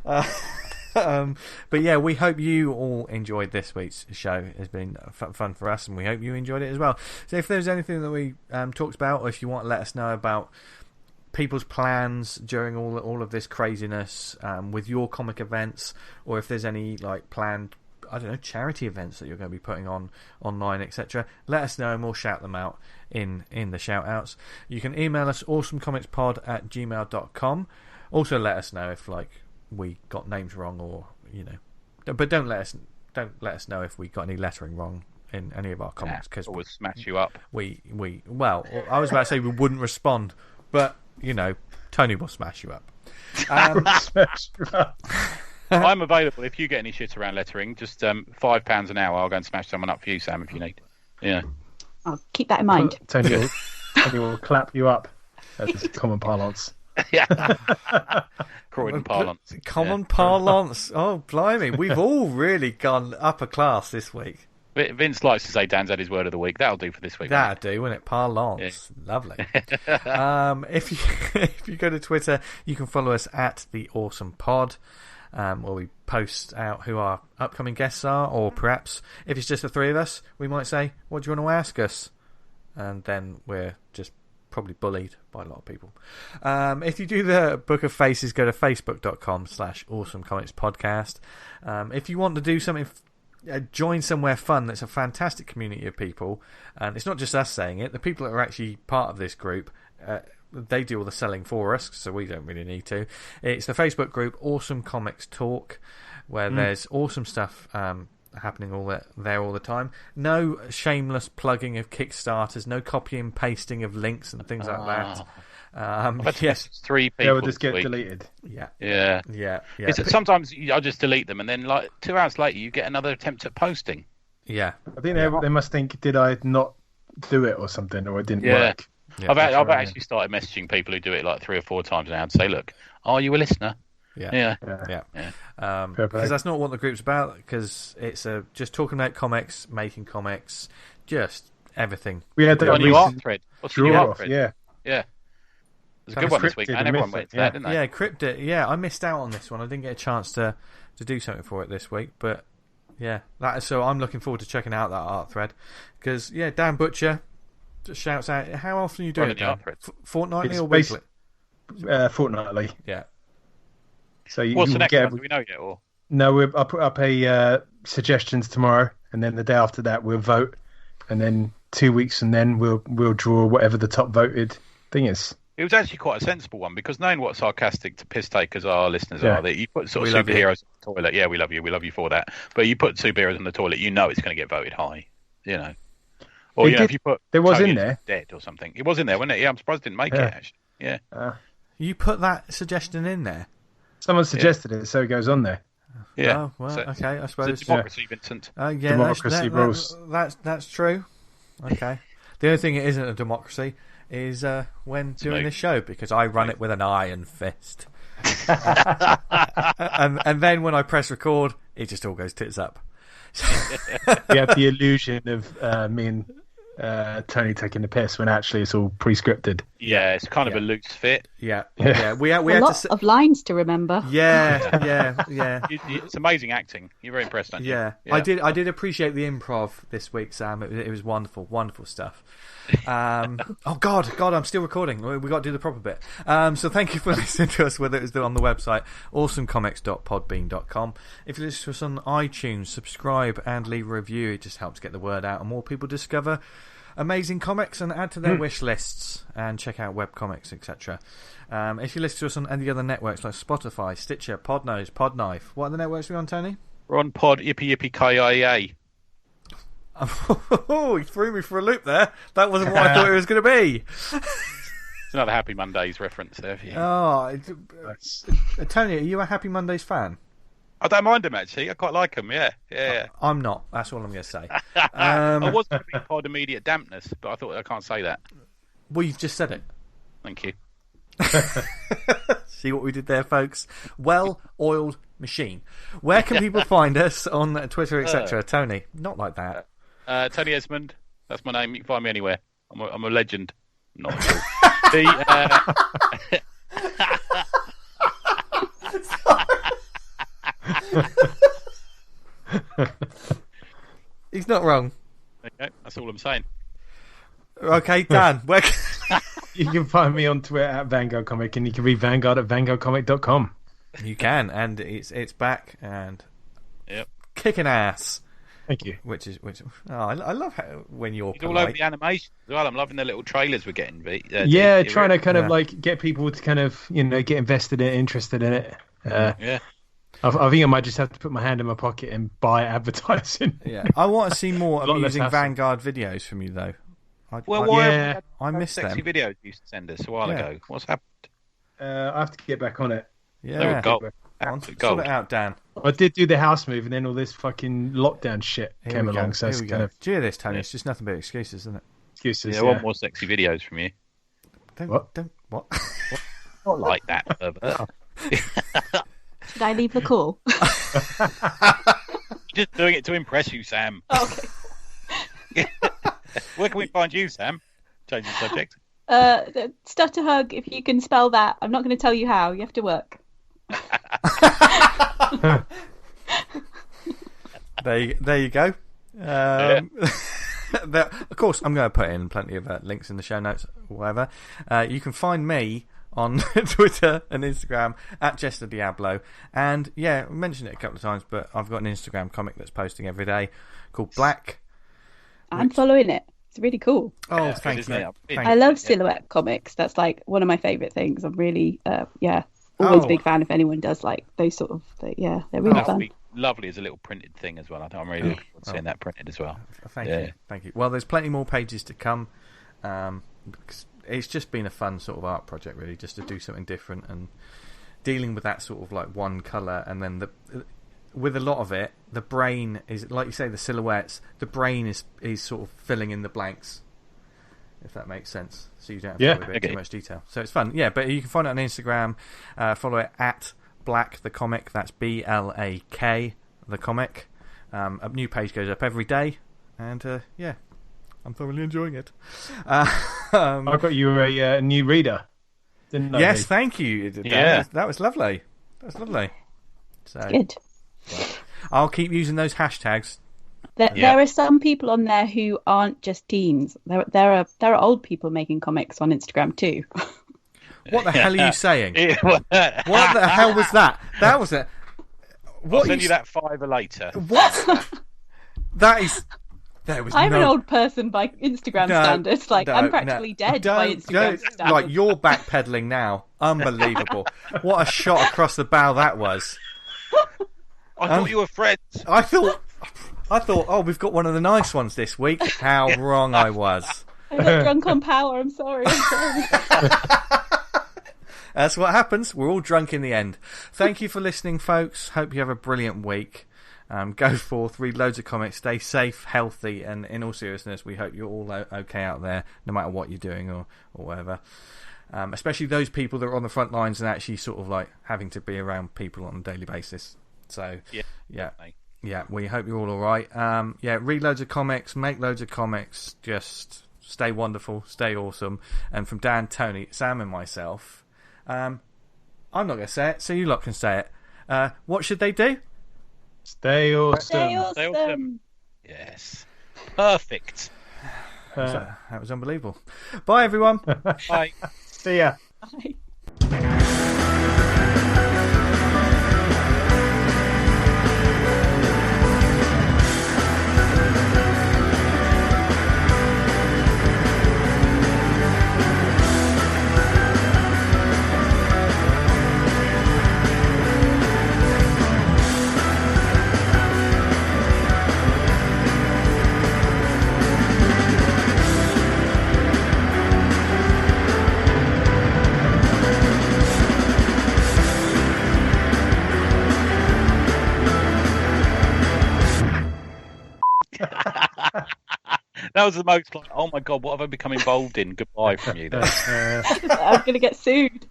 Yeah. But yeah, we hope you all enjoyed this week's show. It's been fun for us, and we hope you enjoyed it as well. So if there's anything that we talked about, or if you want to let us know about people's plans during all of this craziness with your comic events, or if there's any like planned, I don't know, charity events that you're going to be putting on online, etc., let us know and we'll shout them out in the shout outs. You can email us awesomecomicspod@gmail.com. Also let us know if like we got names wrong, or but don't let us know if we got any lettering wrong in any of our comments, because we'll smash you up. Well, I was about to say we wouldn't respond, but Tony will smash you up. I'm available if you get any shit around lettering. Just £5 an hour. I'll go and smash someone up for you, Sam, if you need. Yeah. I'll keep that in mind. Tony will clap you up. That's common parlance. Yeah. Croydon parlance. Common parlance. Oh, blimey. We've all really gone upper class this week. Vince likes to say Dan's had his word of the week. That'll do for this week. That'll do, won't it? Parlance. Yeah. Lovely. If you go to Twitter, you can follow us at The Awesome Pod, where we post out who our upcoming guests are, or perhaps if it's just the three of us, we might say, what do you want to ask us? And then we're just probably bullied by a lot of people. If you do the Book of Faces, go to facebook.com/awesomecomicspodcast. If you want to do something, join somewhere fun that's a fantastic community of people, and it's not just us saying it, the people that are actually part of this group, they do all the selling for us, so we don't really need to. It's the Facebook group Awesome Comics Talk, where there's awesome stuff happening there all the time. No shameless plugging of Kickstarters, no copy and pasting of links and things like that. Yes, 3 people. They will just get deleted. Yeah. Sometimes I just delete them, and then like 2 hours later, you get another attempt at posting. Yeah, I think they must think, did I not do it or something, or it didn't work? Yeah, I've actually started messaging people who do it like 3 or 4 times now to say, look, are you a listener? Yeah. Because that's not what the group's about, because it's just talking about comics, making comics, just everything. We had a new art thread. What's the new art thread? Yeah. It was a good one this week, and everyone went to that, didn't they? Yeah, Cryptid. Yeah, I missed out on this one. I didn't get a chance to do something for it this week, but yeah, so I'm looking forward to checking out that art thread, because Dan Butcher just shouts out. How often are you doing it, Dan? Fortnightly or weekly? Fortnightly. Yeah. So what's the next one? Do we know yet? Or no? I'll put up a suggestions tomorrow, and then the day after that we'll vote, and then 2 weeks, and then we'll draw whatever the top voted thing is. It was actually quite a sensible one, because knowing what sarcastic to piss takers our listeners are, that you put sort of superheroes on the toilet. Yeah, we love you for that. But you put superheroes on the toilet, it's going to get voted high, Or if you put there was in there dead or something, it was in there, wasn't it? Yeah, I'm surprised it didn't make it actually. Yeah. You put that suggestion in there. Someone suggested it, so it goes on there. Yeah. Oh, well, okay, I suppose. It's democracy, Vincent. Democracy rules. That's true. Okay. The only thing it isn't a democracy is when doing this show, because I run it with an iron fist. and then when I press record, it just all goes tits up. We have the illusion of me and Tony taking the piss when actually it's all pre-scripted. Yeah, it's kind of a loose fit. Yeah. We A had lot to. of lines to remember. Yeah. It's amazing acting. You're very impressed, aren't you? Yeah. I did appreciate the improv this week, Sam. It was wonderful stuff. Oh God, I'm still recording. We got to do the proper bit. So thank you for listening to us, whether it was on the website awesomecomics.podbean.com. If you listen to us on iTunes, subscribe and leave a review. It just helps get the word out and more people discover amazing comics and add to their wish lists and check out webcomics, etc. If you listen to us on any other networks like Spotify, Stitcher, Podnose, Podknife, what other networks are we on, Tony? We're on Pod Yippee Yippee KIA. Oh, he threw me for a loop there. That wasn't what I thought it was going to be. It's another Happy Mondays reference there for you. Oh, Tony, are you a Happy Mondays fan? I don't mind them actually. I quite like them. Yeah. I'm not. That's all I'm going to say. I was going to be Pod Immediate Dampness, but I thought I can't say that. Well, you've just said it. Thank you. See what we did there, folks? Well-oiled machine. Where can people find us on Twitter, etc.? Tony, not like that. Tony Esmond. That's my name. You can find me anywhere. I'm a legend. Not He's not wrong. Okay, that's all I'm saying. Okay, Dan. Where You can find me on Twitter at Vanguard Comic, and you can read Vanguard at vanguardcomic.com. You can, and it's back and Yep. kicking ass. Thank you. I love how when you're It's all over the animation as well. I'm loving the little trailers we're getting. Trying to kind of like get people to kind of get invested in it, interested in it. Yeah. I think I might just have to put my hand in my pocket and buy advertising. Yeah, I want to see more A lot less amusing hassle. Vanguard videos from you, though. I miss sexy them. videos you used to send us a while ago. What's happened? I have to get back on it. Yeah, They were gold. sort Absolute gold. it out, Dan. I did do the house move, and then all this fucking lockdown shit came along. So it's kind of Do you hear this, Tony? It's just nothing but excuses, isn't it? excuses. Yeah, I want more sexy videos from you. What? What? Not like that, Herbert. Should I leave the call? Just doing it to impress you, Sam. Okay. Where can we find you, Sam? Changing the subject. The Stutterhug, if you can spell that. I'm not going to tell you how. You have to work. There you go. Of course, I'm going to put in plenty of links in the show notes, or whatever. You can find me on Twitter and Instagram at Jester Diablo, and I mentioned it a couple of times, but I've got an Instagram comic that's posting every day called Black. I'm following it. It's really cool. Oh, Yeah, thank isn't you. it? I love silhouette comics. That's like one of my favorite things. I'm really, always a big fan if anyone does like those sort of, they're really fun. Lovely as a little printed thing as well. I'm really looking forward to seeing that printed as well. Thank you. Well, there's plenty more pages to come. It's just been a fun sort of art project, really, just to do something different and dealing with that sort of like one colour, and then with a lot of it, the brain is, like you say, the silhouettes. The brain is sort of filling in the blanks, if that makes sense. So you don't have to worry about too much detail. So it's fun. Yeah, but you can find it on Instagram. Follow it at Black the Comic. That's BLAK the Comic. A new page goes up every day, and I'm thoroughly enjoying it. I got you a new reader, didn't I? Yes, thank you. That was lovely. So, Good. I'll keep using those hashtags. There are some people on there who aren't just teens. There are old people making comics on Instagram too. What the hell are you saying? What the hell was that? That was it. I'll send you that $5 later. What? That is. I'm an old person by Instagram standards. Like I'm practically dead by Instagram standards. Like you're backpedaling now. Unbelievable! What a shot across the bow that was. I thought you were friends. I thought. Oh, we've got one of the nice ones this week. How wrong I was. I got drunk on power. I'm sorry. That's what happens. We're all drunk in the end. Thank you for listening, folks. Hope you have a brilliant week. Go forth, read loads of comics, stay safe, healthy, and in all seriousness, we hope you're all okay out there, no matter what you're doing or whatever. Especially those people that are on the front lines and actually sort of like having to be around people on a daily basis. So, yeah. Yeah, we hope you're all right. Yeah, read loads of comics, make loads of comics, just stay wonderful, stay awesome. And from Dan, Tony, Sam and myself, I'm not going to say it, so you lot can say it. What should they do? Stay awesome. Stay awesome. Stay awesome. Yes. Perfect. That was unbelievable. Bye, everyone. Bye. See ya. Bye. That was the most like, oh my god, what have I become involved in? Goodbye from you. There. I'm going to get sued.